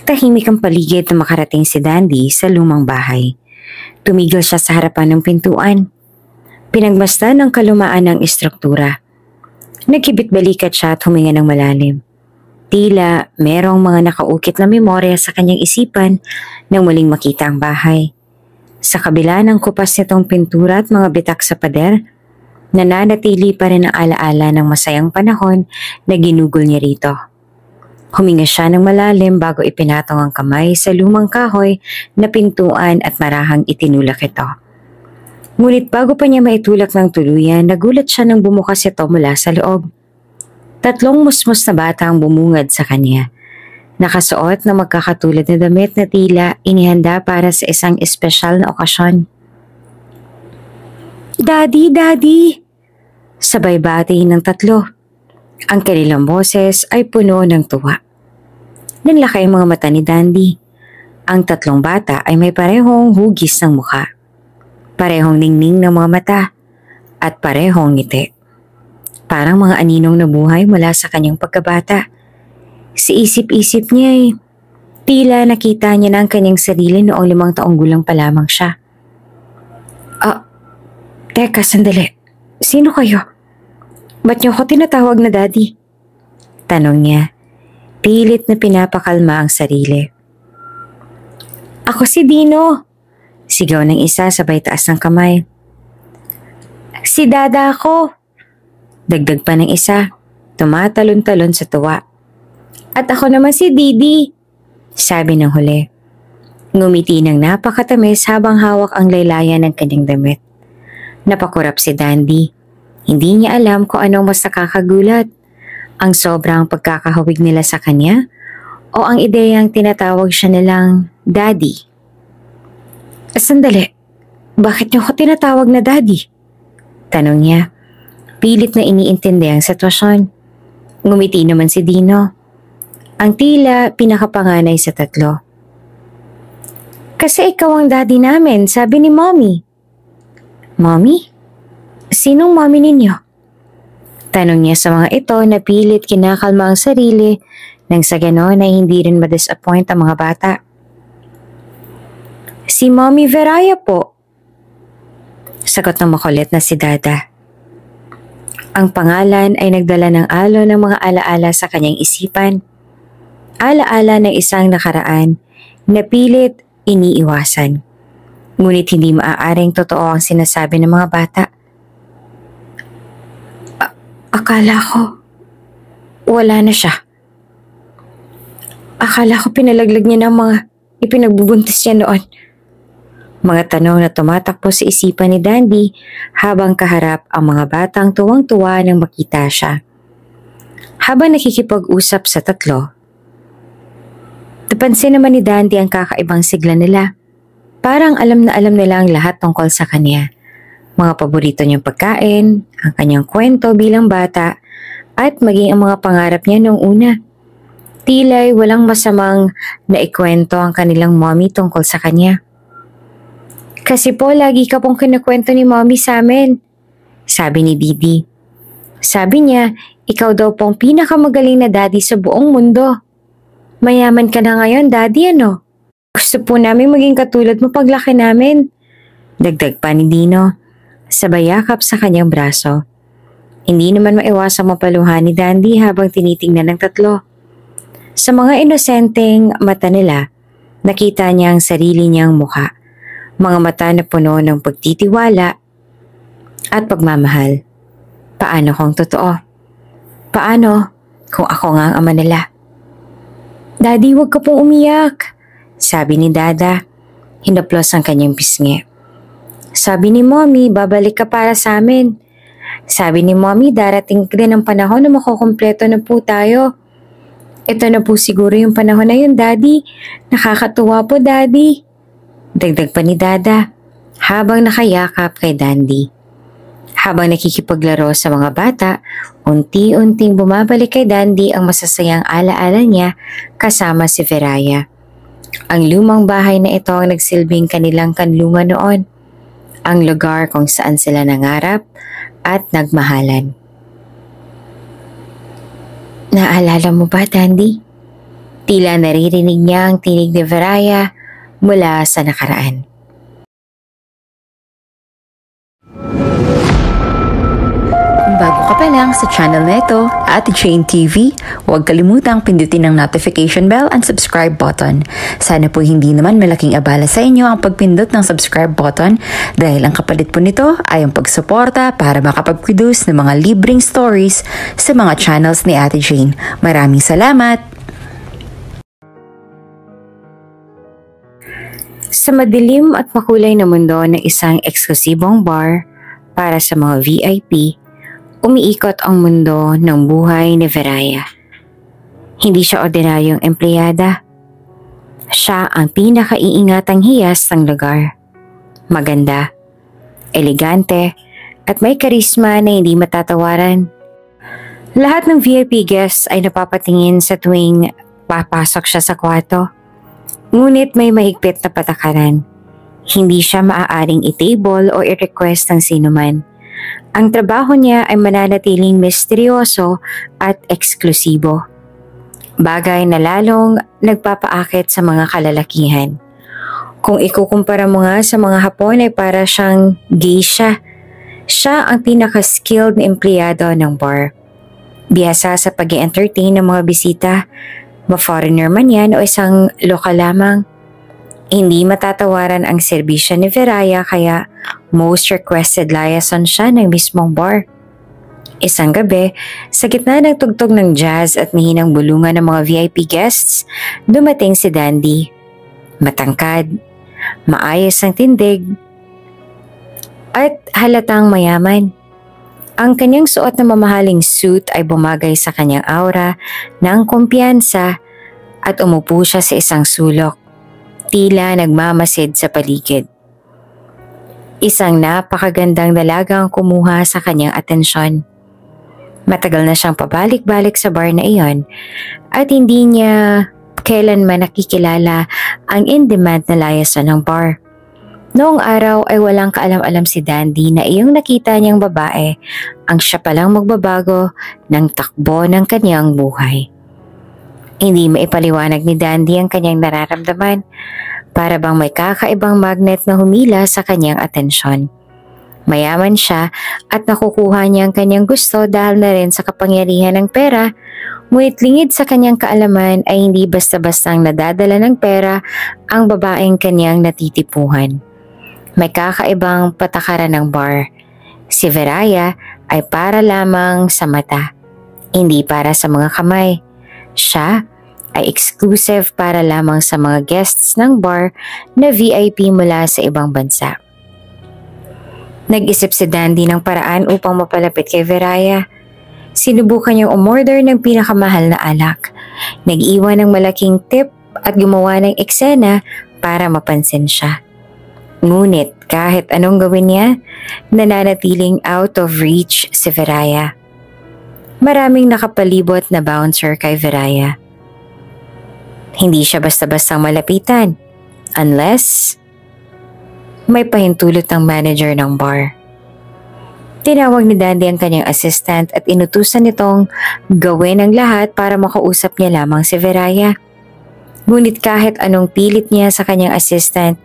Tahimik ang paligid na makarating si Dandy sa lumang bahay. Tumigil siya sa harapan ng pintuan. Pinagmasdan ang kalumaan ng istruktura. Nagkibit-balikat siya at huminga ng malalim. Tila merong mga nakaukit na memorya sa kanyang isipan nang muling makita ang bahay. Sa kabila ng kupas nitong pintura at mga bitak sa pader, nananatili pa rin ang alaala ng masayang panahon na ginugol niya rito. Huminga siya ng malalim bago ipinatong ang kamay sa lumang kahoy na pintuan at marahang itinulak ito. Ngunit bago pa niya maitulak ng tuluyan, nagulat siya nang bumukas ito mula sa loob. 3 musmos na bata ang bumungad sa kanya. Nakasuot na magkakatulad na damit na tila inihanda para sa isang espesyal na okasyon. "Daddy! Daddy!" Sabay bati ng 3. Ang kanilang boses ay puno ng tuwa. Nanlaki ang mga mata ni Dandy. Ang 3 bata ay may parehong hugis ng mukha, parehong ningning ng mga mata, at parehong ngiti. Parang mga aninong nabuhay mula sa kanyang pagkabata. Sa isip-isip niya ay tila nakita niya na ang kanyang sarili noong 5 taong gulang pa lamang siya. Teka, sandali. Sino kayo? Ba't niyo ako tinatawag na Daddy?" Tanong niya. Pilit na pinapakalma ang sarili. "Ako si Dino," sigaw ng isa sabay taas ng kamay. "Si Dada ako," dagdag pa ng isa, tumatalon-talon sa tuwa. "At ako naman si Didi," sabi ng huli. Ngumiti ng napakatamis habang hawak ang laylayan ng kanyang damit. Napakurap si Dandy. Hindi niya alam kung anong mas nakakagulat, ang sobrang pagkakahawig nila sa kanya o ang ideyang tinatawag siya nilang Daddy. "Sandali, bakit niyo ako tinatawag na Daddy?" Tanong niya. Pilit na iniintindi ang sitwasyon. Ngumiti naman si Dino. Ang tila pinakapanganay sa 3. "Kasi ikaw ang daddy namin, sabi ni Mommy." "Mommy? Sinong mommy ninyo?" Tanong niya sa mga ito na pilit kinakalma ang sarili nang sa ganon ay hindi rin ma-disappoint ang mga bata. "Si Mommy Veraya po," sagot ng makulit na si Dada. Ang pangalan ay nagdala ng alon ng mga alaala sa kanyang isipan. Alaala ng isang nakaraan na pilit iniiwasan. Ngunit hindi maaaring totoo ang sinasabi ng mga bata. Akala ko wala na siya. Akala ko pinalaglag niya ng mga ipinagbubuntis niya noon." Mga tanong na tumatakbo sa isipan ni Dandy habang kaharap ang mga batang tuwang-tuwa nang makita siya. Habang nakikipag-usap sa 3, napansin naman ni Dandy ang kakaibang sigla nila. Parang alam na alam nila ang lahat tungkol sa kanya. Mga paborito niyang pagkain, ang kanyang kwento bilang bata, at maging ang mga pangarap niya noong una. Tila'y walang masamang naikwento ang kanilang mommy tungkol sa kanya. "Kasi po lagi ka pong kinakwento ni Mommy sa amin," sabi ni Didi. "Sabi niya, ikaw daw pong pinakamagaling na daddy sa buong mundo. Mayaman ka na ngayon, Daddy, ano? Gusto po namin maging katulad mo paglaki namin." Dagdag pa ni Dino, sabay yakap sa kanyang braso. Hindi naman maiwasang mapaluhan ni Dandy habang tinitingnan ng 3. Sa mga inosenteng mata nila, nakita niya ang sarili niyang mukha. Mga mata na puno ng pagtitiwala at pagmamahal. Paano kung totoo? Paano kung ako nga ang ama nila? "Daddy, huwag ka pong umiyak," sabi ni Dada. Hinaplos ang kanyang pisngi. "Sabi ni Mommy, babalik ka para sa amin. Sabi ni Mommy, darating din ang panahon na makukumpleto na po tayo. Ito na po siguro yung panahon na yun, Daddy. Nakakatuwa po, Daddy." Dagdag pa ni Dada habang nakayakap kay Dandy. Habang nakikipaglaro sa mga bata, unti-unting bumabalik kay Dandy ang masasayang alaala niya kasama si Veraya. Ang lumang bahay na ito ang nagsilbing kanilang kanlungan noon. Ang lugar kung saan sila nangarap at nagmahalan. "Naalala mo ba, Dandy? Tila naririnig niya ang tinig ni Viraya mula sa nakaraan. Kung bago ka pa lang sa channel na ito, Ate Jane TV, huwag kalimutang pindutin ang notification bell and subscribe button. Sana po hindi naman malaking abala sa inyo ang pagpindot ng subscribe button dahil ang kapalit po nito ay ang pagsuporta para makapag-produce ng mga libreng stories sa mga channels ni Ate Jane. Maraming salamat! Sa madilim at makulay na mundo ng isang eksklusibong bar para sa mga VIP, umiikot ang mundo ng buhay ni Viraya. Hindi siya ordinaryong empleyada. Siya ang pinakaiingatang hiyas ng lugar. Maganda, elegante, at may karisma na hindi matatawaran. Lahat ng VIP guests ay napapatingin sa tuwing papasok siya sa kwarto. Ngunit may mahigpit na patakaran. Hindi siya maaaring i-table o i-request ng sinuman. Ang trabaho niya ay mananatiling misteryoso at eksklusibo. Bagay na lalong nagpapaakit sa mga kalalakihan. Kung ikukumpara mo nga sa mga Hapon ay para siyang geisha. Siya ang pinaka-skilled na empleyado ng bar. Bihasa sa pag-i-entertain ng mga bisita, ma-foreigner man yan o isang lokal lamang. Hindi matatawaran ang serbisyo ni Viraya kaya most requested liaison siya ng mismong bar. Isang gabi, sa gitna ng tugtog ng jazz at mihinang bulungan ng mga VIP guests, dumating si Dandy. Matangkad, maayos ang tindig, at halatang mayaman. Ang kanyang suot na mamahaling suit ay bumagay sa kanyang aura ng kumpiyansa at umupo siya sa isang sulok. Tila nagmamasid sa paligid. Isang napakagandang dalaga ang kumuha sa kanyang atensyon. Matagal na siyang pabalik-balik sa bar na iyon at hindi niya kailanman nakikilala ang in-demand na liaison ng bar. Noong araw ay walang kaalam-alam si Dandy na iyong nakita niyang babae ang siya palang magbabago ng takbo ng kanyang buhay. Hindi maipaliwanag ni Dandy ang kanyang nararamdaman, para bang may kakaibang magnet na humila sa kanyang atensyon. Mayaman siya at nakukuha niya ang kanyang gusto dahil na rin sa kapangyarihan ng pera, ngunit lingid sa kanyang kaalaman ay hindi basta-bastang nadadala ng pera ang babaeng kanyang natitipuhan. May kakaibang patakaran ng bar. Si Viraya ay para lamang sa mata, hindi para sa mga kamay. Siya ay exclusive para lamang sa mga guests ng bar na VIP mula sa ibang bansa. Nag-isip si Dandy ng paraan upang mapalapit kay Viraya. Sinubukan niyang umorder ng pinakamahal na alak. Nag-iwan ng malaking tip at gumawa ng eksena para mapansin siya. Ngunit kahit anong gawin niya, nananatiling out of reach si Viraya. Maraming nakapalibot na bouncer kay Viraya. Hindi siya basta-bastang malapitan unless may pahintulot ng manager ng bar. Tinawag ni Dandy ang kanyang assistant at inutusan nitong gawin ang lahat para makausap niya lamang si Viraya. Ngunit kahit anong pilit niya sa kanyang assistant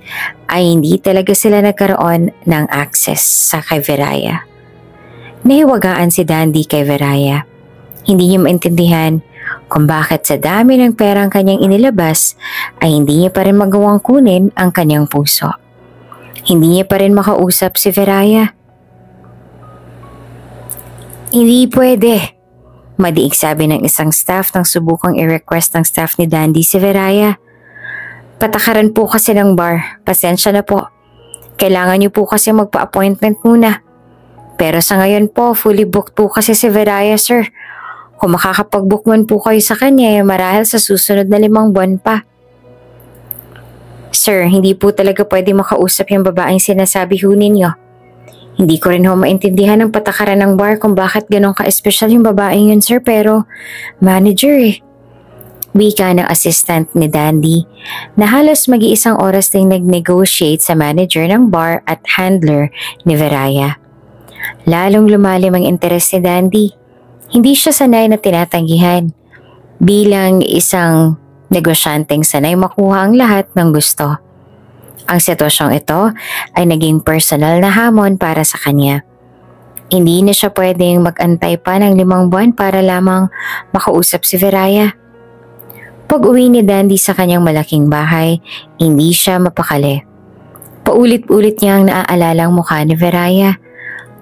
ay hindi talaga sila nagkaroon ng access sa kay Viraya. Nahiwagaan si Dandy kay Viraya. Hindi niya maintindihan kung bakit sa dami ng perang kanyang inilabas ay hindi niya pa rin magawang kunin ang kanyang puso. Hindi niya pa rin makausap si Viraya. Hindi pwede, madiig sabi ng isang staff nang subukang i-request ng staff ni Dandy si Viraya. Patakaran po kasi ng bar, pasensya na po. Kailangan niyo po kasi magpa-appointment muna. Pero sa ngayon po, fully booked po kasi si Viraya, sir. Kung makakapag-book man po kayo sa kanya, marahil sa susunod na 5 buwan pa. Sir, hindi po talaga pwede makausap yung babaeng sinasabi ho ninyo. Hindi ko rin ho maintindihan ang patakaran ng bar kung bakit ganun ka-espesyal yung babaeng yun, sir, pero manager eh. Wika ng assistant ni Dandy na halos mag-iisang oras ding nag-negotiate sa manager ng bar at handler ni Viraya. Lalong lumalim ang interes ni Dandy. Hindi siya sanay na tinatanggihan. Bilang isang Negosyanteng sanay makuha ang lahat ng gusto. Ang sitwasyong ito ay naging personal na hamon para sa kanya. Hindi na siya pwedeng mag-antay pa ng 5 buwan para lamang makausap si Viraya. Pag-uwi ni Dandy sa kanyang malaking bahay, hindi siya mapakali. Paulit-ulit niyang naaalala ang mukha ni Viraya,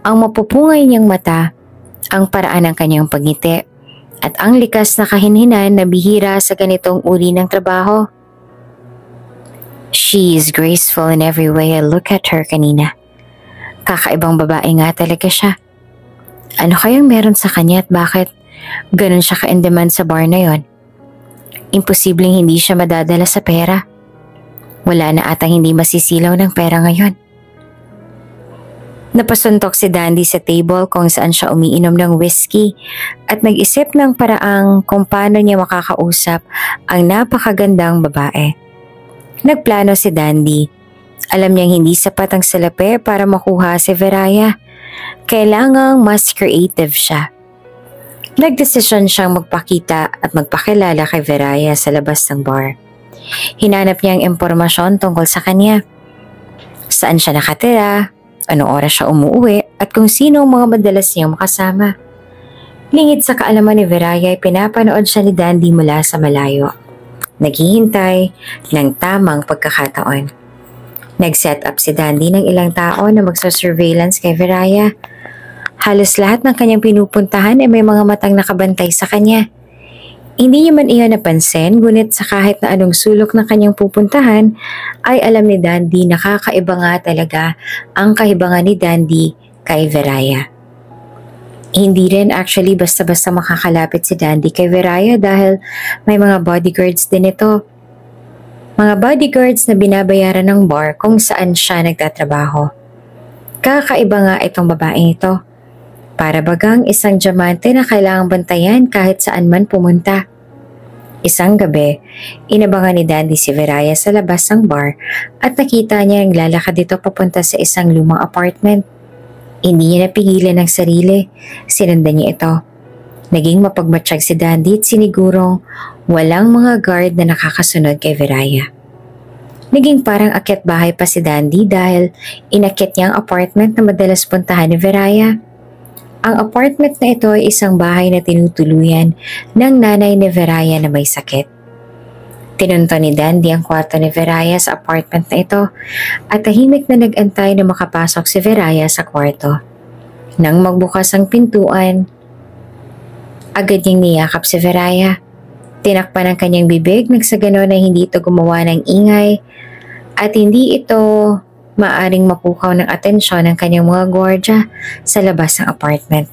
ang mapupungay niyang mata, ang paraan ng kanyang pagngiti, at ang likas na kahinhinan na bihira sa ganitong uri ng trabaho. She is graceful in every way I look at her kanina. Kakaibang babae nga talaga siya. Ano kayang meron sa kanya at bakit ganun siya ka-in-demand sa bar na yon? Imposibleng hindi siya madadala sa pera. Wala na atang hindi masisilaw ng pera ngayon. Napasuntok si Dandy sa table kung saan siya umiinom ng whiskey at nag-isip ng paraang kung paano niya makakausap ang napakagandang babae. Nagplano si Dandy. Alam niyang hindi sapat ang salapi para makuha si Viraya. Kailangang mas creative siya. Nagdesisyon siyang magpakita at magpakilala kay Viraya sa labas ng bar. Hinanap niya ang impormasyon tungkol sa kanya. Saan siya nakatira, anong oras siya umuwi, at kung sino ang mga madalas niyang makasama. Lingid sa kaalaman ni Viraya ay pinapanood siya ni Dandy mula sa malayo. Naghihintay ng tamang pagkakataon. Nag-set up si Dandy ng ilang tao na magsa-surveillance kay Viraya. Halos lahat ng kanyang pinupuntahan ay may mga matang nakabantay sa kanya. Hindi niya man iyon napansin, ngunit sa kahit na anong sulok ng kanyang pupuntahan, ay alam ni Dandy na kakaiba nga talaga ang kahibangan ni Dandy kay Viraya. Hindi rin actually basta-basta makakalapit si Dandy kay Viraya dahil may mga bodyguards din ito. Mga bodyguards na binabayaran ng bar kung saan siya nagtatrabaho. Kakaiba nga itong babaeng ito. Para bagang isang diamante na kailangang bantayan kahit saan man pumunta. Isang gabi, inabangan ni Dandy si Viraya sa labas ng bar at nakita niya ang lalakad dito papunta sa isang lumang apartment. Hindi niya napigilan ang sarili. Sinundan niya ito. Naging mapagmatsyag si Dandy at sinigurong walang mga guard na nakakasunod kay Viraya. Naging parang akyat bahay pa si Dandy dahil inakyat niya ang apartment na madalas puntahan ni Viraya. Ang apartment na ito ay isang bahay na tinutuluyan ng nanay ni Viraya na may sakit. Tinunto ni Dandy ang kwarto ni Viraya sa apartment na ito at tahimik na nag-antay na makapasok si Viraya sa kwarto. Nang magbukas ang pintuan, agad niyang niyakap si Viraya. Tinakpan ang kanyang bibig nang sa ganon na hindi ito gumawa ng ingay at hindi ito maaring mapukaw ng atensyon ng kanyang mga gwardya sa labas ng apartment.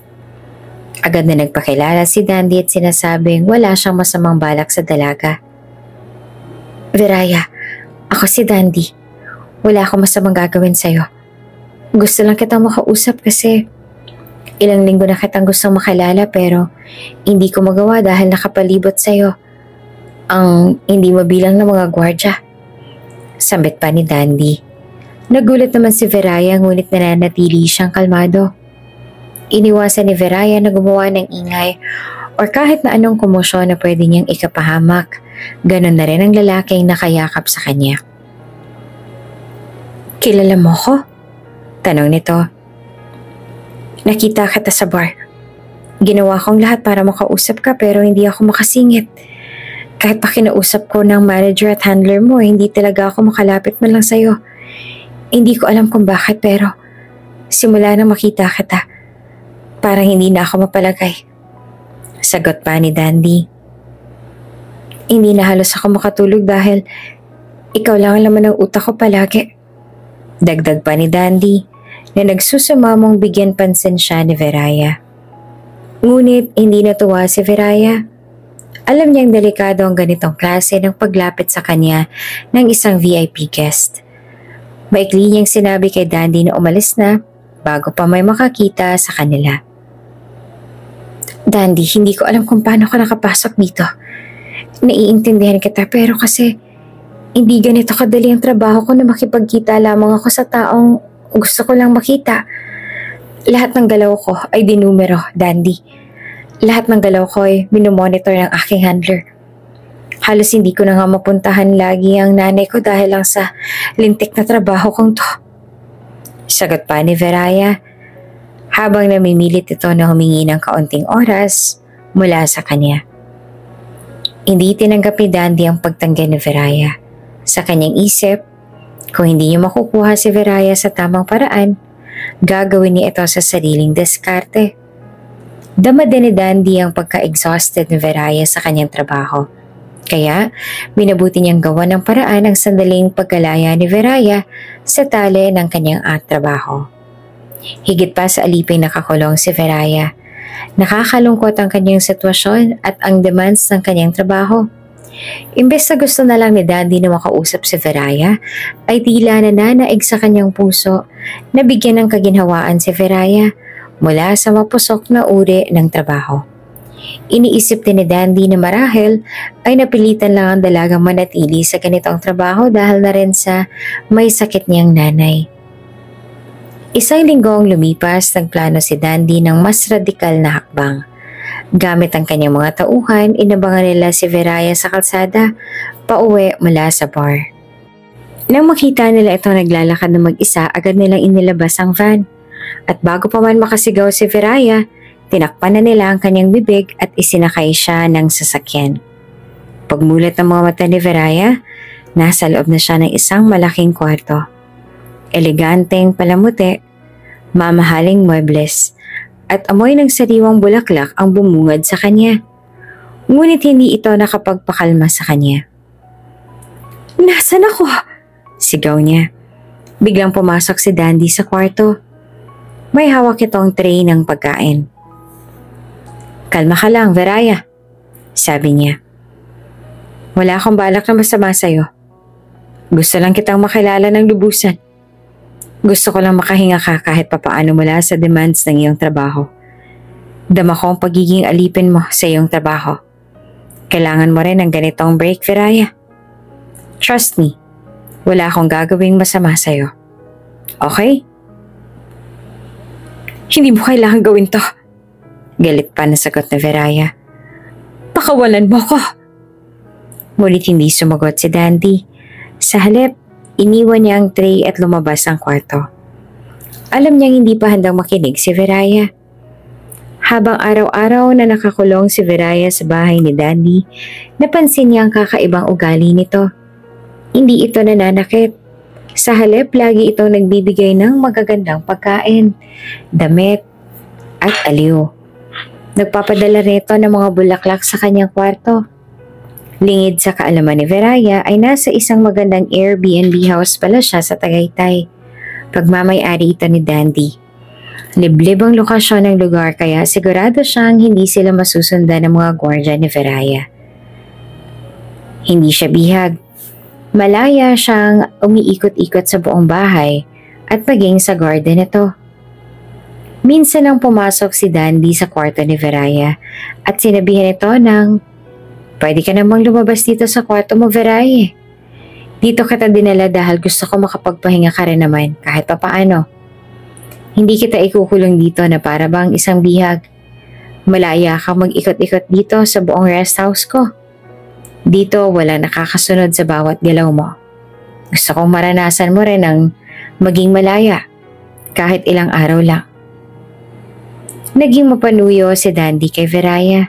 Agad na nagpakilala si Dandy at sinasabing wala siyang masamang balak sa dalaga. Viraya, ako si Dandy. Wala akong masamang gagawin sa'yo. Gusto lang kitang makausap kasi ilang linggo na kitang gustong makilala pero hindi ko magawa dahil nakapalibot sa'yo ang hindi mabilang na mga gwardya. Sambit pa ni Dandy. Nagulat naman si Viraya ngunit nananatili siyang kalmado. Iniwasan ni Viraya na gumawa ng ingay or kahit na anong komosyon na pwede niyang ikapahamak. Ganon na rin ang lalaking nakayakap sa kanya. Kilala mo ko? Tanong nito. Nakita kita sa bar. Ginawa kong lahat para makausap ka pero hindi ako makasingit. Kahit pa kinausap ko ng manager at handler mo, hindi talaga ako makalapit man lang sa'yo. Hindi ko alam kung bakit pero simula nang makita kita, parang hindi na ako mapalagay. Sagot pa ni Dandy. Hindi na halos ako makatulog dahil ikaw lang ang laman ng utak ko palagi. Dagdag pa ni Dandy na nagsusumamong bigyan pansin siya ni Viraya. Ngunit hindi natuwa si Viraya. Alam niyang delikado ang ganitong klase ng paglapit sa kanya ng isang VIP guest. Maikli niyang sinabi kay Dandy na umalis na bago pa may makakita sa kanila. Dandy, hindi ko alam kung paano ka nakapasok dito. Naiintindihan kita pero kasi hindi ganito kadali ang trabaho ko na makipagkita lamang ako sa taong gusto ko lang makita. Lahat ng galaw ko ay dinumero, Dandy. Lahat ng galaw ko ay minomonitor ng aking handler. Halos hindi ko na nga mapuntahan lagi ang nanay ko dahil lang sa lintik na trabaho kong to. Sagot pa ni Veraya habang namimilit ito na humingi ng kaunting oras mula sa kanya. Hindi tinanggap ni Dandy ang pagtanggi ni Veraya. Sa kanyang isip, kung hindi niya makukuha si Veraya sa tamang paraan, gagawin niya ito sa sariling diskarte. Dama din ni Dandy ang pagka-exhausted ni Veraya sa kanyang trabaho. Kaya, minabuti niyang gawa ng paraan ang sandaling pagkalaya ni Veraya sa tali ng kanyang trabaho. Higit pa sa aliping nakakulong si Veraya, nakakalungkot ang kanyang sitwasyon at ang demands ng kanyang trabaho. Imbes na gusto na lang ni Dandy na makausap si Veraya, ay tila nananaig sa kanyang puso na bigyan ng kaginhawaan si Veraya mula sa mapusok na uri ng trabaho. Iniisip din ni Dandy na marahil ay napilitan lang ang dalagang manatili sa ganitong trabaho dahil na rin sa may sakit niyang nanay. Isang linggong lumipas, nagplano si Dandy ng mas radikal na hakbang. Gamit ang kanyang mga tauhan, inabangan nila si Veraya sa kalsada, pauwi mula sa bar. Nang makita nila ito naglalakad na mag-isa, agad nilang inilabas ang van. At bago pa man makasigaw si Veraya, tinakpan na nila ang kanyang bibig at isinakay siya ng sasakyan. Pagmulat ng mga mata ni Veraya, nasa loob na siya ng isang malaking kwarto. Eleganteng palamuti, mamahaling muebles, at amoy ng sariwang bulaklak ang bumungad sa kanya. Ngunit hindi ito nakapagpakalma sa kanya. "Nasaan ako?" sigaw niya. Biglang pumasok si Dandy sa kwarto. May hawak itong tray ng pagkain. "Kalma ka lang, Veraya," sabi niya. "Wala akong balak na masama sa'yo. Gusto lang kitang makilala ng lubusan. Gusto ko lang makahinga ka kahit papaano mula sa demands ng iyong trabaho. Dama ko ang pagiging alipin mo sa iyong trabaho. Kailangan mo rin ng ganitong break, Veraya. Trust me, wala akong gagawing masama sa'yo. Okay?" "Hindi mo kailangan gawin to," galit pa na sagot ni Veraya. "Pakawalan mo ko." Ngunit hindi sumagot si Dandy. Sa halip, iniwan niya ang tray at lumabas ang kwarto. Alam niyang hindi pa handang makinig si Veraya. Habang araw-araw na nakakulong si Veraya sa bahay ni Dandy, napansin niya ang kakaibang ugali nito. Hindi ito nananakit. Sa halip, lagi itong nagbibigay ng magagandang pagkain, damit, at aliw. Nagpapadala nito ng mga bulaklak sa kanyang kwarto. Lingid sa kaalaman ni Veraya ay nasa isang magandang Airbnb house pala siya sa Tagaytay. Pagmamay-ari ito ni Dandy. Liblib ang lokasyon ng lugar kaya sigurado siyang hindi sila masusundan ng mga gwardiya ni Veraya. Hindi siya bihag. Malaya siyang umiikot-ikot sa buong bahay at maging sa garden nito. Minsan nang pumasok si Dandy sa kwarto ni Veraya at sinabihan ito ng, "Pwede ka namang lumabas dito sa kwarto mo, Veraya. Dito kita dinala dahil gusto ko makapagpahinga ka rin naman kahit papaano. Hindi kita ikukulong dito na para bang isang bihag. Malaya ka mag-ikot-ikot dito sa buong rest house ko. Dito wala nakakasunod sa bawat galaw mo. Gusto kong maranasan mo rin ang maging malaya kahit ilang araw lang." Naging mapanuyo si Dandy kay Veraya.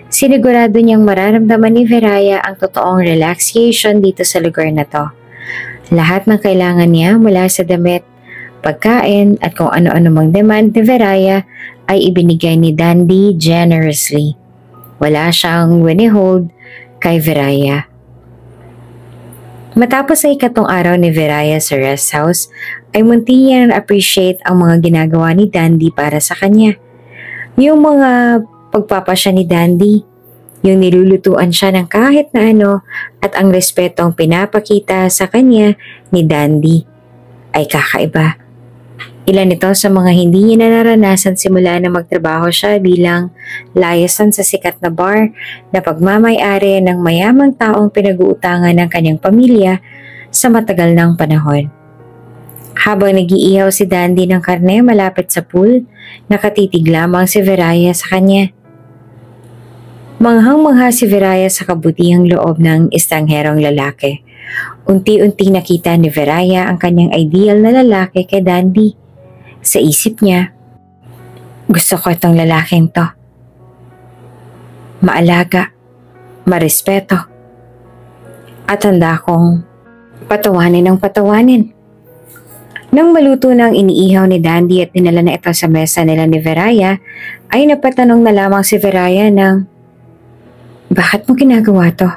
Sinigurado niyang mararamdaman ni Veraya ang totoong relaxation dito sa lugar na to. Lahat ng kailangan niya mula sa damit, pagkain at kung ano-ano mang demand ni Veraya ay ibinigay ni Dandy generously. Wala siyang winihold kay Veraya. Matapos ay ikatong araw ni Veraya sa rest house, ay munti niya na-appreciate ang mga ginagawa ni Dandy para sa kanya. Yung mga pagpapasya ni Dandy, yung nilulutuan siya ng kahit na ano at ang respetong pinapakita sa kanya ni Dandy ay kakaiba. Ilan ito sa mga hindi niya naranasan simula na magtrabaho siya bilang layasan sa sikat na bar na pagmamay-ari ng mayamang taong pinag-uutangan ng kanyang pamilya sa matagal ng panahon. Habang nag-iihaw si Dandy ng karne malapit sa pool, nakatitig lamang si Veraya sa kanya. Manghang-mangha si Viraya sa kabutihang loob ng estrangherong lalaki. Unti-unti nakita ni Viraya ang kanyang ideal na lalaki kay Dandy. Sa isip niya, gusto ko itong lalaking to. Maalaga, marespeto, at handa kong patawanin ng patawanin. Nang maluto na ang iniihaw ni Dandy at dinala na ito sa mesa nila ni Viraya, ay napatanong na lamang si Viraya ng, bakit mo ginagawa to?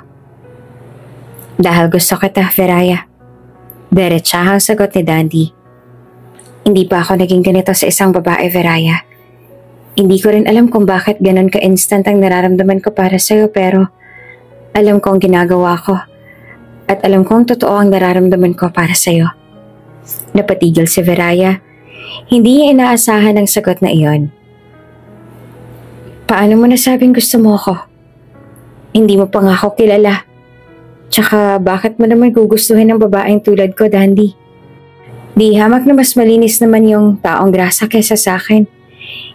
Dahil gusto kita, Viraya. Diretsahang sagot ni Dandy. Hindi pa ako naging ganito sa isang babae, Viraya. Hindi ko rin alam kung bakit ganon ka-instant ang nararamdaman ko para sa'yo, pero alam kong ginagawa ko at alam kong totoo ang nararamdaman ko para sa'yo. Napatigil si Viraya. Hindi niya inaasahan ang sagot na iyon. Paano mo nasabing gusto mo ako? Hindi mo pa nga ako kilala. Tsaka bakit mo naman gugustuhin ng babaeng tulad ko, Dandy? Di hamak na mas malinis naman yung taong grasa kesa sa akin.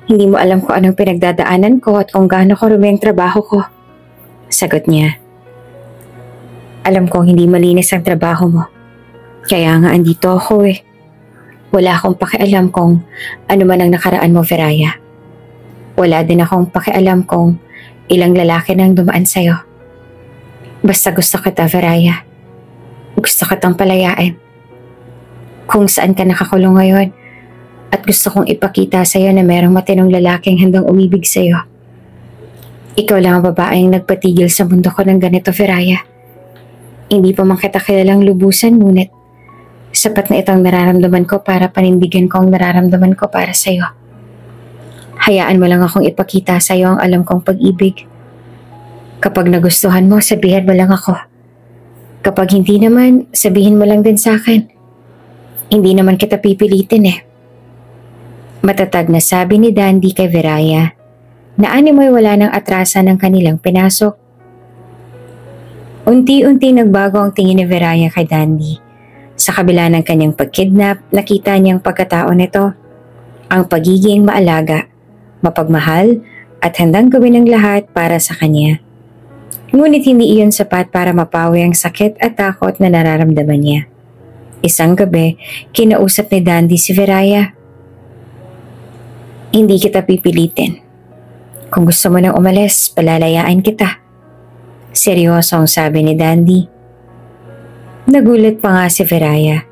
Hindi mo alam kung anong pinagdadaanan ko at kung gaano karumi ang trabaho ko. Sagot niya. Alam kong hindi malinis ang trabaho mo. Kaya nga andito ako eh. Wala akong pakialam kung ano man ang nakaraan mo, Viraya. Wala din akong pakialam kung ilang lalaki nang dumaan sa'yo. Basta gusto kita, Viraya. Gusto kitang palayain. Kung saan ka nakakulong ngayon at gusto kong ipakita sa'yo na merong matinong lalaking handang umibig sa'yo. Ikaw lang ang babaeng nagpatigil sa mundo ko ng ganito, Viraya. Hindi pa man kita kilalang lubusan, ngunit sapat na itong nararamdaman ko para panindigan ko ang nararamdaman ko para sa'yo. Hayaan mo lang akong ipakita sa iyo ang alam kong pag-ibig. Kapag nagustuhan mo, sabihin mo lang ako. Kapag hindi naman, sabihin mo lang din sa akin. Hindi naman kita pipilitin eh. Matatag na sabi ni Dandy kay Viraya na animoy wala nang atrasan ng kanilang pinasok. Unti-unti nagbago ang tingin ni Viraya kay Dandy. Sa kabila ng kanyang pagkidnap, nakita niyang pagkatao nito, ang pagiging maalaga, mapagmahal at handang gawin ang lahat para sa kanya. Ngunit hindi iyon sapat para mapawi ang sakit at takot na nararamdaman niya. Isang gabi, kinausap ni Dandy si Viraya. Hindi kita pipilitin. Kung gusto mo nang umalis, palalayaan kita. Seryoso ang sabi ni Dandy. Nagulat pa nga si Viraya.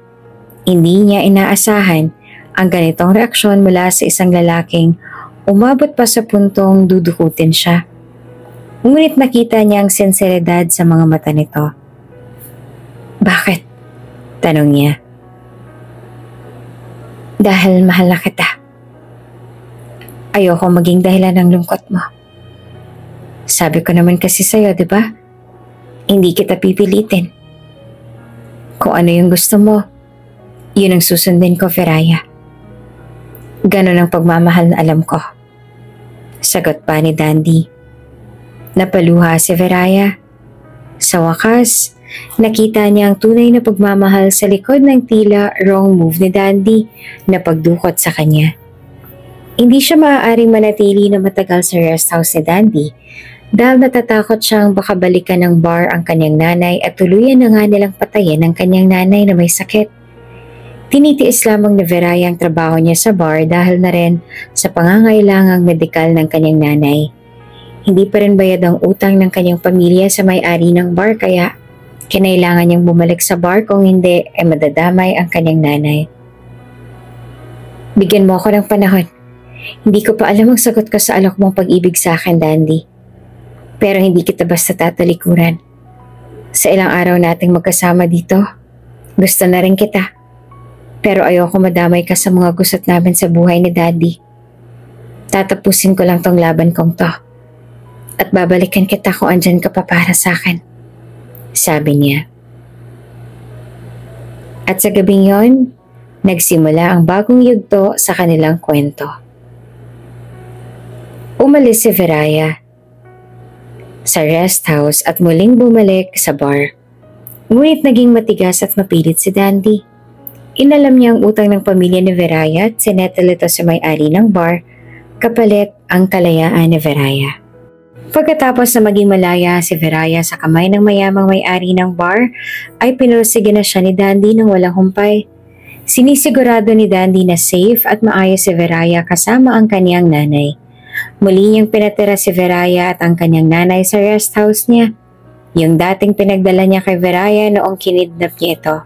Hindi niya inaasahan ang ganitong reaksyon mula sa isang lalaking umabot pa sa puntong dudukutin siya. Ngunit nakita niya ang sinseridad sa mga mata nito. Bakit? Tanong niya. Dahil mahal na kita. Ayoko maging dahilan ng lungkot mo. Sabi ko naman kasi sa'yo, di ba? Hindi kita pipilitin. Kung ano yung gusto mo, yun ang susundin ko, Viraya. Ganon ang pagmamahal na alam ko. Sagot pa ni Dandy. Napaluha si Viraya. Sa wakas, nakita niya ang tunay na pagmamahal sa likod ng tila wrong move ni Dandy na pagdukot sa kanya. Hindi siya maaaring manatili na matagal sa rest house ni Dandy dahil natatakot siyang baka balikan ng bar ang kanyang nanay at tuluyan na nga nilang patayin ang kanyang nanay na may sakit. Tinitiis lamang ni Viraya ang trabaho niya sa bar dahil na rin sa pangangailangang medikal ng kanyang nanay. Hindi pa rin bayad ang utang ng kanyang pamilya sa may-ari ng bar kaya kinailangan niyang bumalik sa bar kung hindi ay madadamay ang kanyang nanay. Bigyan mo ako ng panahon. Hindi ko pa alam ang sagot ko sa alok mong pag-ibig sa akin, Dandy. Pero hindi kita basta tatalikuran. Sa ilang araw nating magkasama dito, gusto na rin kita. Pero ayoko madamay ka sa mga gusot namin sa buhay ni Daddy. Tatapusin ko lang tong laban kong to. At babalikan kita kung andyan ka pa para sa akin. Sabi niya. At sa gabing yon, nagsimula ang bagong yugto sa kanilang kwento. Umalis si Viraya sa rest house at muling bumalik sa bar. Ngunit naging matigas at mapilit si Dandy. Inalam niya ang utang ng pamilya ni Viraya at sinettle ito sa may-ari ng bar kapalit ang kalayaan ni Viraya. Pagkatapos na maging malaya si Veraya sa kamay ng mayamang may-ari ng bar, ay pinursige na siya ni Dandy ng walang humpay. Sinisigurado ni Dandy na safe at maayos si Veraya kasama ang kanyang nanay. Muli niyang pinatira si Veraya at ang kanyang nanay sa rest house niya. Yung dating pinagdala niya kay Veraya noong kinidnap niya ito.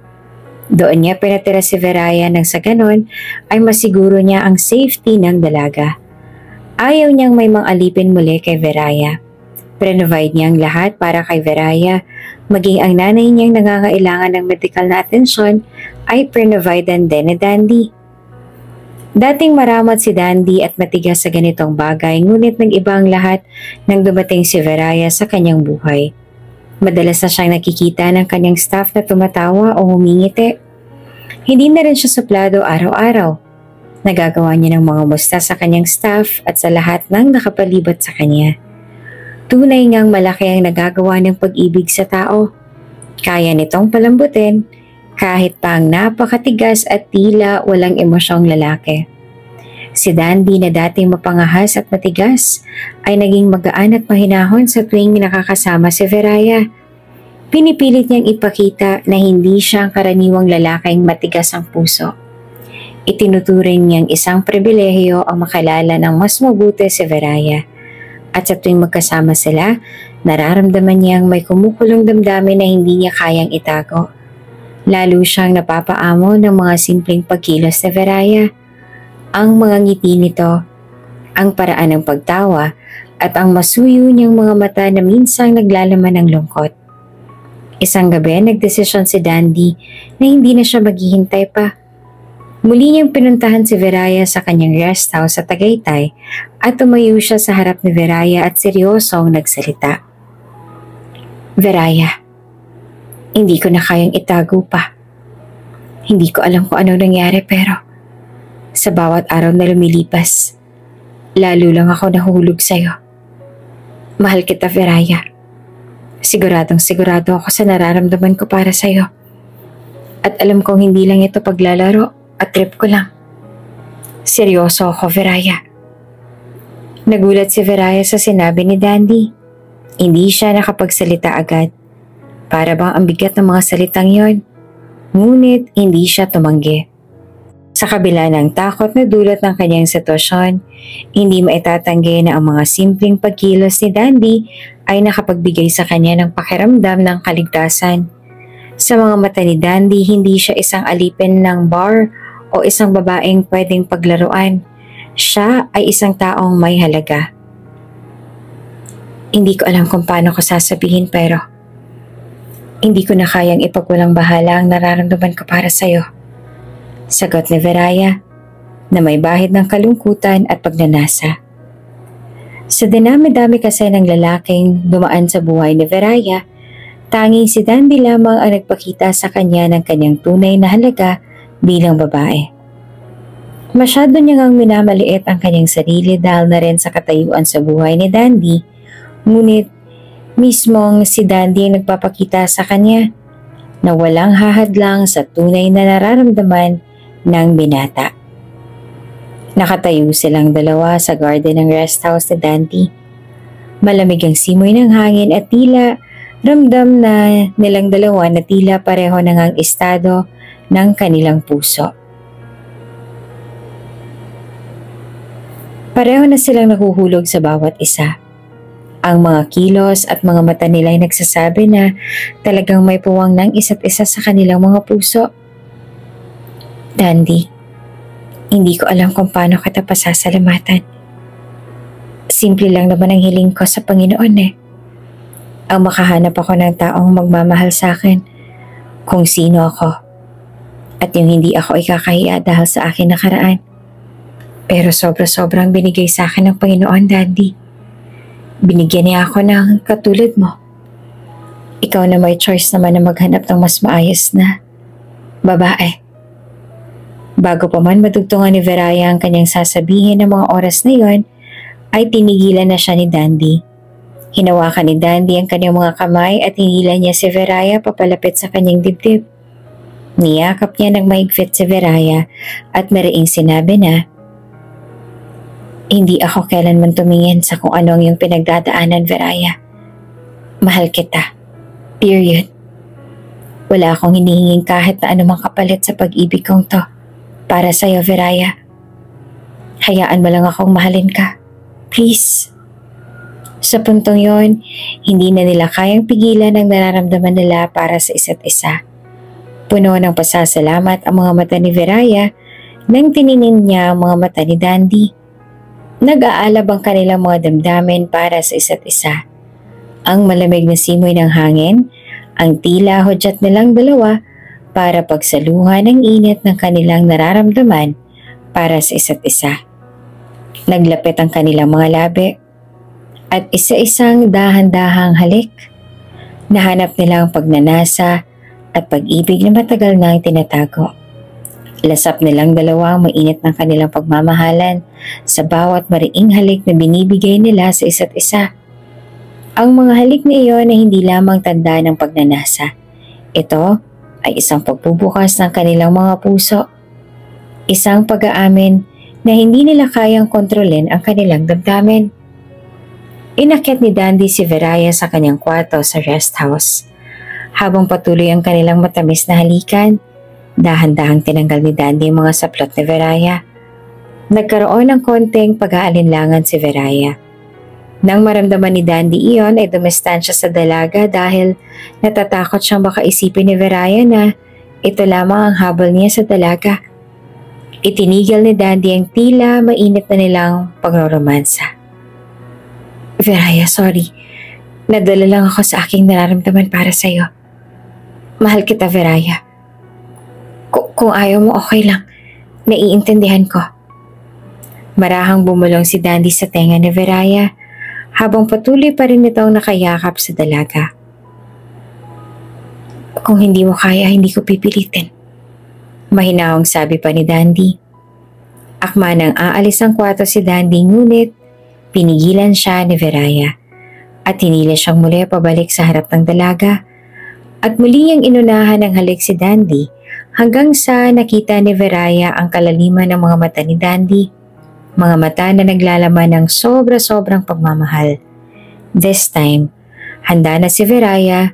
Doon niya pinatira si Veraya nang sa ganon ay masiguro niya ang safety ng dalaga. Ayaw niyang may mga alipin muli kay Veraya. Pre-provide niya ang lahat para kay Veraya, maging ang nanay niyang nangangailangan ng medical na atensyon ay pre-providean din ni Dandy. Dating maramot si Dandy at matigas sa ganitong bagay, ngunit nag-iba ang lahat nang dumating si Veraya sa kanyang buhay. Madalas na siyang nakikita ng kanyang staff na tumatawa o humingiti. Hindi na rin siya suplado araw-araw. Nagagawa niya ng mga musta sa kanyang staff at sa lahat ng nakapalibot sa kanya. Tunay ngang malaki ang nagagawa ng pag-ibig sa tao. Kaya nitong palambutin kahit pa ang napakatigas at tila walang emosyong lalaki. Si Dandy na dating mapangahas at matigas ay naging magaan at mahinahon sa tuwing nakakasama si Veraya. Pinipilit niyang ipakita na hindi siya ang karaniwang lalaking matigas ang puso. Itinuturing niyang isang pribilehiyo ang makalala ng mas mabuti si Veraya. At sa tuwing magkasama sila, nararamdaman niyang may kumukulong damdamin na hindi niya kayang itago. Lalo siyang napapaamo ng mga simpleng pagkilos ni Veraya. Ang mga ngiti nito, ang paraan ng pagtawa, at ang masuyo niyang mga mata na minsang naglalaman ng lungkot. Isang gabi, nagdesisyon si Dandy na hindi na siya maghihintay pa. Muli niyang pinuntahan si Veraya sa kanyang rest house sa Tagaytay at tumayo siya sa harap ni Veraya at seryosong nagsalita. Veraya, hindi ko na kayang itago pa. Hindi ko alam kung ano nangyari pero sa bawat araw na lumilipas, lalo lang ako nahulog sa'yo. Mahal kita, Veraya. Siguradong sigurado ako sa nararamdaman ko para sa'yo. At alam kong hindi lang ito paglalaro at trip ko lang. Seryoso ako, Veraya. Nagulat si Veraya sa sinabi ni Dandy. Hindi siya nakapagsalita agad. Para bang ang bigat ng mga salitang yon. Ngunit hindi siya tumanggi. Sa kabila ng takot na dulot ng kanyang sitwasyon, hindi maitatanggi na ang mga simpleng pagkilos ni Dandy ay nakapagbigay sa kanya ng pakiramdam ng kaligtasan. Sa mga mata ni Dandy, hindi siya isang alipin ng bar o isang babaeng pwedeng paglaruan. Siya ay isang taong may halaga. Hindi ko alam kung paano ko sasabihin pero hindi ko na kayang ipagwalang bahala ang nararamdaman ko para sa'yo. Sagot ni Veraya na may bahid ng kalungkutan at pagnanasa. Sa dinami-dami kasi ng lalaking dumaan sa buhay ni Veraya, tanging si Dandy lamang ang nagpakita sa kanya ng kanyang tunay na halaga bilang babae. Masyado niya ngang minamaliit ang kanyang sarili dahil na rin sa katayuan sa buhay ni Dandy, ngunit mismong si Dandy ang nagpapakita sa kanya na walang hahadlang sa tunay na nararamdaman ng binata. Nakatayo silang dalawa sa garden ng rest house ni Dandy. Malamig ang simoy ng hangin at tila ramdam na nilang dalawa na tila pareho na ngang estado ng kanilang puso. Pareho na silang nahuhulog sa bawat isa. Ang mga kilos at mga mata nila ay nagsasabi na talagang may puwang ng isa't isa sa kanilang mga puso. Dandy, hindi ko alam kung paano kita pasasalamatan. Simple lang naman ang hiling ko sa Panginoon eh. Ang makahanap ako ng taong magmamahal sa akin kung sino ako. At yung hindi ako ikakahiya dahil sa akin nakaraan. Pero sobra-sobrang binigay sa akin ng Panginoon, Dandy. Binigyan niya ako ng katulad mo. Ikaw na may choice naman na maghanap ng mas maayos na babae. Bago pa man madugtungan ni Veraya ang kanyang sasabihin ng mga oras na yon, ay tinigilan na siya ni Dandy. Hinawakan ni Dandy ang kanyang mga kamay at hinilan niya si Veraya papalapit sa kanyang dibdib. Niyakap niya ng mahigpit si Veraya at mariing sinabi na, Hindi ako kailanman tumingin sa kung ano ang iyong pinagdadaanan, Veraya. Mahal kita. Period. Wala akong hinihinging kahit na anumang kapalit sa pag-ibig kong to. Para sa'yo, Veraya. Hayaan mo lang akong mahalin ka. Please. Sa puntong yon, hindi na nila kayang pigilan ang nararamdaman nila para sa isa't isa. Puno ng pasasalamat ang mga mata ni Veraya nang tiningin niya ang mga mata ni Dandy. Nag-aalab ang kanilang mga damdamin para sa isa't isa. Ang malamig na simoy ng hangin, ang tila hudyat nilang dalawa para pagsaluhan ang init ng kanilang nararamdaman para sa isa't isa. Naglapit ang kanilang mga labi at isa-isang dahan-dahang halik. Nahanap nila ang pagnanasa at pag-ibig na matagal nang tinatago. Lasap nilang dalawa ang mainit ng kanilang pagmamahalan sa bawat mariing halik na binibigay nila sa isa't isa. Ang mga halik na iyon ay hindi lamang tanda ng pagnanasa. Ito ay isang pagbubukas ng kanilang mga puso. Isang pag-aamin na hindi nila kayang kontrolin ang kanilang damdamin. Inakyat ni Dandy si Veraya sa kanyang kwarto sa rest house. Habang patuloy ang kanilang matamis na halikan, dahan-dahang tinanggal ni Dandy ang mga saplot ni Veraya. Nagkaroon ng konting pag-aalinlangan si Veraya. Nang maramdaman ni Dandy iyon ay dumistansya sa dalaga dahil natatakot siyang baka isipin ni Veraya na ito lamang ang habol niya sa dalaga. Itinigil ni Dandy ang tila mainit na nilang pagroromansa. Veraya, sorry. Nadala lang ako sa aking nararamdaman para sa'yo. Mahal kita, Veraya. Kung ayaw mo, okay lang. Naiintindihan ko. Marahang bumulong si Dandy sa tenga ni Veraya habang patuloy pa rin itong nakayakap sa dalaga. Kung hindi mo kaya, hindi ko pipilitin. Mahinahong sabi pa ni Dandy. Akma nang aalis ang kwarto si Dandy ngunit pinigilan siya ni Veraya at hinila siyang muli pabalik sa harap ng dalaga at muli niyang inunahan ng halik si Dandy hanggang sa nakita ni Veraya ang kalaliman ng mga mata ni Dandy, mga mata na naglalaman ng sobra-sobrang pagmamahal. This time, handa na si Veraya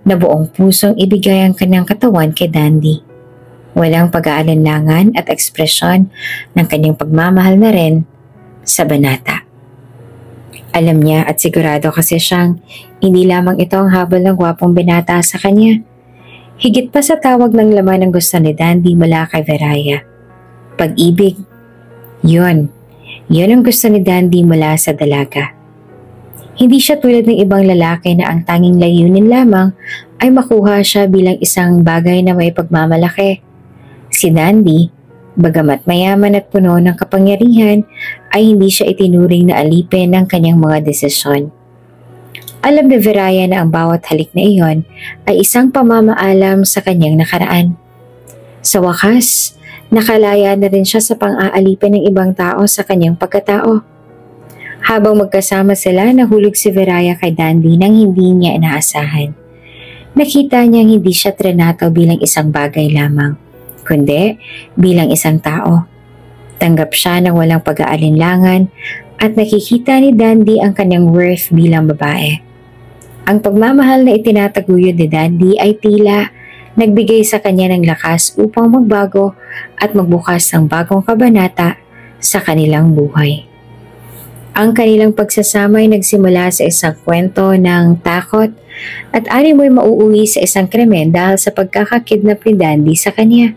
na buong pusong ibigay ang kanyang katawan kay Dandy. Walang pag-aalinlangan at ekspresyon ng kanyang pagmamahal na rin sa banata. Alam niya at sigurado kasi siyang hindi lamang ito ang habol ng gwapong binata sa kanya. Higit pa sa tawag ng laman ng gusto ni Dandy mula kay Veraya. Pag-ibig. Yun ang gusto ni Dandy mula sa dalaga. Hindi siya tulad ng ibang lalaki na ang tanging layunin lamang ay makuha siya bilang isang bagay na may pagmamalaki. Si Dandy, bagamat mayaman at puno ng kapangyarihan, ay hindi siya itinuring na alipin ng kanyang mga desisyon. Alam ni Veraya na ang bawat halik na iyon ay isang pamamaalam sa kanyang nakaraan. Sa wakas, nakalaya na rin siya sa pang-aalipin ng ibang tao sa kanyang pagkatao. Habang magkasama sila, nahulog si Veraya kay Dandy nang hindi niya inaasahan. Nakita niyang hindi siya trinato bilang isang bagay lamang, kundi bilang isang tao. Tanggap siya ng walang pag-aalinlangan at nakikita ni Dandy ang kanyang worth bilang babae. Ang pagmamahal na itinataguyod ni Dandy ay tila nagbigay sa kanya ng lakas upang magbago at magbukas ng bagong kabanata sa kanilang buhay. Ang kanilang pagsasama ay nagsimula sa isang kwento ng takot at animoy mauuwi sa isang krimen dahil sa pagkakakidnap ni Dandy sa kanya.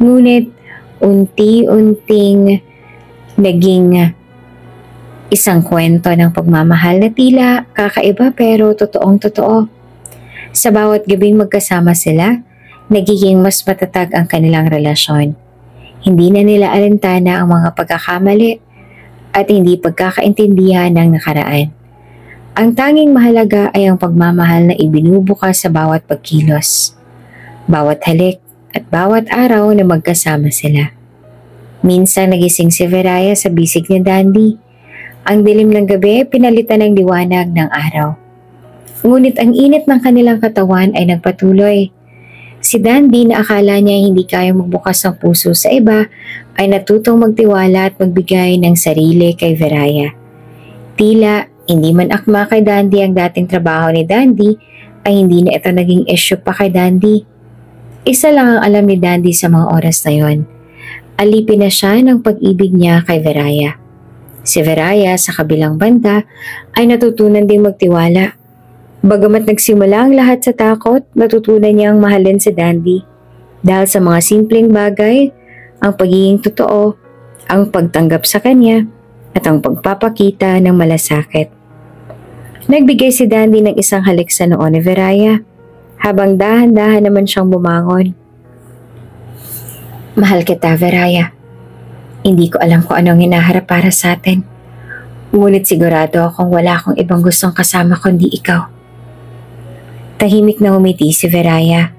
Ngunit unti-unting naging isang kwento ng pagmamahal na tila kakaiba pero totoong-totoo. Sa bawat gabing magkasama sila, nagiging mas matatag ang kanilang relasyon. Hindi na nila alintana ang mga pagkakamali at hindi pagkakaintindihan ng nakaraan. Ang tanging mahalaga ay ang pagmamahal na ibinubukas sa bawat pagkilos, bawat halik at bawat araw na magkasama sila. Minsan nagising si Veraya sa bisig ni Dandy. Ang dilim ng gabi pinalitan ng liwanag ng araw. Ngunit ang init ng kanilang katawan ay nagpatuloy. Si Dandy na akala niya hindi kaya magbukas ng puso sa iba ay natutong magtiwala at magbigay ng sarili kay Veraya. Tila hindi man akma kay Dandy ang dating trabaho ni Dandy ay hindi na ito naging issue pa kay Dandy. Isa lang ang alam ni Dandy sa mga oras na yon. Alipin na siya ng pag-ibig niya kay Veraya. Si Veraya sa kabilang banda ay natutunan ding magtiwala. Bagamat nagsimula ang lahat sa takot, natutunan niyang mahalin si Dandy. Dahil sa mga simpleng bagay, ang pagiging totoo, ang pagtanggap sa kanya, at ang pagpapakita ng malasakit. Nagbigay si Dandy ng isang halik sa noo ni Veraya, habang dahan-dahan naman siyang bumangon. Mahal kita, Veraya. Hindi ko alam kung anong hinaharap para sa atin. Ngunit sigurado akong wala akong ibang gustong kasama kundi ikaw. Tahimik na umiti si Veraya,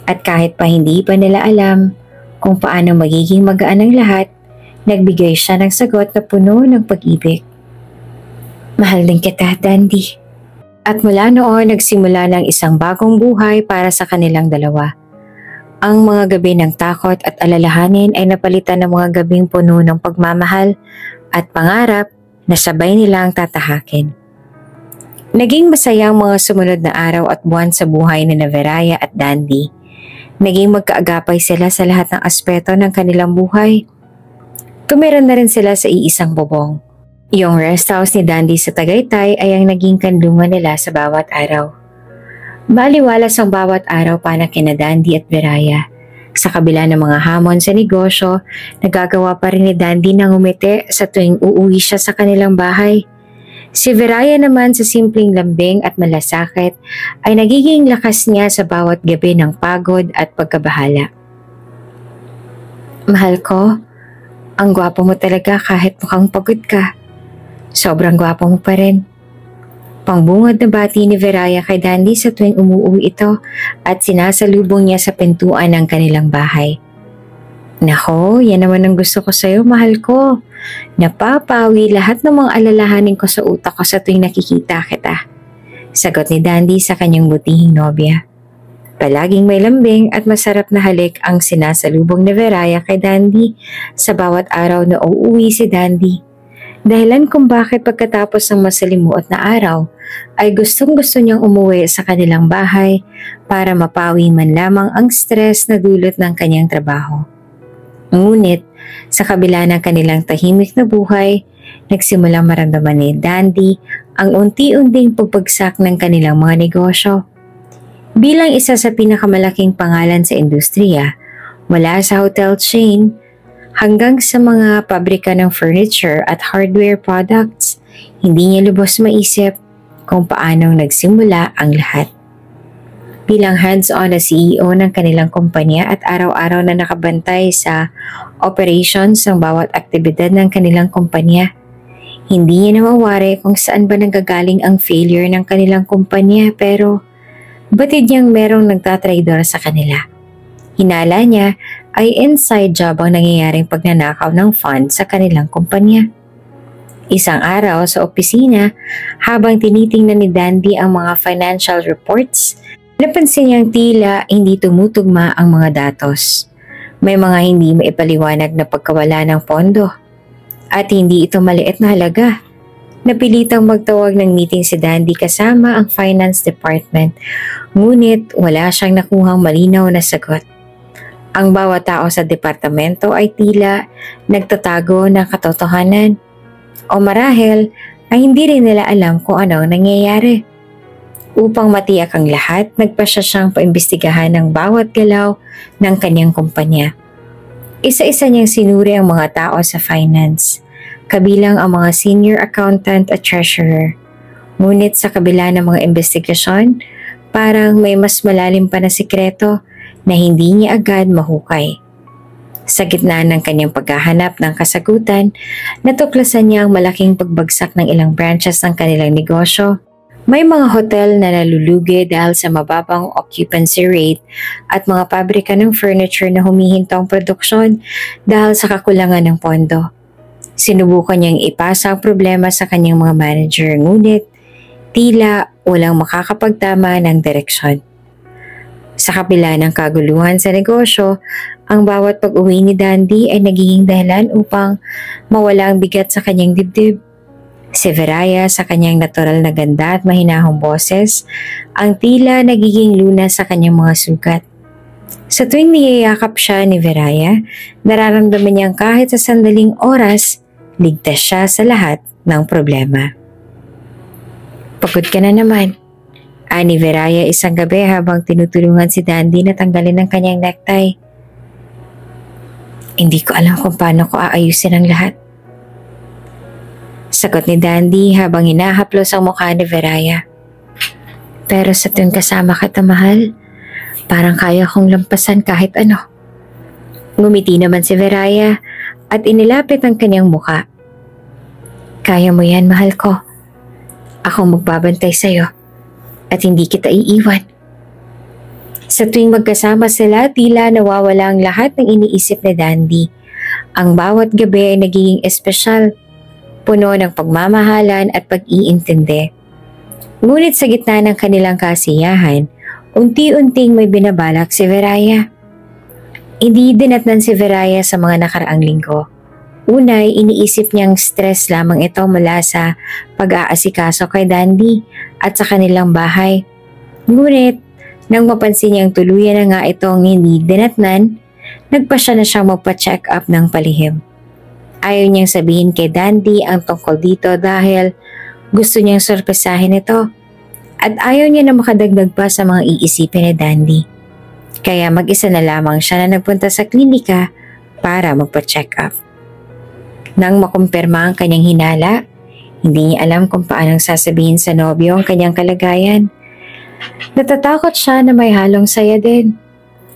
at kahit pa hindi pa nila alam kung paano magiging magaan ang lahat, nagbigay siya ng sagot na puno ng pag-ibig. Mahal din kita, Dandy. At mula noon nagsimula ng isang bagong buhay para sa kanilang dalawa. Ang mga gabi ng takot at alalahanin ay napalitan ng mga gabing puno ng pagmamahal at pangarap na sabay nilang tatahakin. Naging masaya ang mga sumunod na araw at buwan sa buhay ni Veraya at Dandy. Naging magkaagapay sila sa lahat ng aspeto ng kanilang buhay. Tumira na rin sila sa iisang bubong. Yung rest house ni Dandy sa Tagaytay ay ang naging kanlungan nila sa bawat araw. Baliwalas ang bawat araw para kina Dandy at Veraya. Sa kabila ng mga hamon sa negosyo, nagagawa pa rin ni Dandy ng umiti sa tuwing uuwi siya sa kanilang bahay. Si Veraya naman sa simpleng lambing at malasakit ay nagiging lakas niya sa bawat gabi ng pagod at pagkabahala. Mahal ko, ang gwapo mo talaga kahit mukhang pagod ka. Sobrang gwapo mo pa rin. Pangbungad na bati ni Veraya kay Dandy sa tuwing umuwi ito at sinasalubong niya sa pintuan ng kanilang bahay. Nako, yan naman ang gusto ko sa'yo, mahal ko. Napapawi lahat ng mga alalahanin ko sa utak ko sa tuwing nakikita kita. Sagot ni Dandy sa kanyang butihing nobya. Palaging may lambing at masarap na halik ang sinasalubong ni Veraya kay Dandy sa bawat araw na uuwi si Dandy. Dahilan kung bakit pagkatapos ng masalimuot na araw ay gustong-gusto niyang umuwi sa kanilang bahay para mapawi man lamang ang stress na dulot ng kanyang trabaho. Ngunit, sa kabila ng kanilang tahimik na buhay, nagsimulang maramdaman ni Dandy ang unti-unting pagbagsak ng kanilang mga negosyo. Bilang isa sa pinakamalaking pangalan sa industriya, mula sa hotel chain hanggang sa mga pabrika ng furniture at hardware products, hindi niya lubos maisip kung paanong nagsimula ang lahat. Bilang hands-on na CEO ng kanilang kumpanya at araw-araw na nakabantay sa operations ng bawat aktibidad ng kanilang kumpanya, hindi niya nawawari kung saan ba nanggagaling ang failure ng kanilang kumpanya pero batid niyang merong nagtatraidor sa kanila. Hinala niya ay inside job ang nangyayaring pagnanakaw ng funds sa kanilang kumpanya. Isang araw sa opisina, habang tinitingnan ni Dandy ang mga financial reports, napansin niyang tila hindi tumutugma ang mga datos. May mga hindi maipaliwanag na pagkawala ng pondo. At hindi ito maliit na halaga. Napilitang magtawag ng meeting si Dandy kasama ang finance department, ngunit wala siyang nakuhang malinaw na sagot. Ang bawat tao sa departamento ay tila nagtatago ng katotohanan. O marahil ay hindi rin nila alam kung ano ang nangyayari. Upang matiyak ang lahat, nagpasya siyang paimbestigahan ng bawat galaw ng kanyang kumpanya. Isa-isa niyang sinuri ang mga tao sa finance, kabilang ang mga senior accountant at treasurer. Ngunit sa kabila ng mga investigasyon, parang may mas malalim pa na sikreto na hindi niya agad mahukay. Sa gitna ng kanyang paghahanap ng kasagutan, natuklasan niya ang malaking pagbagsak ng ilang branches ng kanilang negosyo. May mga hotel na nalulugi dahil sa mababang occupancy rate at mga pabrika ng furniture na humihinto ang produksyon dahil sa kakulangan ng pondo. Sinubukan niyang ipasa ang problema sa kanyang mga manager, ngunit tila walang makakapagtama ng direksyon. Sa kabila ng kaguluhan sa negosyo, ang bawat pag-uwi ni Dandy ay nagiging dahilan upang mawala ang bigat sa kanyang dibdib. Si Veraya sa kanyang natural na ganda at mahinahong boses, ang tila nagiging lunas sa kanyang mga sugat. Sa tuwing niyayakap siya ni Veraya, nararamdaman niyang kahit sa sandaling oras, ligtas siya sa lahat ng problema. Pagod ka na naman, ani Veraya isang gabi habang tinutulungan si Dandy na tanggalin ang kanyang necktie. Hindi ko alam kung paano ko aayusin ang lahat. Sagot ni Dandy habang hinahaplos ang mukha ni Veraya. Pero sa tuwing kasama kita, mahal, parang kaya kong lampasan kahit ano. Ngumiti naman si Veraya at inilapit ang kanyang mukha. Kaya mo yan, mahal ko. Ako magbabantay sa'yo at hindi kita iiwan. Sa tuwing magkasama sila, tila nawawala ang lahat ng iniisip ni Dandy. Ang bawat gabi ay nagiging espesyal, puno ng pagmamahalan at pag-iintindi. Ngunit sa gitna ng kanilang kasiyahan, unti-unting may binabalak si Veraya. Hindi dinatnan si Veraya sa mga nakaraang linggo. Unay, iniisip niyang stress lamang ito mula sa pag-aasikaso kay Dandy at sa kanilang bahay. Ngunit, nang mapansin niyang tuluyan na nga itong hindi dinatnan, nagpasya na siyang magpa-check up ng palihim. Ayaw niyang sabihin kay Dandy ang tungkol dito dahil gusto niyang sorpresahin ito at ayaw niya na makadagdag pa sa mga iisipin ni Dandy. Kaya mag-isa na lamang siya na nagpunta sa klinika para magpa-check up. Nang makumpirma ang kanyang hinala, hindi niya alam kung paanong sasabihin sa nobyo ang kanyang kalagayan. Natatakot siya na may halong saya din.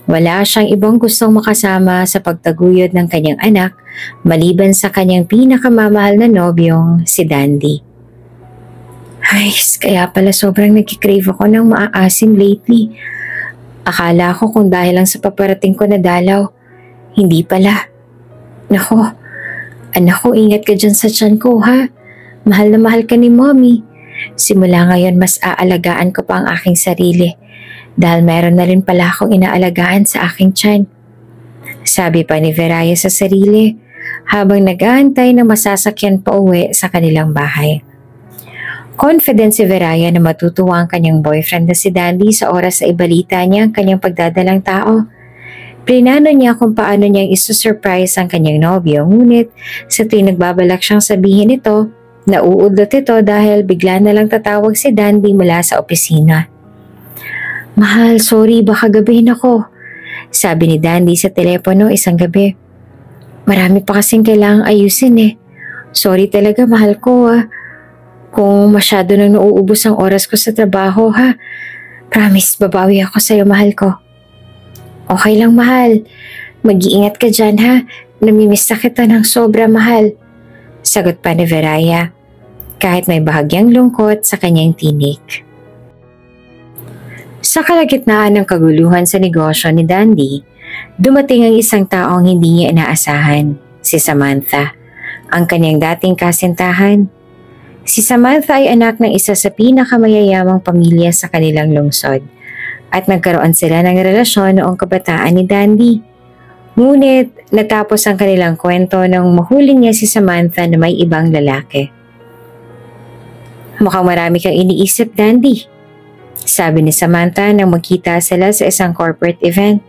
Wala siyang ibang gustong makasama sa pagtaguyod ng kanyang anak maliban sa kanyang pinakamamahal na nobyong si Dandy. Ay, kaya pala sobrang nagkikrave ako ng maaasim lately. Akala ko kung dahil lang sa paparating ko na dalaw. Hindi pala. Nako, anak ko, ingat ka dyan sa tiyan ko, ha? Mahal na mahal ka ni Mommy. Simula ngayon mas aalagaan ko pa ang aking sarili dahil meron na rin pala akong inaalagaan sa aking tiyan. Sabi pa ni Veraya sa sarili habang nag-aantay na masasakyan pa uwi sa kanilang bahay. Confident si Veraya na matutuwa ang kanyang boyfriend na si Dandy sa oras na ibalita niya ang kanyang pagdadalang tao. Plinano niya kung paano niyang isusurprise ang kanyang nobyo, ngunit sa tuwing nagbabalak siyang sabihin ito, nauudlot ito dahil bigla na lang tatawag si Dandy mula sa opisina. Mahal, sorry, baka gabihin ako, sabi ni Dandy sa telepono isang gabi. Marami pa kasing kailangang ayusin eh. Sorry talaga, mahal ko kung masyado nang nauubos ang oras ko sa trabaho, ha. Promise, babawi ako sa'yo, mahal ko. Okay lang, mahal. Mag-iingat ka dyan, ha. Namimiss na kita ng sobra, mahal. Sagot pa ni Veraya, kahit may bahagyang lungkot sa kanyang tinig. Sa kalagitnaan ng kaguluhan sa negosyo ni Dandy, dumating ang isang taong hindi niya inaasahan, si Samantha, ang kanyang dating kasintahan. Si Samantha ay anak ng isa sa pinakamayayamang pamilya sa kanilang lungsod at nagkaroon sila ng relasyon noong kabataan ni Dandy. Ngunit natapos ang kanilang kwento nang mahuli niya si Samantha na may ibang lalaki. Mukhang marami kang iniisip, Dandy, sabi ni Samantha nang magkita sila sa isang corporate event.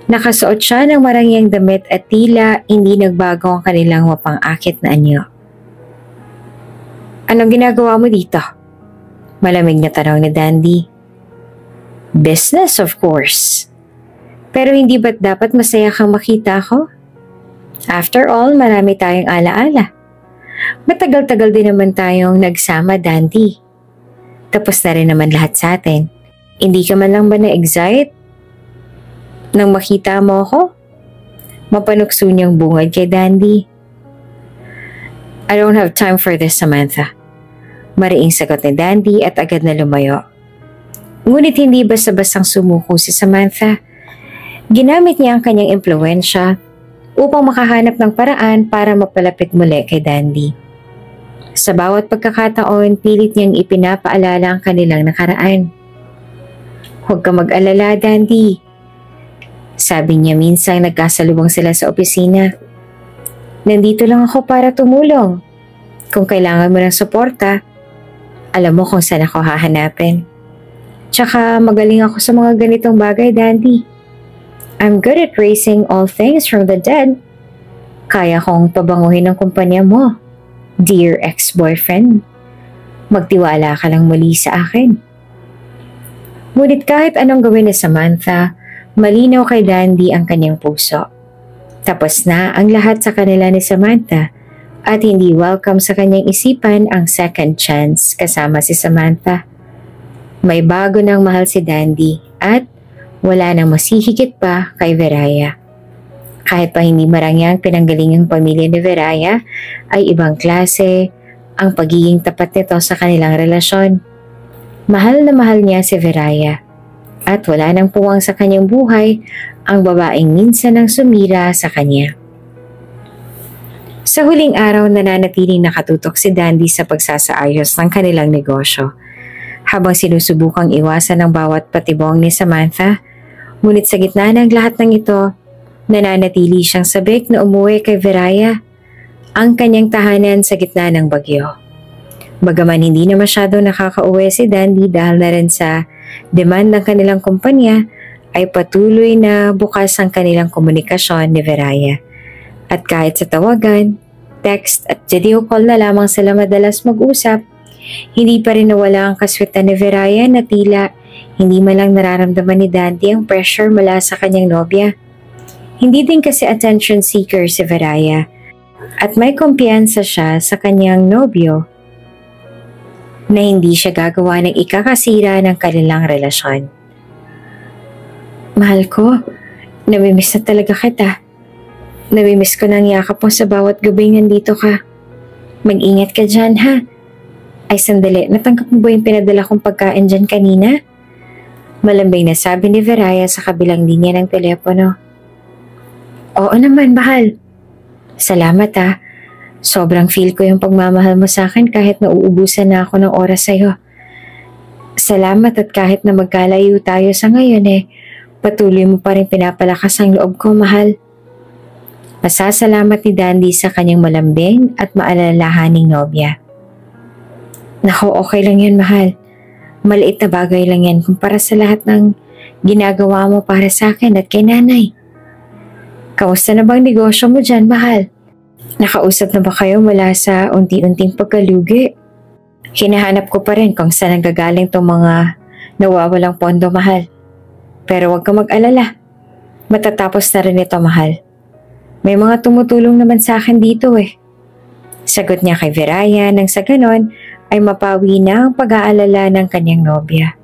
Nakasuot siya ng marangyang damit at tila hindi nagbago ang kanilang mapang-akit na anyo. Anong ginagawa mo dito? Malamig na tanong ni Dandy. Business, of course. Pero hindi ba't dapat masaya kang makita ko? After all, marami tayong alaala. Matagal-tagal din naman tayong nagsama, Dandy. Tapos na rin naman lahat sa atin. Hindi ka man lang ba na-excite nang makita mo ako? Mapanukso niyang bungad kay Dandy. I don't have time for this, Samantha. Mariing sagot ni Dandy at agad na lumayo. Ngunit hindi basta-bastang sumuko si Samantha. Ginamit niya ang kanyang impluwensya upang makahanap ng paraan para mapalapit muli kay Dandy. Sa bawat pagkakataon, pilit niyang ipinapaalala ang kanilang nakaraan. Huwag ka mag-alala, Dandy. Sabi niya minsan nagkasalubong sila sa opisina. Nandito lang ako para tumulong. Kung kailangan mo ng suporta, alam mo kung saan ako hahanapin. Tsaka magaling ako sa mga ganitong bagay, Dandy. I'm good at raising all things from the dead. Kaya kong pabanguhin ang kumpanya mo, dear ex-boyfriend. Magtiwala ka lang muli sa akin. Ngunit kahit anong gawin ni Samantha, malinaw kay Dandy ang kanyang puso. Tapos na ang lahat sa kanila ni Samantha at hindi welcome sa kanyang isipan ang second chance kasama si Samantha. May bago ng mahal si Dandy at wala nang masihigit pa kay Veraya. Kahit pa hindi marangyang pinanggalingang pamilya ni Veraya, ay ibang klase ang pagiging tapat nito sa kanilang relasyon. Mahal na mahal niya si Veraya at wala nang puwang sa kanyang buhay ang babaeng minsan nang sumira sa kanya. Sa huling araw nananatiling nakatutok si Dandy sa pagsasaayos ng kanilang negosyo. Habang sinusubukang iwasan ang bawat patibong ni Samantha, ngunit sa gitna ng lahat ng ito, nananatili siyang sabik na umuwi kay Veraya, ang kanyang tahanan sa gitna ng bagyo. Bagaman hindi na masyado nakakauwi si Dandy dahil na rin sa demand ng kanilang kumpanya, ay patuloy na bukas ang kanilang komunikasyon ni Veraya. At kahit sa tawagan, text at video call na lamang sila madalas mag-usap, hindi pa rin nawala ang kaswitan ni Veraya na tila hindi man lang nararamdaman ni Dandy ang pressure mula sa kanyang nobya. Hindi din kasi attention seeker si Veraya at may kumpiyansa siya sa kanyang nobyo na hindi siya gagawa ng ikakasira ng kanilang relasyon. Mahal ko, namimiss na talaga kita. Namimiss ko ng yakap mo sa bawat gabing nandito ka. Mag-ingat ka dyan ha. Ay sandali, natanggap mo ba yung pinadala kong pagkain dyan kanina? Malambing na sabi ni Veraya sa kabilang linya ng telepono. Oo naman, mahal. Salamat ha. Sobrang feel ko yung pagmamahal mo sa akin kahit nauubusan na ako ng oras sa'yo. Salamat at kahit na magkalayo tayo sa ngayon patuloy mo pa rin pinapalakas ang loob ko, mahal. Pasasalamat ni Dandy sa kanyang malambing at maalalahaning nobya. Naku, okay lang yun, mahal. Maliit na bagay lang yan kumpara sa lahat ng ginagawa mo para sa akin at kay nanay. Kamusta na bang negosyo mo dyan, mahal? Nakausap na ba kayo mula sa unti-unting pagkalugi? Hinahanap ko pa rin kung saan nanggagaling tong mga nawawalang pondo, mahal. Pero huwag ka mag-alala. Matatapos na rin ito, mahal. May mga tumutulong naman sa akin dito Sagot niya kay Veraya nang sa ganon ay mapawi na ang pag-aalala ng kanyang nobya.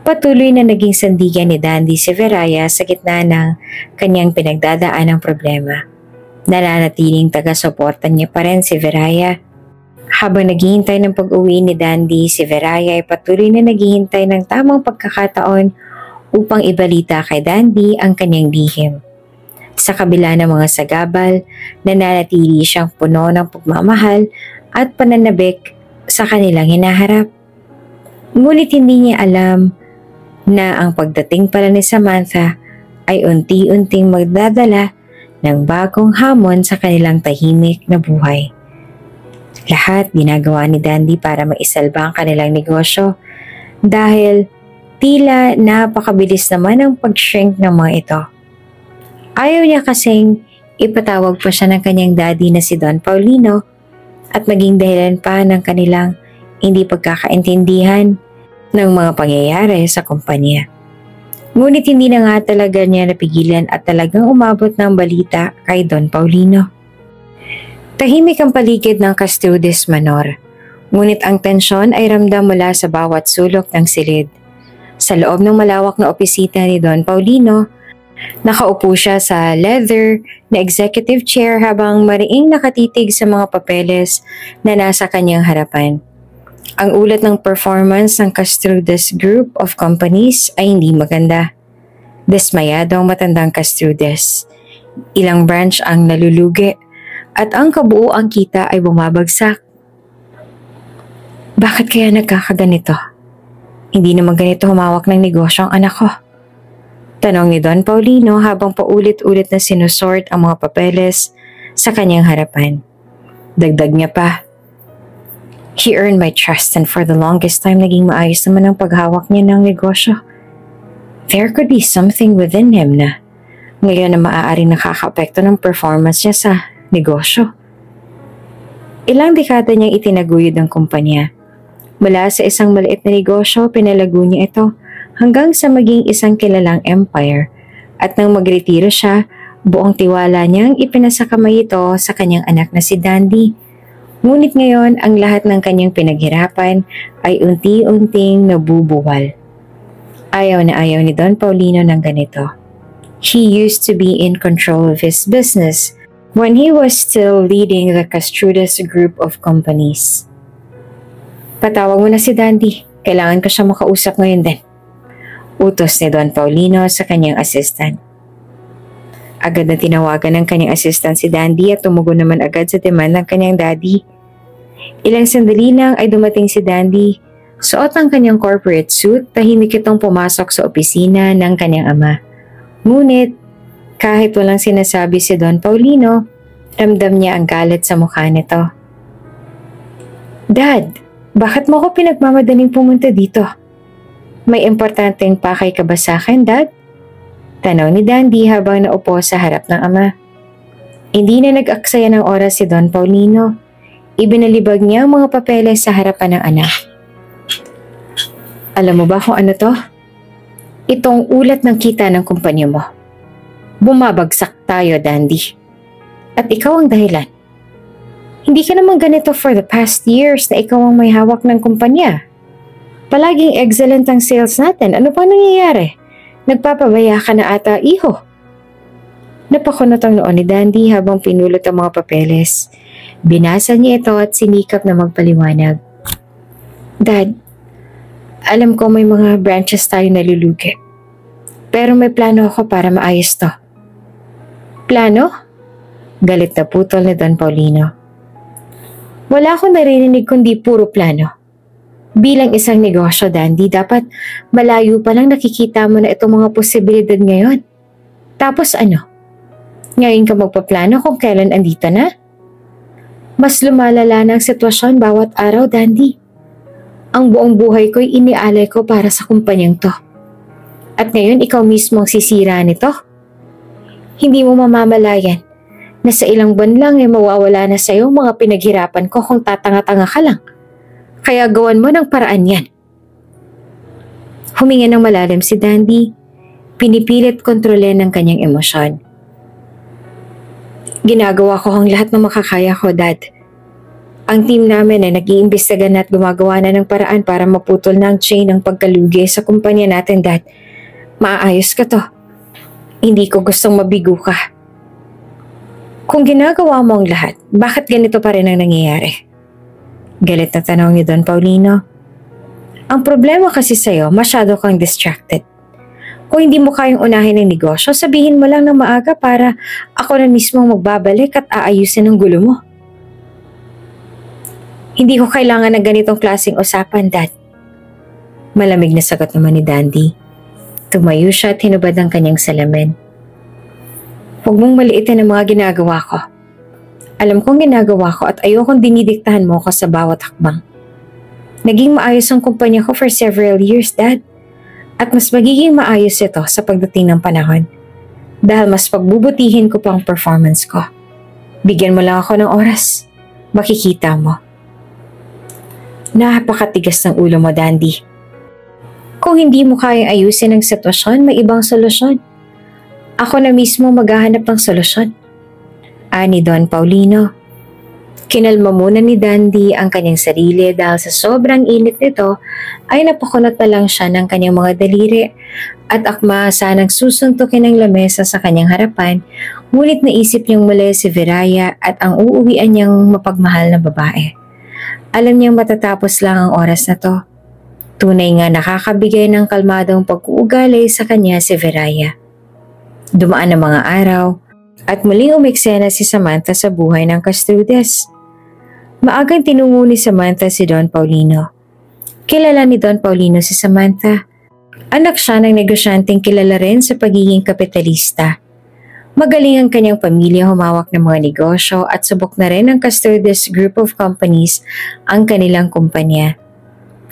Patuloy na naging sandigan ni Dandy si Veraya sa gitna ng kanyang pinagdadaan ng problema. Nananatiling taga-suporta niya pa rin si Veraya. Habang naghihintay ng pag-uwi ni Dandy, si Veraya ay patuloy na naghihintay ng tamang pagkakataon upang ibalita kay Dandy ang kanyang lihim. Sa kabila ng mga sagabal, nananatili siyang puno ng pagmamahal at pananabik sa kanilang hinaharap. Ngunit hindi niya alam na ang pagdating pala ni Samantha ay unti-unting magdadala ng bagong hamon sa kanilang tahimik na buhay. Lahat ginagawa ni Dandy para maisalba ang kanilang negosyo dahil tila napakabilis naman ang pag-shrink ng mga ito. Ayaw niya kasing ipatawag pa siya ng kanyang daddy na si Don Paulino at maging dahilan pa ng kanilang hindi pagkakaintindihan ng mga pangyayari sa kumpanya. Ngunit hindi na nga talaga niya napigilan at talagang umabot ng balita kay Don Paulino. Tahimik ang paligid ng Custodes Manor, ngunit ang tensyon ay ramdam mula sa bawat sulok ng silid. Sa loob ng malawak na opisina ni Don Paulino, nakaupo siya sa leather na executive chair habang mariing nakatitig sa mga papeles na nasa kanyang harapan. Ang ulat ng performance ng Custodes Group of Companies ay hindi maganda. Desmayado ang matandang Custodes. Ilang branch ang nalulugi at ang kabuuang kita ay bumabagsak. Bakit kaya nagkakaganito? Hindi naman ganito humawak ng negosyo ang anak ko. Tanong ni Don Paulino habang paulit-ulit na sinusort ang mga papeles sa kanyang harapan. Dagdag niya pa, he earned my trust and for the longest time naging maayos naman ang paghawak niya ng negosyo. There could be something within him na ngayon na maaaring nakaka-apekto ng performance niya sa negosyo. Ilang dekada niyang itinaguyod ang kumpanya. Mula sa isang maliit na negosyo, pinalago niya ito hanggang sa maging isang kilalang empire. At nang magretiro siya, buong tiwala niyang ipinasakamay ito sa kanyang anak na si Dandy. Ngunit ngayon, ang lahat ng kanyang pinaghirapan ay unti-unting nabubuwal. Ayaw na ayaw ni Don Paulino ng ganito. He used to be in control of his business when he was still leading the Castrudas group of companies. Patawag mo na si Dandy. Kailangan ko siya makausap ngayon din. Utos ni Don Paulino sa kanyang assistant. Agad na tinawagan ng kanyang assistant si Dandy at tumugon naman agad sa demand ng kanyang daddy. Ilang sandali lang ay dumating si Dandy. Suot ang kanyang corporate suit, tahimik itong pumasok sa opisina ng kanyang ama. Ngunit, kahit walang sinasabi si Don Paulino, ramdam niya ang galit sa mukha nito. Dad, bakit mo ako pinagmamadaling pumunta dito? May importanteng pakay ka ba sa akin, Dad? Tanaw ni Dandy habang naupo sa harap ng ama. Hindi na nag-aksaya ng oras si Don Paulino. Ibinalibag niya ang mga papeles sa harapan ng anak. Alam mo ba kung ano to? Itong ulat ng kita ng kumpanya mo. Bumabagsak tayo, Dandy. At ikaw ang dahilan. Hindi ka naman ganito for the past years na ikaw ang may hawak ng kumpanya. Palaging excellent ang sales natin. Ano pa nangyayari? Nagpapabaya ka na ata, iho. Napakunot ang noon ni Dandy habang pinulot ang mga papeles. Binasa niya ito at sinikap na magpaliwanag. Dad, alam ko may mga branches tayo nalulugi. Pero may plano ako para maayos to. Plano? Galit na putol ni Don Paulino. Wala akong narinig kundi puro plano. Bilang isang negosyo, Dandy, dapat malayo pa lang nakikita mo na itong mga posibilidad ngayon. Tapos ano? Ngayon ka magpaplano kung kailan andito na? Mas lumalala na ang sitwasyon bawat araw, Dandy. Ang buong buhay ko'y inialay ko para sa kumpanyang to. At ngayon ikaw mismo ang sisira nito. Hindi mo mamamalayan na sa ilang buwan lang ay mawawala na sa'yo mga pinaghirapan ko kung tatanga-tanga ka lang. Kaya gawan mo ng paraan yan. Huminga ng malalim si Dandy. Pinipilit kontrolin ang kanyang emosyon. Ginagawa ko ang lahat ng makakaya ko, Dad. Ang team namin ay nag-iimbestiga na at gumagawa na ng paraan para maputol na ang chain ng pagkalugi sa kumpanya natin, Dad. Maaayos ka to. Hindi ko gustong mabigo ka. Kung ginagawa mo ang lahat, bakit ganito pa rin ang nangyayari? Galit na tanong ni Don Paulino. Ang problema kasi sa'yo, masyado kang distracted. Kung hindi mo kayang unahin ang negosyo, sabihin mo lang ng maaga para ako na mismo magbabalik at aayusin ang gulo mo. Hindi ko kailangan ng ganitong klaseng usapan, Dad. Malamig na sagot naman ni Dandy. Tumayo siya at hinubad ang kanyang salamin. Huwag mong maliitin ang mga ginagawa ko. Alam kong ginagawa ko at ayokong dinidiktahan mo ko sa bawat hakbang. Naging maayos ang kumpanya ko for several years, Dad. At mas magiging maayos ito sa pagdating ng panahon. Dahil mas pagbubutihin ko pa ang performance ko. Bigyan mo lang ako ng oras. Makikita mo. Napakatigas ng ulo mo, Dandy. Kung hindi mo kayang ayusin ang sitwasyon, may ibang solusyon. Ako na mismo maghahanap ng solusyon. Ani Don Paulino. Kinalma muna ni Dandy ang kanyang sarili dahil sa sobrang init nito ay napakunot na lang siya ng kanyang mga daliri at akma sanang susuntukin ang lamesa sa kanyang harapan, ngunit naisip niyang muli si Viraya at ang uuwian niyang mapagmahal na babae. Alam niyang matatapos lang ang oras na to. Tunay nga nakakabigay ng kalmadong pag-uugali sa kanya si Viraya. Dumaan ang mga araw at muling umeksena si Samantha sa buhay ng Castrudes. Maagang tinungo ni Samantha si Don Paulino. Kilala ni Don Paulino si Samantha. Anak siya ng negosyanteng kilala rin sa pagiging kapitalista. Magaling ang kanyang pamilya humawak ng mga negosyo at subok na rin ng Custodies Group of Companies ang kanilang kumpanya.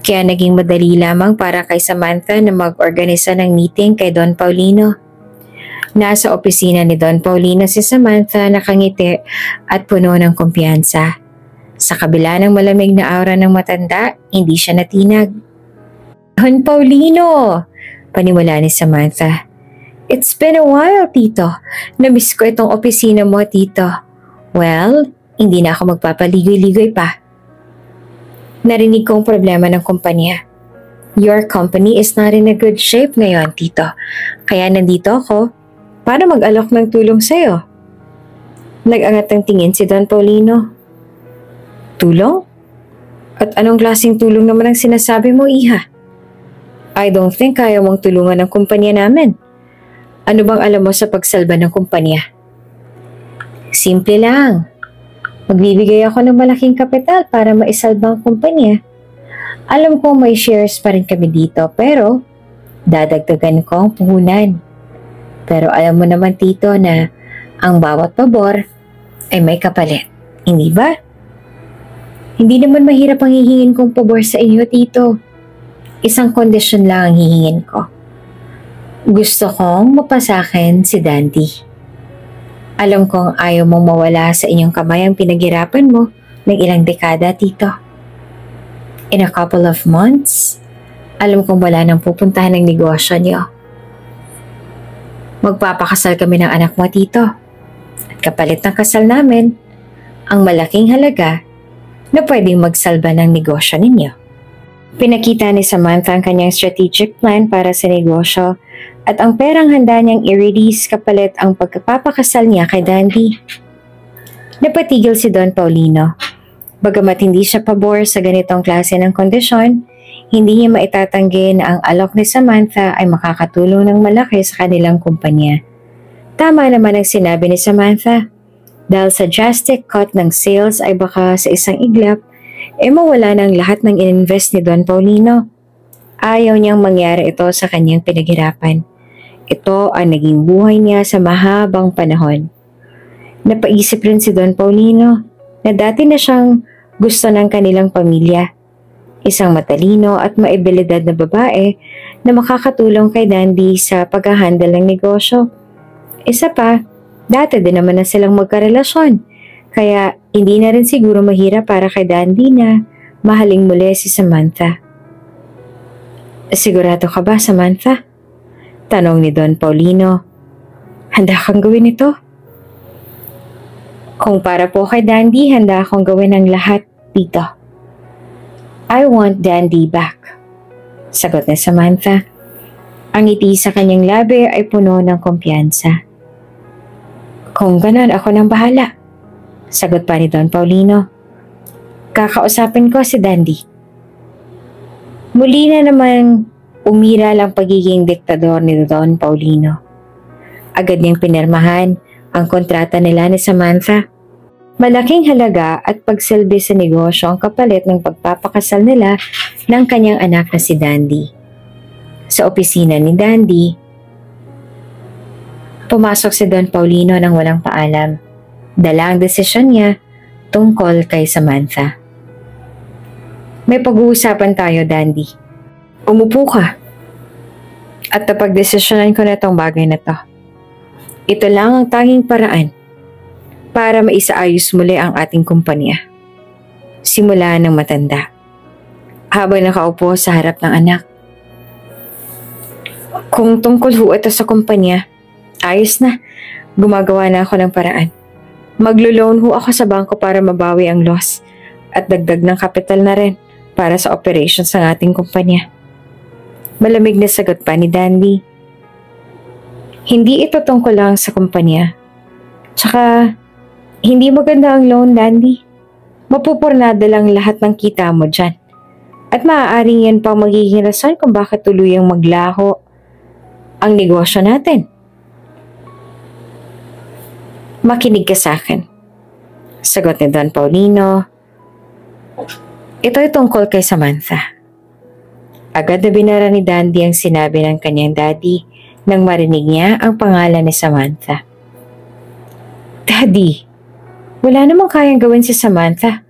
Kaya naging madali lamang para kay Samantha na mag-organisa ng meeting kay Don Paulino. Nasa opisina ni Don Paulino si Samantha nakangiti at puno ng kumpiyansa. Sa kabila ng malamig na aura ng matanda, hindi siya natinag. Don Paulino! Paniwala ni Samantha. It's been a while, Tito. Namiss ko itong opisina mo, Tito. Well, hindi na ako magpapaligoy-ligoy pa. Narinig kong problema ng kumpanya. Your company is not in a good shape ngayon, Tito. Kaya nandito ako para mag-alok ng tulong sa'yo. Nag-angat ng tingin si Don Paulino. Tulong? At anong klaseng tulong naman ang sinasabi mo, Iha? I don't think kaya mong tulungan ng kumpanya namin. Ano bang alam mo sa pagsalba ng kumpanya? Simple lang. Magbibigay ako ng malaking kapital para maisalba ang kumpanya. Alam ko may shares pa rin kami dito pero dadagdagan ko ang puhunan. Pero alam mo naman, Tito, na ang bawat pabor ay may kapalit. Hindi ba? Hindi naman mahirap ang hihingin kong pabor sa inyo, Tito. Isang kondisyon lang ang hihingin ko. Gusto kong mapasakin si Dandy. Alam kong ayaw mong mawala sa inyong kamay ang pinaghirapan mo ng ilang dekada, Tito. In a couple of months, alam kong wala nang pupuntahan ng negosyo niyo. Magpapakasal kami ng anak mo, Tito. At kapalit ng kasal namin, ang malaking halaga na pwedeng magsalba ng negosyo ninyo. Pinakita ni Samantha ang kanyang strategic plan para sa negosyo at ang perang handa niyang i-release kapalit ang pagpapakasal niya kay Dandy. Napatigil si Don Paulino. Bagamat hindi siya pabor sa ganitong klase ng kondisyon, hindi niya maitatanggi na ang alok ni Samantha ay makakatulong ng malaki sa kanilang kumpanya. Tama naman ang sinabi ni Samantha. Dahil sa drastic cut ng sales ay baka sa isang iglap, mawala ng lahat ng ininvest ni Don Paulino. Ayaw niyang mangyari ito sa kanyang pinaghirapan. Ito ang naging buhay niya sa mahabang panahon. Napaisip rin si Don Paulino na dati na siyang gusto ng kanilang pamilya. Isang matalino at maibilidad na babae na makakatulong kay Dandy sa paghahandle ng negosyo. Isa pa, dati din naman na silang magkarelasyon. Kaya hindi na rin siguro mahirap para kay Dandy na mahaling muli si Samantha. Sigurado ka ba, Samantha? Tanong ni Don Paulino. Handa kang gawin ito? Kung para po kay Dandy, handa akong gawin ang lahat, Tito. I want Dandy back. Sagot ni Samantha. Ang ngiti sa kanyang labi ay puno ng kumpiyansa. Kung ganon, ako nang bahala. Sagot pa ni Don Paulino. Kakausapin ko si Dandy. Muli na namang umiral ang pagiging diktador ni Don Paulino. Agad niyang pinirmahan ang kontrata nila ni Samantha. Malaking halaga at pagsilbi sa negosyo ang kapalit ng pagpapakasal nila ng kanyang anak na si Dandy. Sa opisina ni Dandy, pumasok si Don Paulino nang walang paalam. Dala ang desisyon niya tungkol kay Samantha. May pag-uusapan tayo, Dandy. Umupo ka. At napagdesisyonan ko na itong bagay na to. Ito lang ang tanging paraan para maisaayos muli ang ating kumpanya. Simula ng matanda. Habang nakaupo sa harap ng anak. Kung tungkol ho ito sa kumpanya, ayos na. Gumagawa na ako ng paraan. Maglo-loan ho ako sa bangko para mabawi ang loss at dagdag ng kapital na rin para sa operations ng ating kumpanya. Malamig na sagot pa ni Dandy. Hindi ito tungkol lang sa kumpanya. Tsaka, hindi maganda ang loan, Dandy. Mapupurnada lang lahat ng kita mo dyan. At maaaring yan pang magiging rason kung bakit tuluyang maglaho ang negosyo natin. Makinig ka sa akin. Sagot ni Don Paulino. Ito ay tungkol kay Samantha. Agad na binara ni Dandy ang sinabi ng kanyang daddy nang marinig niya ang pangalan ni Samantha. Daddy, wala namang kayang gawin si Samantha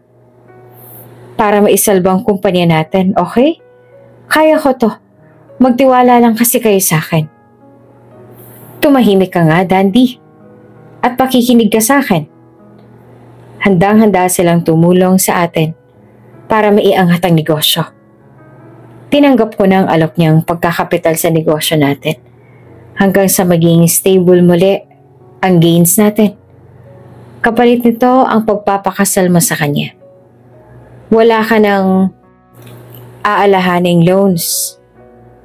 para maisalbang kumpanya natin, okay? Kaya ko to. Magtiwala lang kasi kayo sa akin. Tumahimik ka nga, Dandy. At pakikinig ka sa akin. Handang-handa silang tumulong sa atin para maiangat ang negosyo. Tinanggap ko na ang alok niyang pagkakapital sa negosyo natin hanggang sa maging stable muli ang gains natin. Kapalit nito ang pagpapakasal mo sa kanya. Wala ka ng aalahaning loans.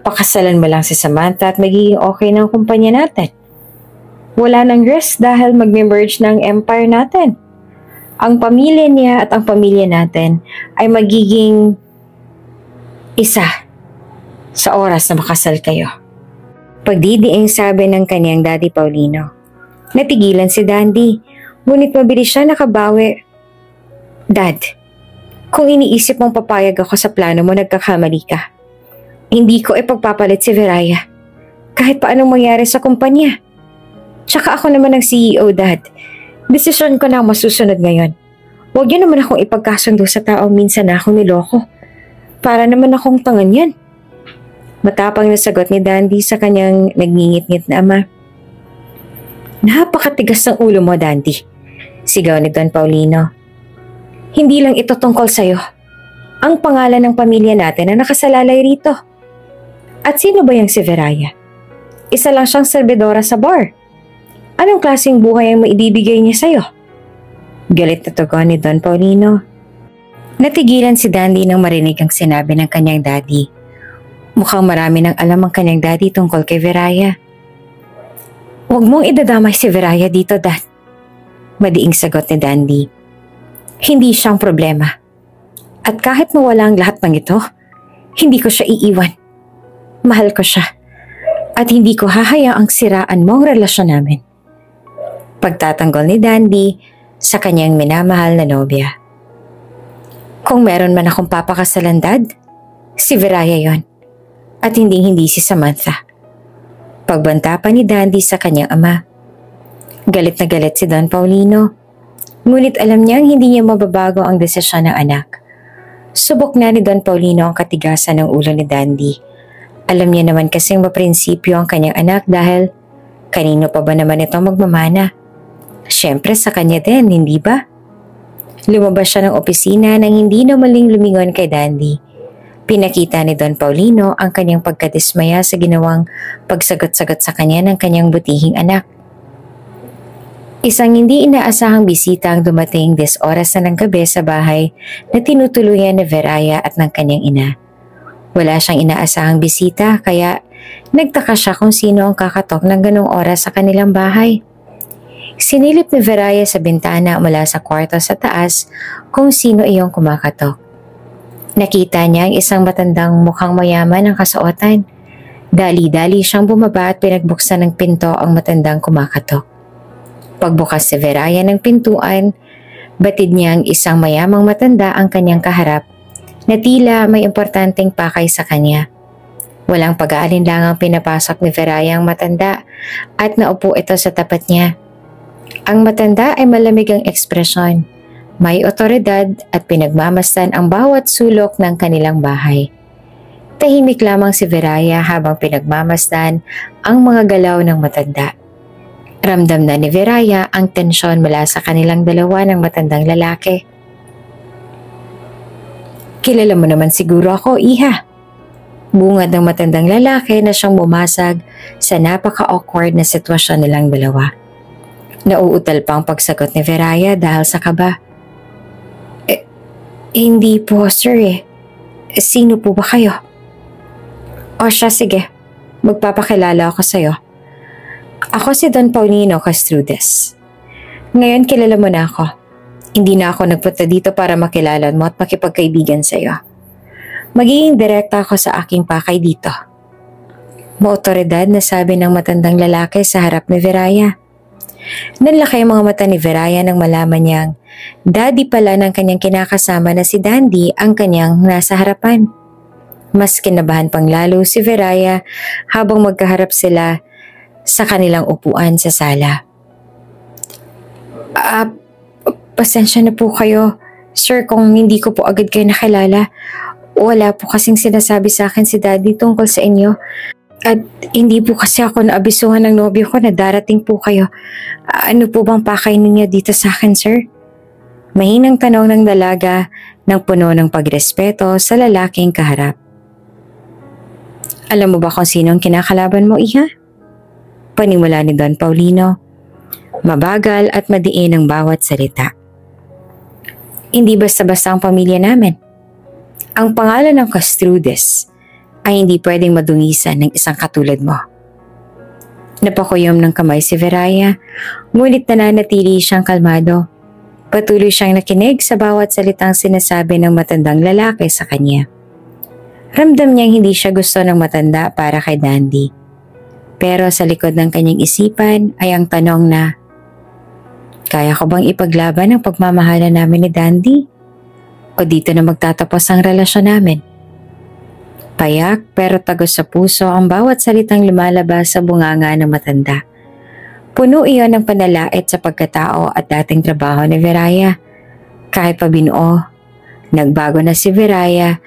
Pakasalan mo lang si Samantha at magiging okay ng kumpanya natin. Wala nang risk dahil magme-merge ng empire natin. Ang pamilya niya at ang pamilya natin ay magiging isa sa oras na makasal kayo. Pagdidiing sabi ng kanyang Daddy Paulino. Natigilan si Dandy, ngunit mabilis siya nakabawi. Dad, kung iniisip mong papayag ako sa plano mo, nagkakamali ka. Hindi ko ipagpapalit si Viraya. Kahit paanong mangyari sa kumpanya. Tsaka ako naman ang CEO, Dad. Desisyon ko na ang masusunod ngayon. Huwag niyo naman akong ipagkasundo sa taong minsan na ako niloko. Para naman akong tangan yan. Matapang na sagot ni Dandy sa kanyang nagngingit-ngit na ama. Napakatigas ng ulo mo, Dandy. Sigaw ni Don Paulino. Hindi lang ito tungkol sa'yo. Ang pangalan ng pamilya natin na nakasalalay rito. At sino ba yung si Viraya? Isa lang siyang serbidora sa bar. Anong klaseng buhay ang maibibigay niya sa'yo? Galit na tugon ni Don Paulino. Natigilan si Dandy nang marinig ang sinabi ng kanyang daddy. Mukhang marami nang alam ang kanyang daddy tungkol kay Viraya. Huwag mong idadamay si Viraya dito, Dad. Madiing sagot ni Dandy. Hindi siyang problema. At kahit mawala ang lahat ng ito, hindi ko siya iiwan. Mahal ko siya. At hindi ko hahayaang siraan mo ang relasyon namin. Pagtatanggol ni Dandy sa kanyang minamahal na nobya. Kung meron man akong papakasalan, Dad, si Viraya yon. At hindi si Samantha. Pagbanta pa ni Dandy sa kanyang ama. Galit na galit si Don Paulino. Ngunit alam niyang hindi niya mababago ang desisyon ng anak. Subok na ni Don Paulino ang katigasan ng ulo ni Dandy. Alam niya naman kasing maprinsipyo ang kanyang anak dahil kanino pa ba naman ito magmamana? Siyempre sa kanya din, hindi ba? Lumabas siya ng opisina nang hindi na maling lumingon kay Dandy. Pinakita ni Don Paulino ang kanyang pagkadismaya sa ginawang pagsagot-sagot sa kanya ng kanyang butihing anak. Isang hindi inaasahang bisita ang dumating 10 oras na ng gabi sa bahay na tinutuluyan ni Viraya at ng kanyang ina. Wala siyang inaasahang bisita kaya nagtaka siya kung sino ang kakatok ng ganong oras sa kanilang bahay. Sinilip ni Viraya sa bintana mula sa kwarto sa taas kung sino iyong kumakatok. Nakita niya ang isang matandang mukhang mayaman ang kasuotan. Dali-dali siyang bumaba at pinagbuksan ng pinto ang matandang kumakatok. Pagbukas si Viraya ng pintuan, batid niya ang isang mayamang matanda ang kanyang kaharap na tila may importanteng pakay sa kanya. Walang pag-aalinlangang pinapasok ni Viraya ang matanda at naupo ito sa tapat niya. Ang matanda ay malamig ang ekspresyon, may otoridad at pinagmamasdan ang bawat sulok ng kanilang bahay. Tahimik lamang si Viraya habang pinagmamasdan ang mga galaw ng matanda. Ramdam na ni Viraya ang tensyon mula sa kanilang dalawa ng matandang lalaki. Kilala mo naman siguro ako, Iha. Bungad ng matandang lalaki na siyang bumasag sa napaka-awkward na sitwasyon nilang dalawa. Nauutal pa ang pagsagot ni Viraya dahil sa kaba. Hindi po, sir . Sino po ba kayo? O siya, sige. Magpapakilala ako sa'yo. Ako si Don Paulino Castrudes. Ngayon kilala mo na ako. Hindi na ako nagpunta dito para makilala mo at makipagkaibigan sa'yo. Magiging direkta ako sa aking pakay dito. Maotoridad na sabi ng matandang lalaki sa harap ni Viraya. Nanlaki ang mga mata ni Viraya nang malaman niyang daddy pala ng kanyang kinakasama na si Dandy ang kanyang nasa harapan. Mas kinabahan pang lalo si Veraya habang magkaharap sila sa kanilang upuan sa sala. Pasensya na po kayo, sir, kung hindi ko po agad kayo nakilala. Wala po kasing sinasabi sa akin si Daddy tungkol sa inyo. At hindi po kasi ako naabisuhan ng nobyo ko na darating po kayo. Ano po bang pakain ninyo dito sa akin, sir? Mahinang tanong ng dalaga ng puno ng pagrespeto sa lalaking kaharap. Alam mo ba kung sino ang kinakalaban mo, Iha? Panimula ni Don Paulino. Mabagal at madiin ang bawat salita. Hindi basta-basta ang pamilya namin. Ang pangalan ng Castrudes ay hindi pwedeng madungisan ng isang katulad mo. Napakuyom ng kamay si Veraya, ngunit nananatili siyang kalmado. Patuloy siyang nakinig sa bawat salitang sinasabi ng matandang lalaki sa kanya. Ramdam niyang hindi siya gusto ng matanda para kay Dandy. Pero sa likod ng kanyang isipan ay ang tanong na, kaya ko bang ipaglaban ang pagmamahalan namin ni Dandy? O dito na magtatapos ang relasyon namin? Payak pero tagos sa puso ang bawat salitang lumalabas sa bunganga ng matanda. Puno iyon ng panalait sa pagkatao at dating trabaho ni Veraya. Kahit pa binuo, nagbago na si Veraya,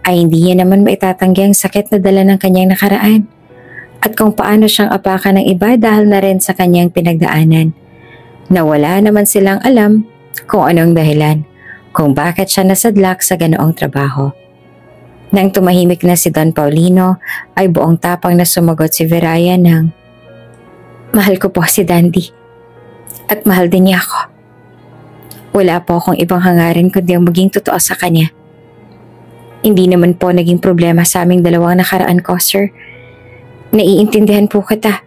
ay hindi niya naman maitatanggi ang sakit na dala ng kanyang nakaraan. At kung paano siyang apakan ng iba dahil na rin sa kanyang pinagdaanan. Na wala naman silang alam kung anong dahilan, kung bakit siya nasadlak sa ganoong trabaho. Nang tumahimik na si Don Paulino, ay buong tapang na sumagot si Veraya ng, mahal ko po si Dandy. At mahal din niya ako. Wala po akong ibang hangarin kundi ang maging totoo sa kanya. Hindi naman po naging problema sa aming dalawang nakaraan ko, sir. Naiintindihan po kita.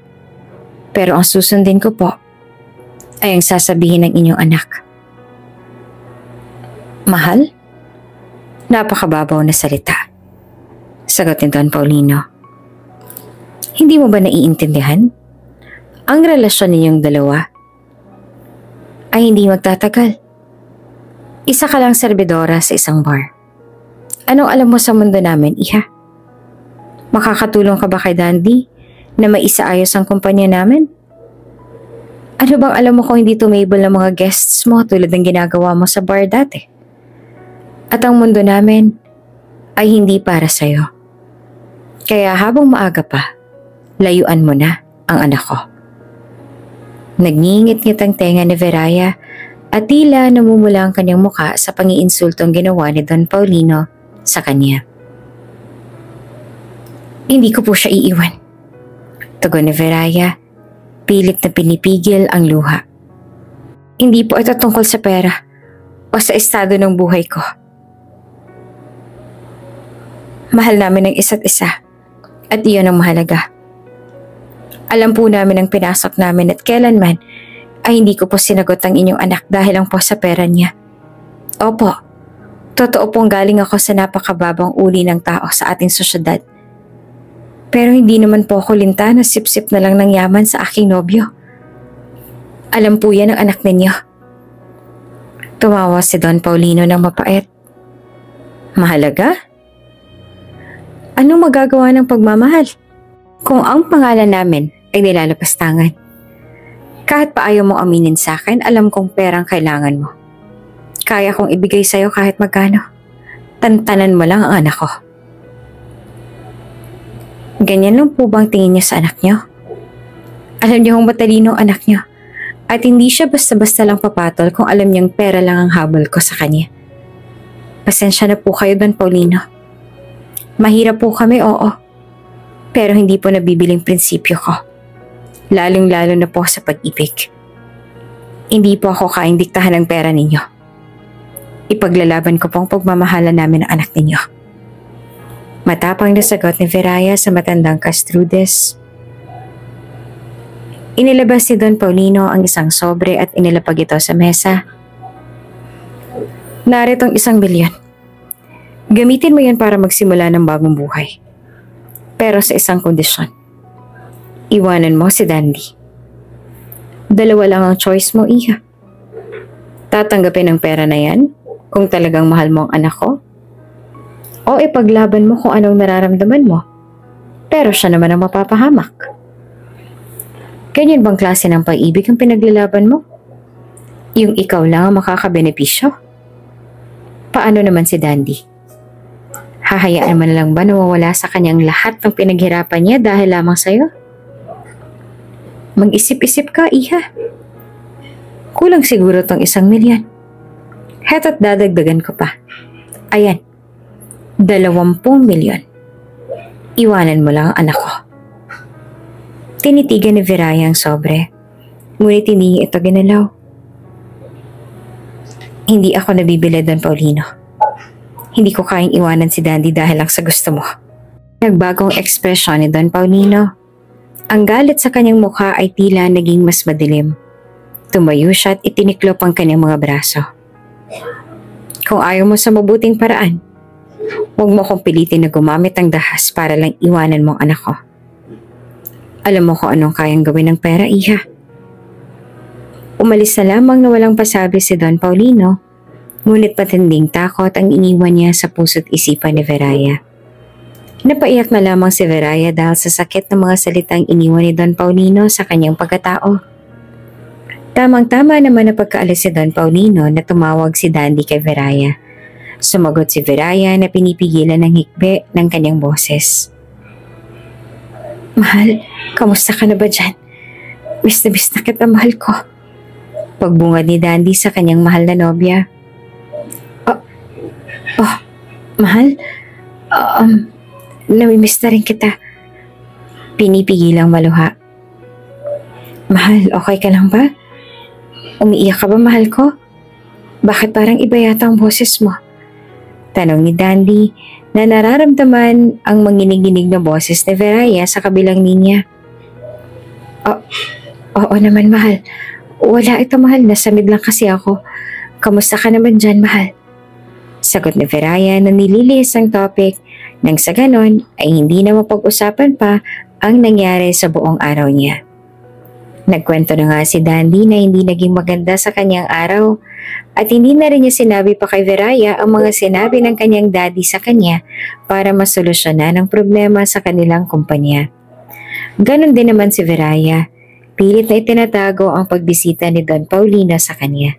Pero ang susundin ko po ay ang sasabihin ng inyong anak. Mahal? Napakababaw na salita. Sagot ni Don Paulino. Hindi mo ba naiintindihan? Ang relasyon ninyong dalawa ay hindi magtatagal. Isa ka lang serbidora sa isang bar. Anong alam mo sa mundo namin, Iha? Makakatulong ka ba kay Dandy na maisaayos ang kumpanya namin? Ano bang alam mo kung hindi tumable ng mga guests mo tulad ng ginagawa mo sa bar dati? At ang mundo namin ay hindi para sa'yo. Kaya habang maaga pa, layuan mo na ang anak ko. Nagngingit-ngit ang tenga ni Veraya at tila namumula ang kanyang muka sa pangiinsultong ginawa ni Don Paulino sa kanya. Hindi ko po siya iiwan. Tugon ni Veraya, pilit na pinipigil ang luha. Hindi po ito tungkol sa pera o sa estado ng buhay ko. Mahal namin ang isa't isa at iyon ang mahalaga. Alam po namin ang pinasok namin at kailanman ay hindi ko po sinagot ang inyong anak dahil lang po sa pera niya. Opo, totoo pong galing ako sa napakababang uri ng tao sa ating sosyedad. Pero hindi naman po ako linta na sip-sip na lang ng yaman sa aking nobyo. Alam po yan ng anak ninyo. Tumawa si Don Paulino ng mapait. Mahalaga? Anong magagawa ng pagmamahal kung ang pangalan namin ay nilalapastangan? Kahit pa ayaw mo aminin sa akin, alam kong perang kailangan mo. Kaya kong ibigay sa'yo kahit magkano. Tantanan mo lang ang anak ko. Ganyan lang po bang tingin niyo sa anak niyo? Alam niyo kung matalino ang anak niyo. At hindi siya basta-basta lang papatol kung alam niyang pera lang ang habol ko sa kanya. Pasensya na po kayo, Don Paulino. Mahirap po kami, oo. Pero hindi po nabibiling prinsipyo ko. Lalong-lalo na po sa pag-ibig. Hindi po ako kaing diktahan ng pera ninyo. Ipaglalaban ko pong pagmamahalan namin ng anak ninyo. Matapang na sagot ni Veraya sa matandang Castrudes. Inilabas si Don Paulino ang isang sobre at inilapag ito sa mesa. Naritong 1 milyon. Gamitin mo yan para magsimula ng bagong buhay. Pero sa isang kondisyon. Iwanan mo si Dandy. 2 lang ang choice mo, Iha. Tatanggapin ang pera na yan kung talagang mahal mo ang anak ko? O ipaglaban mo kung anong nararamdaman mo. Pero siya naman ang mapapahamak. Ganyan bang klase ng pag-ibig ang pinaglalaban mo? Yung ikaw lang ang makakabenepisyo? Paano naman si Dandy? Hahayaan mo na lang ba nawawala sa kanyang lahat ng pinaghirapan niya dahil lamang sa'yo? Mag-isip-isip ka, iha. Kulang siguro tong 1,000,000. Heto't dadagdagan ko pa. Ayan, 20,000,000. Iwanan mo lang ang anak ko. Tinitigan ni Viraya ang sobre, ngunit hindi niya ito ginalaw. Hindi ako nabibili doon, Paulino. Hindi ko kayang iwanan si Dandy dahil lang sa gusto mo. Nagbagong ekspresyon ni Don Paulino. Ang galit sa kanyang mukha ay tila naging mas madilim. Tumayo siya at itiniklop ang kanyang mga braso. Kung ayaw mo sa mabuting paraan, huwag mo kong pilitin na gumamit ng dahas para lang iwanan mong anak ko. Alam mo kung anong kayang gawin ng pera, iha. Umalis na lamang na walang pasabi si Don Paulino, ngunit matinding takot ang iniwan niya sa puso't isipan ni Viraya. Napaiyak na lamang si Viraya dahil sa sakit ng mga salitang iniwan ni Don Paulino sa kanyang pagkatao. Tamang-tama naman na pagkaalis si Don Paulino na tumawag si Dandy kay Viraya. Sumagot si Viraya na pinipigilan ng hikbi ng kanyang boses. Mahal, kamusta ka na ba dyan? Miss na kita, mahal ko. Pagbungad ni Dandy sa kanyang mahal na nobya. Mahal? Namimiss na rin kita. Pinipigilang maluha. Mahal, okay ka lang ba? Umiiyak ka ba, mahal ko? Bakit parang iba yata ang boses mo? Tanong ni Dandy na nararamdaman ang manginig-ginig na boses ni Viraya sa kabilang linya. Oo naman, mahal. Wala ito, mahal. Nasamid lang kasi ako. Kamusta ka naman dyan, mahal? Sagot ni Viraya na nililihis ang topic nang sa ganon ay hindi na mapag-usapan pa ang nangyari sa buong araw niya. Nagkwento na nga si Dandy na hindi naging maganda sa kanyang araw at hindi na rin niya sinabi pa kay Viraya ang mga sinabi ng kanyang daddy sa kanya para masolusyonan ang problema sa kanilang kumpanya. Ganon din naman si Viraya, pilit na itinatago ang pagbisita ni Don Paulino sa kanya.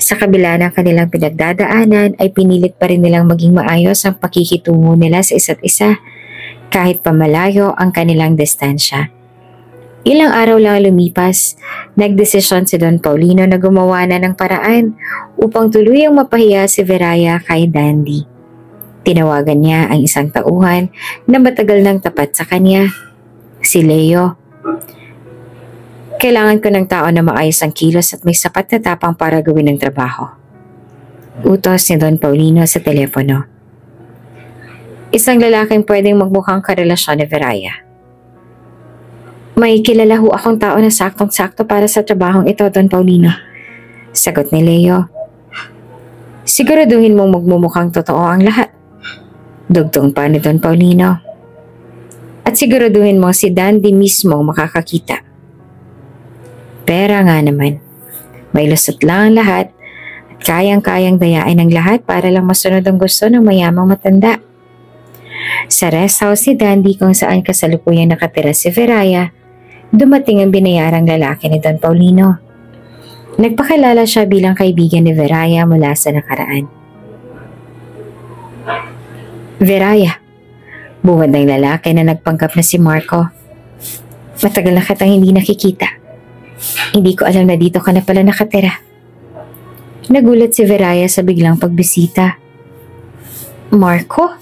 Sa kabila ng kanilang pinagdadaanan ay pinilit pa rin nilang maging maayos ang pakikitungo nila sa isa't isa kahit pamalayo ang kanilang distansya. Ilang araw lang lumipas, nagdesisyon si Don Paulino na gumawa na ng paraan upang tuluyang mapahiya si Viraya kay Dandy. Tinawagan niya ang isang tauhan na matagal nang tapat sa kanya, si Leo. Kailangan ko ng tao na maayos ang kilos at may sapat na tapang para gawin ang trabaho. Utos ni Don Paulino sa telepono. Isang lalaking pwedeng magmukhang karelasyon ni Viraya. May kilala ho akong tao na saktong-sakto para sa trabahong ito, Don Paulino. Sagot ni Leo. Siguraduhin mong magmumukhang totoo ang lahat. Dugtong pa ni Don Paulino. At siguraduhin mong si Dandy mismo makakakita. Pera nga naman. May lusot lang ang lahat at kayang-kayang dayain ang lahat para lang masunod ang gusto ng mayamang matanda. Sa rest house ni Dandy kung saan kasalukuyang nakatira si Viraya, dumating ang binayarang lalaki ni Don Paulino. Nagpakilala siya bilang kaibigan ni Viraya mula sa nakaraan. Viraya, bungad ng lalaki na nagpanggap na si Marco. Matagal na kitang hindi nakikita. Hindi ko alam na dito ka na pala nakatira. Nagulat si Viraya sa biglang pagbisita. Marco?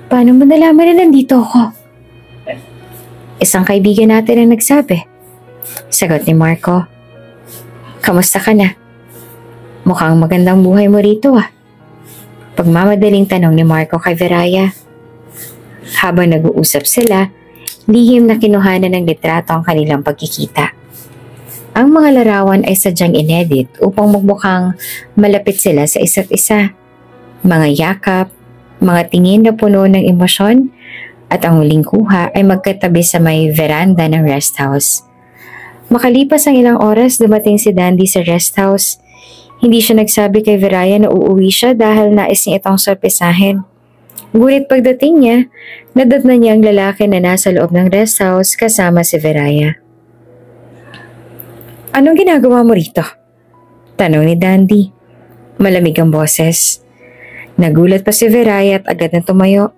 Paano mo nalaman na nandito ako? Isang kaibigan natin ang nagsabi. Sagot ni Marco. Kamusta ka na? Mukhang magandang buhay mo rito ah. Pagmamadaling tanong ni Marco kay Viraya. Habang nag-uusap sila, lihim na kinuhanan ng litrato ang kanilang pagkikita. Ang mga larawan ay sadyang inedit upang magmukhang malapit sila sa isa't isa. Mga yakap, mga tingin na puno ng emosyon, at ang huling kuha ay magkatabi sa may veranda ng rest house. Makalipas ang ilang oras, dumating si Dandy sa rest house. Hindi siya nagsabi kay Viraya na uuwi siya dahil nais niya itong sorpresahin. Ngunit pagdating niya, nadatnan niya ang lalaki na nasa loob ng rest house kasama si Veraya. "Anong ginagawa mo rito?" tanong ni Dandy. Malamig ang boses. Nagulat pa si Veraya at agad na tumayo.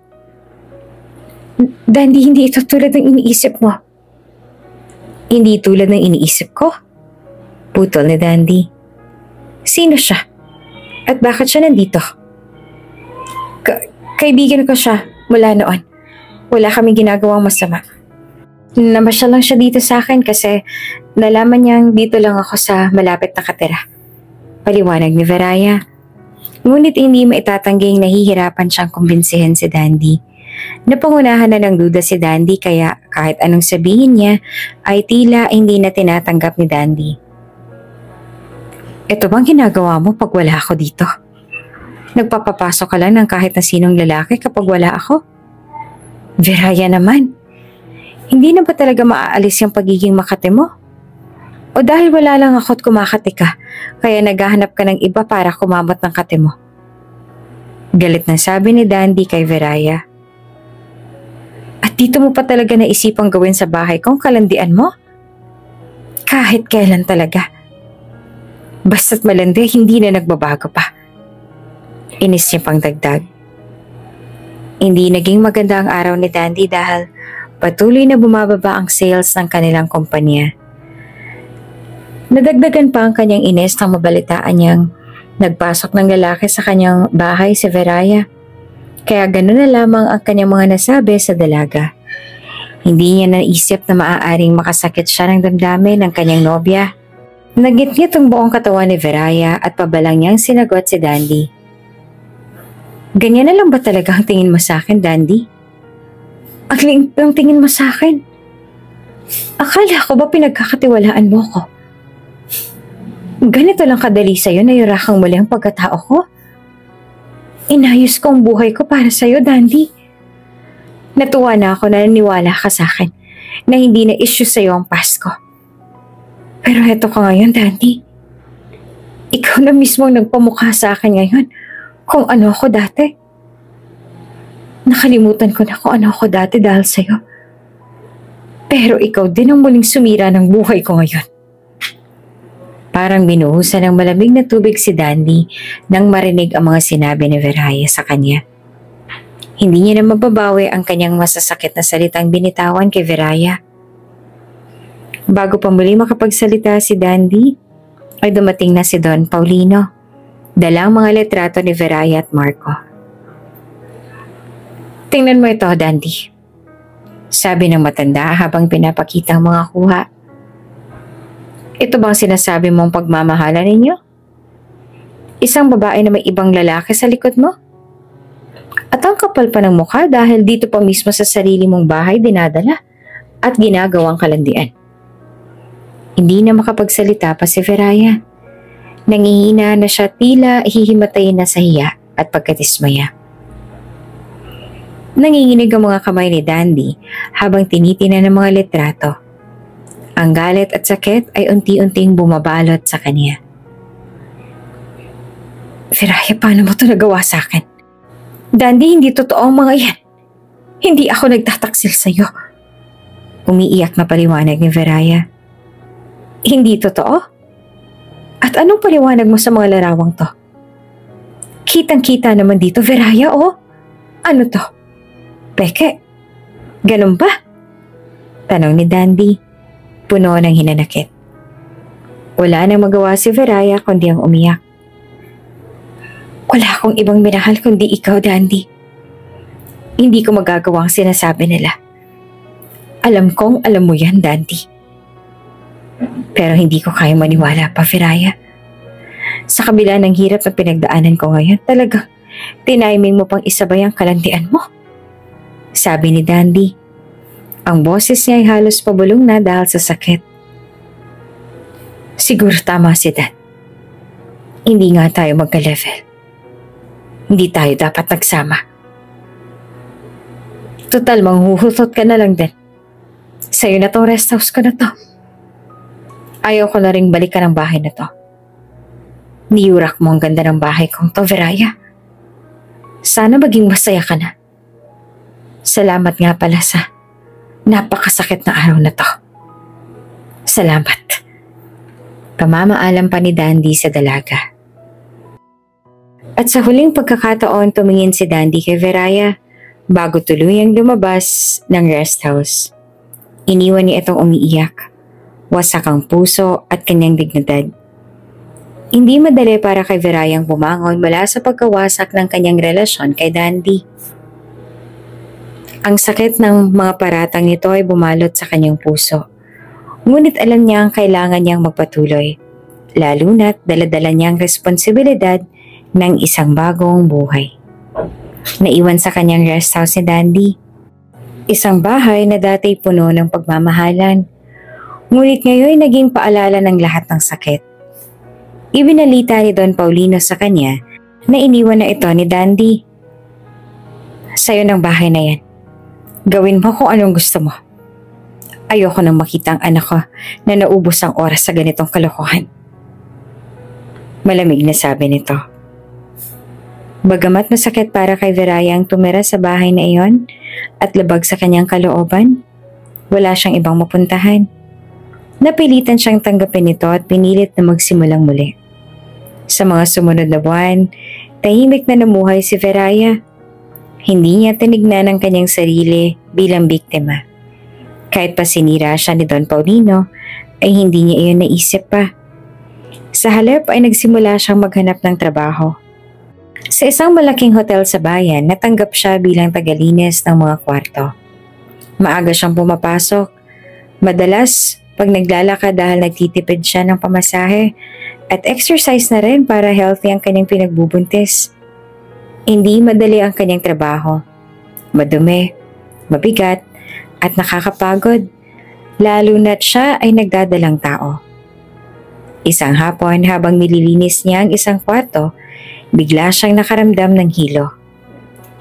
"Dandy, hindi ito tulad ng iniisip mo." "Hindi tulad ng iniisip ko?" putol ni Dandy. "Sino siya? At bakit siya nandito?" Kaibigan ko siya mula noon. Wala kaming ginagawang masama. Namasyal lang siya dito sa akin kasi nalaman niyang dito lang ako sa malapit na katira. Paliwanag ni Veraya. Ngunit hindi maitatangging nahihirapan siyang kumbinsihin si Dandy. Napangunahan na ng duda si Dandy kaya kahit anong sabihin niya ay tila hindi na tinatanggap ni Dandy. "Ito bang ginagawa mo pag wala ako dito? Nagpapapasok ka lang ng kahit na sinong lalaki kapag wala ako?" "Veraya naman, hindi na ba talaga maaalis yung pagiging makate mo? O dahil wala lang ako at kumakate ka, kaya naghahanap ka ng iba para kumamot ng kate mo?" Galit na sabi ni Dandy kay Veraya. "At dito mo pa talaga naisipang gawin sa bahay kong kalandian mo? Kahit kailan talaga. Basta't malandi, hindi na nagbabago pa." Inis niya pang dagdag. Hindi naging maganda ang araw ni Dandy dahil patuloy na bumababa ang sales ng kanilang kumpanya. Nadagdagan pa ang kanyang inis nang mabalitaan niyang nagpasok ng lalaki sa kanyang bahay si Veraya. Kaya gano'n na lamang ang kanyang mga nasabi sa dalaga. Hindi niya naisip na maaaring makasakit siya ng damdamin ng kanyang nobya. Nagit-ngit ang buong katawan ni Veraya at pabalang niyang sinagot si Dandy. "Ganyan na lang ba talaga ang tingin mo sa akin, Dandy? Ang liit ng tingin mo sa akin. Akala ko ba pinagkakatiwalaan mo ko? Ganito lang kadali sa'yo na yurakang muli ang pagkatao ko? Inayos ko ang buhay ko para sa'yo, Dandy. Natuwa na ako na naniwala ka sa akin na hindi na issue sa'yo ang past ko. Pero heto ka ngayon, Dandy. Ikaw na mismo ang nagpamukha sa akin ngayon kung ano ako dati. Nakalimutan ko na kung ano ako dati dahil sa'yo. Pero ikaw din ang muling sumira ng buhay ko ngayon." Parang binuhusan ng malamig na tubig si Dandy nang marinig ang mga sinabi ni Veraya sa kanya. Hindi niya na mababawi ang kanyang masasakit na salitang binitawan kay Veraya. Bago pa muli makapagsalita si Dandy, ay dumating na si Don Paulino, dalang mga litrato ni Veraya at Marco. "Tingnan mo ito, Dandy," sabi ng matanda habang pinapakita ang mga kuha. "Ito bang sinasabi mong pagmamahalan ninyo? Isang babae na may ibang lalaki sa likod mo? At ang kapal pa ng mukha dahil dito pa mismo sa sarili mong bahay dinadala at ginagawang kalandian." Hindi na makapagsalita pa si Veraya. Nangihina na siya tila hihimatayin na sa hiya at pagkatismaya. Nanginginig ang mga kamay ni Dandy habang tinitingnan ng mga litrato. Ang galit at sakit ay unti-unting bumabalot sa kanya. "Veraya, paano mo ito nagawa sa akin? Dandy, hindi totoo ang mga yan. Hindi ako nagtataksil sa'yo." Umiiyak na paliwanag ni Veraya. "Hindi totoo? At anong paliwanag mo sa mga larawang to? Kitang-kita naman dito, Veraya, oh. Ano to? Peke? Ganun ba?" tanong ni Dandy, puno ng hinanakit. Wala nang magawa si Veraya kundi ang umiyak. "Wala akong ibang minahal kundi ikaw, Dandy. Hindi ko magagawa ang sinasabi nila. Alam kong alam mo yan, Dandy. Pero hindi ko kayang maniwala pa, Veraya. Sa kabila ng hirap na pinagdaanan ko ngayon, talagang tiniming mo pang isabay ang kalandian mo," sabi ni Dandy. Ang boses niya ay halos pabulong na dahil sa sakit. "Siguro tama si Dan. Hindi nga tayo magka-level. Hindi tayo dapat nagsama. Total, manghuhutot ka na lang din. Sa'yo na tong rest house ko na to. Ayaw ko na ring balikan ang bahay na to. Niyurak mo ang ganda ng bahay kong to, Veraya. Sana maging masaya ka na. Salamat nga pala sa napakasakit na araw na to. Salamat. Pamamaalam pa ni Dandy sa dalaga. At sa huling pagkakataon tumingin si Dandy kay Veraya bago tuluyang lumabas ng rest house. Iniwan niya itong umiiyak. Wasak ang puso at kanyang dignidad. Hindi madali para kay Verayang bumangon mula sa pagkawasak ng kanyang relasyon kay Dandy. Ang sakit ng mga paratang ito ay bumalot sa kanyang puso. Ngunit alam niya ang kailangan niyang magpatuloy, lalo na't dala-dala niyang responsibilidad ng isang bagong buhay. Naiwan sa kanyang rest house si Dandy. Isang bahay na dati puno ng pagmamahalan. Ngunit ngayon naging paalala ng lahat ng sakit. Ibinalita ni Don Paulino sa kanya na iniwan na ito ni Dandy. Sa'yo ng bahay na yan. Gawin mo kung anong gusto mo. Ayoko nang makita ang anak ko na naubos ang oras sa ganitong kalokohan. Malamig na sabi nito. Bagamat masakit para kay Veraya ang tumira sa bahay na iyon at labag sa kanyang kalooban, wala siyang ibang mapuntahan. Napilitan siyang tanggapin ito at pinilit na magsimulang muli. Sa mga sumunod na buwan, tahimik na namuhay si Veraya. Hindi niya tinignan ang kanyang sarili bilang biktima. Kahit pa sinira siya ni Don Paulino, ay hindi niya iyon naisip pa. Sa halip ay nagsimula siyang maghanap ng trabaho. Sa isang malaking hotel sa bayan, natanggap siya bilang tagalinis ng mga kwarto. Maaga siyang pumapasok. Madalas, pag naglalakad dahil nagtitipid siya ng pamasahe at exercise na rin para healthy ang kanyang pinagbubuntis. Hindi madali ang kanyang trabaho. Madumi, mabigat, at nakakapagod, lalo na't siya ay nagdadalang tao. Isang hapon habang nililinis niya ang isang kwarto, bigla siyang nakaramdam ng hilo.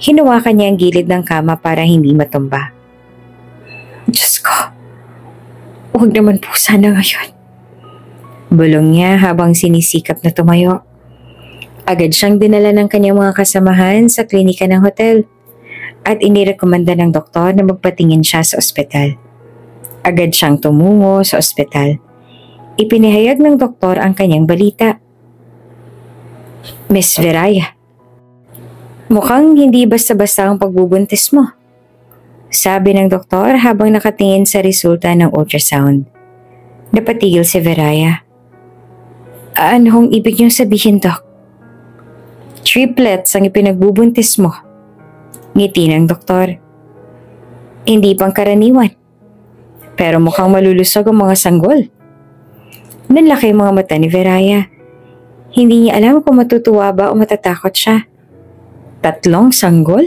Hinawakan niya ang gilid ng kama para hindi matumba. Diyos ko, huwag naman po sana ngayon. Bulong niya habang sinisikap na tumayo. Agad siyang dinala ng kanyang mga kasamahan sa klinika ng hotel at inirekomenda ng doktor na magpatingin siya sa ospital. Agad siyang tumungo sa ospital. Ipinahayag ng doktor ang kanyang balita. Miss Veraya, mukhang hindi basta-basta ang pagbubuntis mo, sabi ng doktor habang nakatingin sa resulta ng ultrasound. Napatigil si Veraya. Anong ibig niyong sabihin, Doc? Triplets ang ipinagbubuntis mo. Ngiti ng doktor. Hindi pang karaniwan. Pero mukhang malulusog ang mga sanggol. Nanlaki mga mata ni Veraya. Hindi niya alam kung matutuwa ba o matatakot siya. 3 sanggol?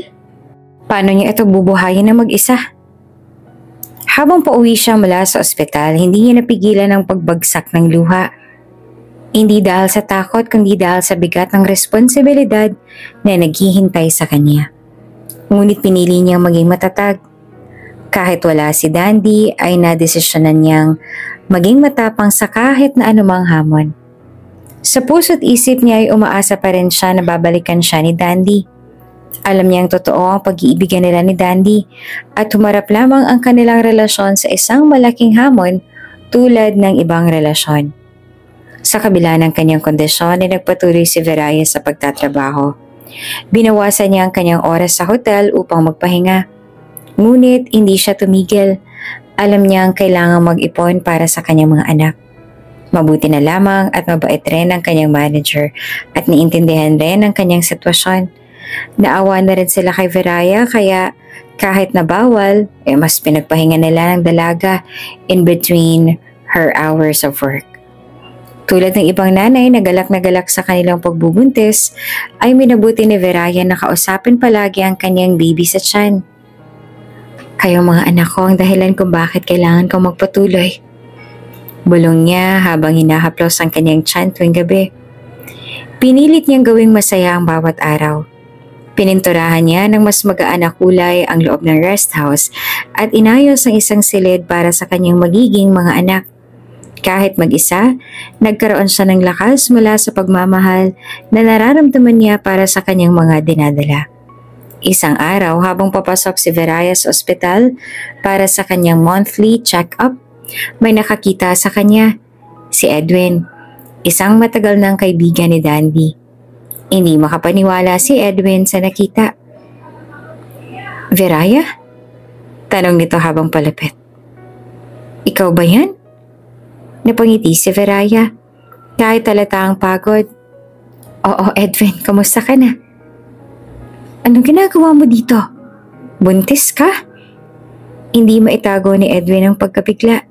Paano niya ito bubuhayin na mag-isa? Habang pauwi siya mula sa ospital, hindi niya napigilan ang pagbagsak ng luha. Hindi dahil sa takot kundi dahil sa bigat ng responsibilidad na naghihintay sa kanya. Ngunit pinili niyang maging matatag. Kahit wala si Dandy ay nadesisyonan niyang maging matapang sa kahit na anumang hamon. Sa puso't isip niya ay umaasa pa rin siya na babalikan siya ni Dandy. Alam niyang totoo ang pag-iibigan nila ni Dandy at humarap lamang ang kanilang relasyon sa isang malaking hamon tulad ng ibang relasyon. Sa kabila ng kanyang kondisyon ay nagpatuloy si Veraya sa pagtatrabaho. Binawasan niya ang kanyang oras sa hotel upang magpahinga. Ngunit hindi siya tumigil. Alam niya ang kailangang mag-ipon para sa kanyang mga anak. Mabuti na lamang at mabait rin ang kanyang manager at naiintindihan rin ang kanyang sitwasyon. Naawa na rin sila kay Veraya kaya kahit na bawal, mas pinagpahinga nila ng dalaga in between her hours of work. Tulad ng ibang nanay na galak sa kanilang pagbubuntis, ay minabuti ni Veraya na kausapin palagi ang kanyang baby sa tiyan. Kayo mga anak ko ang dahilan kung bakit kailangan kong magpatuloy. Bulong niya habang hinahaplos ang kanyang tiyan tuwing gabi. Pinilit niyang gawing masaya ang bawat araw. Pininturahan niya ng mas magaan na kulay ang loob ng rest house at inayos ang isang silid para sa kanyang magiging mga anak. Kahit mag-isa, nagkaroon siya ng lakas mula sa pagmamahal na nararamdaman niya para sa kanyang mga dinadala. Isang araw habang papasok si Veraya sa ospital para sa kanyang monthly check-up, may nakakita sa kanya, si Edwin, isang matagal ng kaibigan ni Dandy. Hindi makapaniwala si Edwin sa nakita. Veraya? Tanong nito habang palapit. Ikaw ba yan? Napangiti si Veraya, kahit halata ang pagod. Oo, Edwin, kamusta ka na? Anong ginagawa mo dito? Buntis ka? Hindi maitago ni Edwin ang pagkabigla.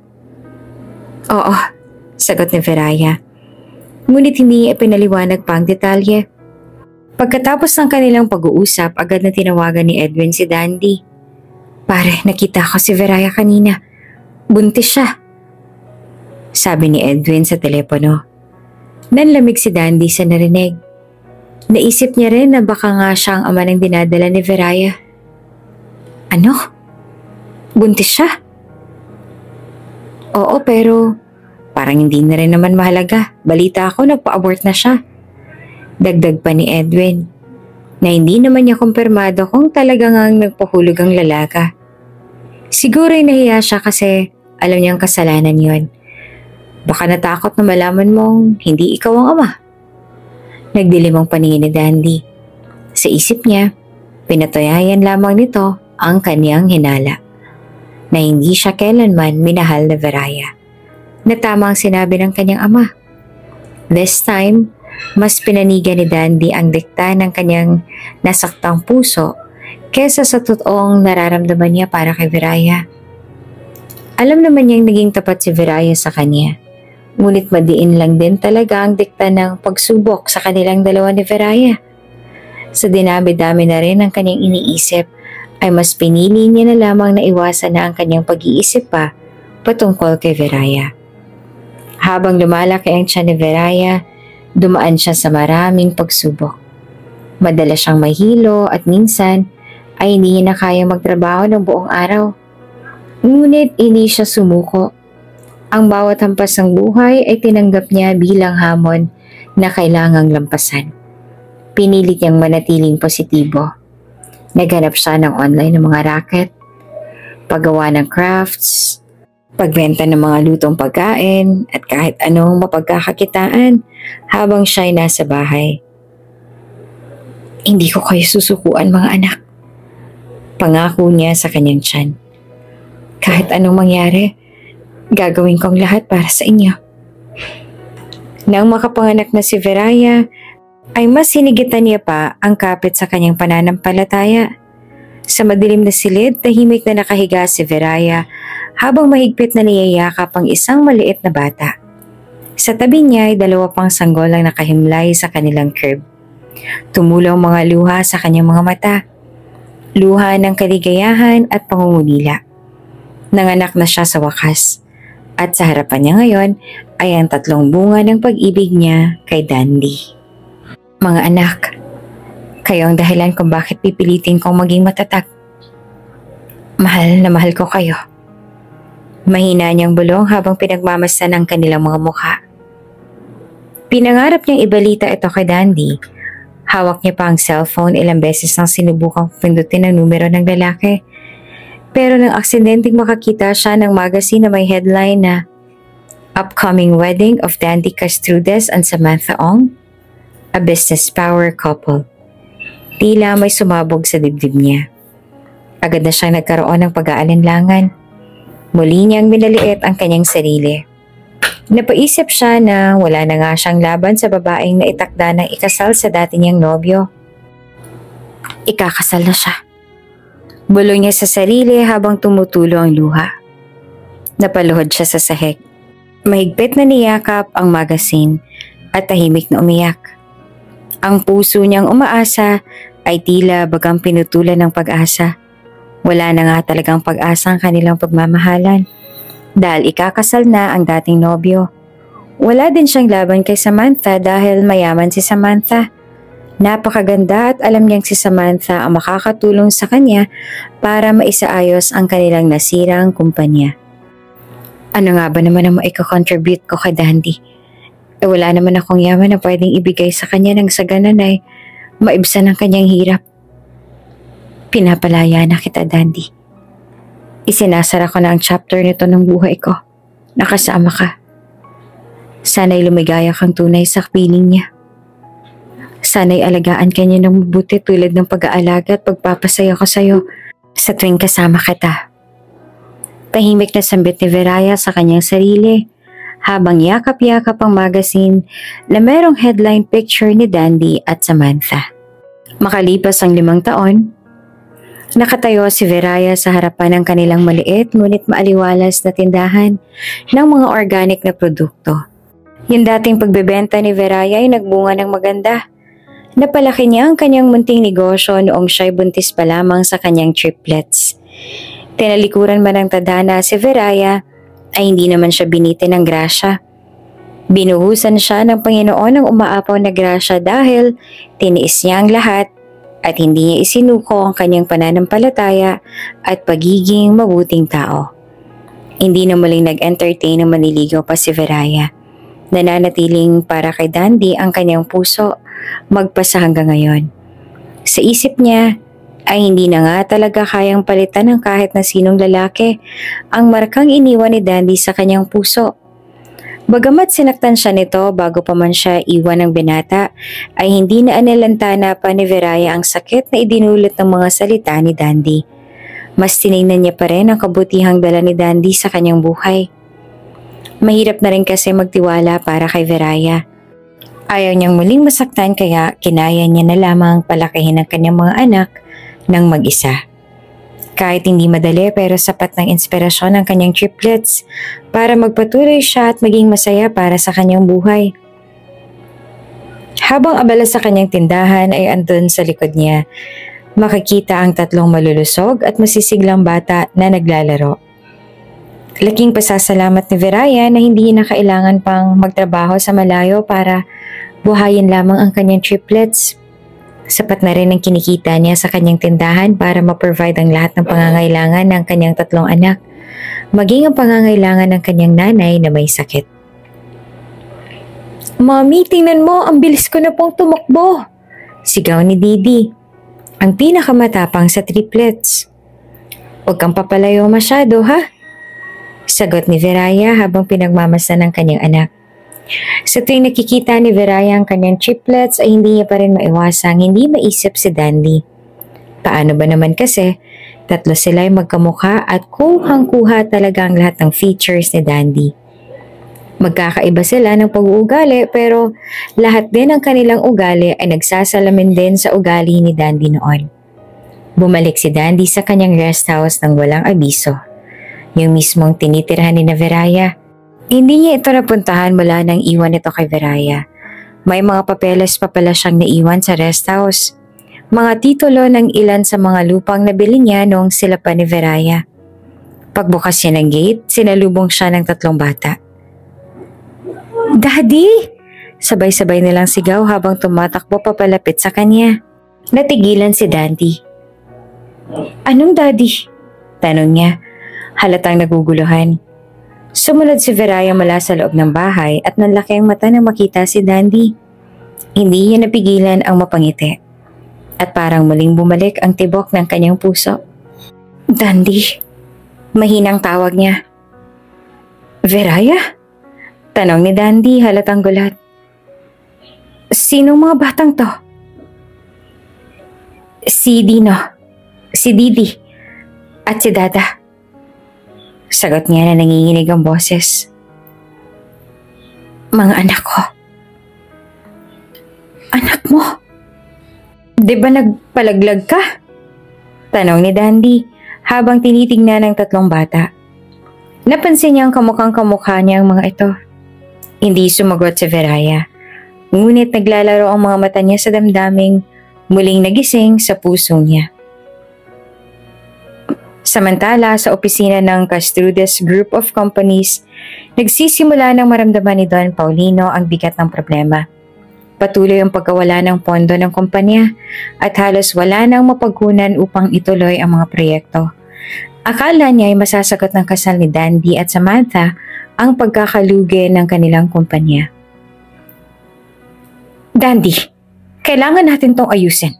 Oo, sagot ni Veraya. Ngunit hindi niya ipinaliwanag pa ang detalye. Pagkatapos ng kanilang pag-uusap, agad na tinawagan ni Edwin si Dandy. Pare, nakita ko si Veraya kanina. Buntis siya. Sabi ni Edwin sa telepono. Nanlamig si Dandy sa narinig. Naisip niya rin na baka nga siya ang ama ng dinadala ni Veraya. Ano? Buntis siya? Oo, pero parang hindi na rin naman mahalaga. Balita ako nagpa-abort na siya. Dagdag pa ni Edwin na hindi naman niya kumpirmado kung talaga ngang nagpahulog ang lalaka. Siguro ay nahiya siya kasi alam niyang kasalanan yon. Baka natakot na malaman mong hindi ikaw ang ama. Nagdilim ang paningin ni Dandy. Sa isip niya, pinatoyayan lamang nito ang kaniyang hinala na hindi siya kailanman minahal na Veraya, na tama ang sinabi ng kanyang ama. This time, mas pinanigan ni Dandy ang dikta ng kanyang nasaktang puso kesa sa totoong nararamdaman niya para kay Veraya. Alam naman niyang naging tapat si Veraya sa kanya. Ngunit madiin lang din talaga ang dikta ng pagsubok sa kanilang dalawa ni Veraya. Sa dinami-dami na rin ang kanyang iniisip, ay mas pinili niya na lamang na iwasan na ang kanyang pag-iisip pa patungkol kay Veraya. Habang lumalaki ang tiyan ni Veraya, dumaan siya sa maraming pagsubok. Madalas siyang mahilo at minsan ay hindi niya na kayang magtrabaho ng buong araw. Ngunit hindi siya sumuko. Ang bawat hampas ng buhay ay tinanggap niya bilang hamon na kailangang lampasan. Pinilit niyang manatiling positibo. Naghanap siya ng online ng mga racket, paggawa ng crafts, pagbenta ng mga lutong pagkain at kahit anong mapagkakakitaan habang siya'y nasa bahay. Hindi ko kayo susukuan mga anak. Pangako niya sa kanyang tiyan. Kahit anong mangyari, gagawin kong lahat para sa inyo. Nang makapanganak na si Veraya, ay mas hinigitan niya pa ang kapit sa kanyang pananampalataya. Sa madilim na silid, tahimik na nakahiga si Veraya habang mahigpit na niyayakap ang isang maliit na bata. Sa tabi niya ay 2 pang sanggol ang nakahimlay sa kanilang curb. Tumulaw mga luha sa kanyang mga mata. Luha ng kaligayahan at pangungulila. Nanganak na siya sa wakas. At sa harapan niya ngayon ay ang 3 bunga ng pag-ibig niya kay Dandy. Mga anak, kayo ang dahilan kung bakit pipilitin kong maging matatag. Mahal na mahal ko kayo. Mahina niyang bulong habang pinagmamasdan ang kanilang mga mukha. Pinangarap niyang ibalita ito kay Dandy. Hawak niya pa ang cellphone, ilang beses nang sinubukang pindutin ang numero ng lalaki. Pero nang aksidenteng makakita siya ng magazine na may headline na Upcoming Wedding of Dandy Castrudes and Samantha Ong, a business power couple. Tila may sumabog sa dibdib niya. Agad na siyang nagkaroon ng pag-aalinlangan. Muli niyang minaliit ang kanyang sarili. Napaisip siya na wala na nga siyang laban sa babaeng na itakda ng ikasal sa dati niyang nobyo. Ikakasal na siya. Bulong niya sa sarili habang tumutulo ang luha. Napaluhod siya sa sahig. Mahigpit na niyakap ang magazine at tahimik na umiyak. Ang puso niyang umaasa ay tila bagang pinutulan ng pag-asa. Wala na nga talagang pag-asa ang kanilang pagmamahalan dahil ikakasal na ang dating nobyo. Wala din siyang laban kay Samantha dahil mayaman si Samantha. Napakaganda at alam niyang si Samantha ang makakatulong sa kanya para maisaayos ang kanilang nasirang kumpanya. Ano nga ba naman ang maiko-contribute ko kay Dandy? Wala naman akong yaman na pwedeng ibigay sa kanya ng saganan ay maibsan ang kanyang hirap. Pinapalaya na kita, Dandy. Isinasara ko na ang chapter nito ng buhay ko. Nakasama ka. Sana'y lumigaya kang tunay sa piling niya. Sana'y alagaan ka niya ng mabuti tulad ng pag-aalaga at pagpapasaya ko sa'yo sa tuwing kasama kita. Tahimik na sambit ni Viraya sa kanyang sarili habang yakap-yakap ang magazine na merong headline picture ni Dandy at Samantha. Makalipas ang 5 taon, nakatayo si Viraya sa harapan ng kanilang maliit ngunit maaliwalas na tindahan ng mga organic na produkto. Yung dating pagbebenta ni Viraya ay nagbunga ng maganda. Napalaki niya ang kanyang munting negosyo noong siya'y buntis pa lamang sa kanyang triplets. Tinalikuran man ng tadhana si Viraya ay hindi naman siya biniti ng grasya. Binuhusan siya ng Panginoon ng umaapaw na grasya dahil tiniis niya ang lahat at hindi niya isinuko ang kanyang pananampalataya at pagiging mabuting tao. Hindi na muling nag-entertain ng maniligaw pa si Viraya. Nananatiling para kay Dandy ang kanyang puso magpasa hanggang ngayon. Sa isip niya ay hindi na nga talaga kayang palitan ng kahit na sinong lalaki ang markang iniwan ni Dandy sa kanyang puso. Bagamat sinaktan siya nito bago pa man siya iwan ng binata, ay hindi na anilantana pa ni Viraya ang sakit na idinulot ng mga salita ni Dandy. Mas tinignan niya pa rin ang kabutihang dala ni Dandy sa kanyang buhay. Mahirap na rin kasi magtiwala para kay Viraya. Ayaw niyang muling masaktan kaya kinaya niya na lamang palakihin ang kanyang mga anak ng mag-isa. Kahit hindi madali pero sapat ng inspirasyon ang kanyang triplets para magpatuloy siya at maging masaya para sa kanyang buhay. Habang abala sa kanyang tindahan ay andun sa likod niya, makikita ang 3 malulusog at masisiglang bata na naglalaro. Laking pasasalamat ni Viraya na hindi na kailangan pang magtrabaho sa malayo para buhayin lamang ang kanyang triplets. Sapat na rin ang kinikita niya sa kanyang tindahan para ma-provide ang lahat ng pangangailangan ng kanyang 3 anak, maging ang pangangailangan ng kanyang nanay na may sakit. "Mami, tingnan mo, ang bilis ko na pong tumakbo!" Sigaw ni Didi, ang pinakamatapang sa triplets. "Huwag kang papalayo masyado, ha?" Sagot ni Viraya habang pinagmamasdan ng kanyang anak. Sa tuwing nakikita ni Viraya ang kanyang triplets ay hindi niya pa rin maiwasang hindi maisip si Dandy. Paano ba naman kasi 3 sila ay magkamukha at kuhang-kuha talaga ang lahat ng features ni Dandy. Magkakaiba sila ng pag-uugali pero lahat din ng kanilang ugali ay nagsasalamin din sa ugali ni Dandy noon. Bumalik si Dandy sa kanyang rest house ng walang abiso. Yung mismong tinitirhan ni Viraya. Hindi niya ito napuntahan mula nang iwan ito kay Viraya. May mga papeles pa pala siyang naiwan sa rest house. Mga titulo ng ilan sa mga lupang nabili niya noong sila pa ni Viraya. Pagbukas niya ng gate, sinalubong siya ng 3 bata. "Daddy!" Sabay-sabay nilang sigaw habang tumatakbo papalapit sa kanya. Natigilan si Dandy. "Anong daddy?" tanong niya. Halatang naguguluhan. Sumunod si Viraya mula sa loob ng bahay at nanlaki ang mata nang makita si Dandy. Hindi niya napigilan ang mapangiti. At parang muling bumalik ang tibok ng kanyang puso. "Dandy," mahinang tawag niya. "Viraya?" tanong ni Dandy halatang gulat. "Sinong mga batang to?" Si Didi, at si Dada." Sagot niya na nanginginig ang boses. "Mga anak ko." "Anak mo? Di ba nagpalaglag ka?" tanong ni Dandy habang tinitingnan ng 3 bata. Napansin niya ang kamukhang-kamukha niya ang mga ito. Hindi sumagot si Viraya, ngunit naglalaro ang mga mata niya sa damdaming muling nagising sa puso niya. Samantala, sa opisina ng Castrudes Group of Companies, nagsisimula ng maramdaman ni Don Paulino ang bigat ng problema. Patuloy ang pagkawala ng pondo ng kumpanya at halos wala nang mapagkunan upang ituloy ang mga proyekto. Akala niya ay masasagot ng kasal ni Dandy at Samantha ang pagkakalugi ng kanilang kumpanya. "Dandy, kailangan natin tong ayusin."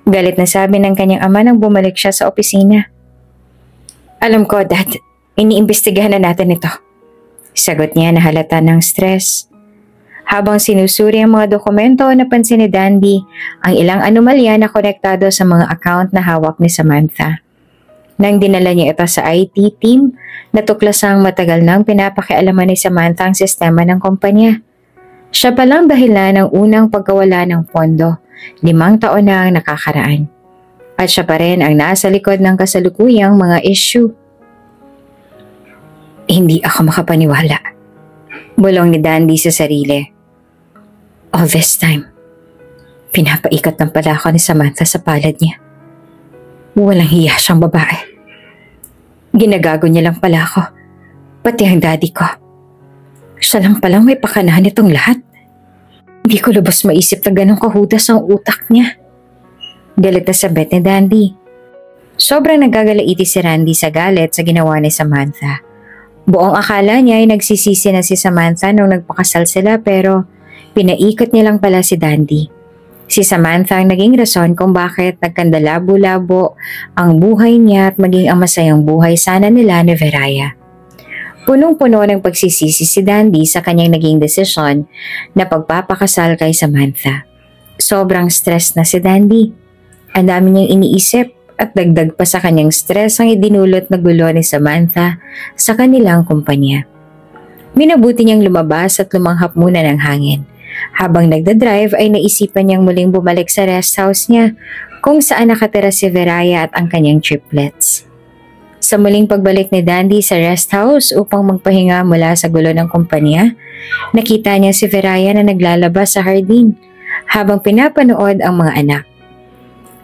Galit na sabi ng kanyang ama nang bumalik siya sa opisina. Alam ko, Dad. Iniimbestigahan na natin ito. Sagot niya na halata ng stress. Habang sinusuri ang mga dokumento, napansin ni Dandy ang ilang anomalya na konektado sa mga account na hawak ni Samantha. Nang dinala niya ito sa IT team, natuklasang matagal nang pinapakialaman ni Samantha ang sistema ng kumpanya. Siya palang dahilan ng unang pagkawala ng pondo, 5 taon na ang nakakaraan. At siya pa rin ang nasa likod ng kasalukuyang mga issue. Hindi ako makapaniwala. Bulong ni Dandy sa sarili. All this time, pinapaikot ng pala ako ni Samantha sa palad niya. Walang hiya siyang babae. Ginagago niya lang pala ako, pati ang daddy ko. Siya lang palang may pakanahan itong lahat. Hindi ko lubos maisip na ganong kahudas ang utak niya. Galit na sabet ni Dandy. Sobrang nagagalaiti si Randy sa galit sa ginawa ni Samantha. Buong akala niya ay nagsisisi na si Samantha nung nagpakasal sila pero pinaikot niya lang pala si Dandy. Si Samantha ang naging rason kung bakit nagkandalabo-labo ang buhay niya at maging ang masayang buhay sana nila ni Veraya. Punong-puno ng pagsisisi si Dandy sa kanyang naging desisyon na pagpapakasal kay Samantha. Sobrang stress na si Dandy. Ang dami niyang iniisip at dagdag pa sa kanyang stress ang idinulot na gulo ni Samantha sa kanilang kumpanya. Minabuti niyang lumabas at lumanghap muna ng hangin. Habang nagdadrive ay naisipan niyang muling bumalik sa rest house niya kung saan nakatira si Veraya at ang kanyang triplets. Sa muling pagbalik ni Dandy sa rest house upang magpahinga mula sa gulo ng kumpanya, nakita niya si Veraya na naglalabas sa hardin habang pinapanood ang mga anak.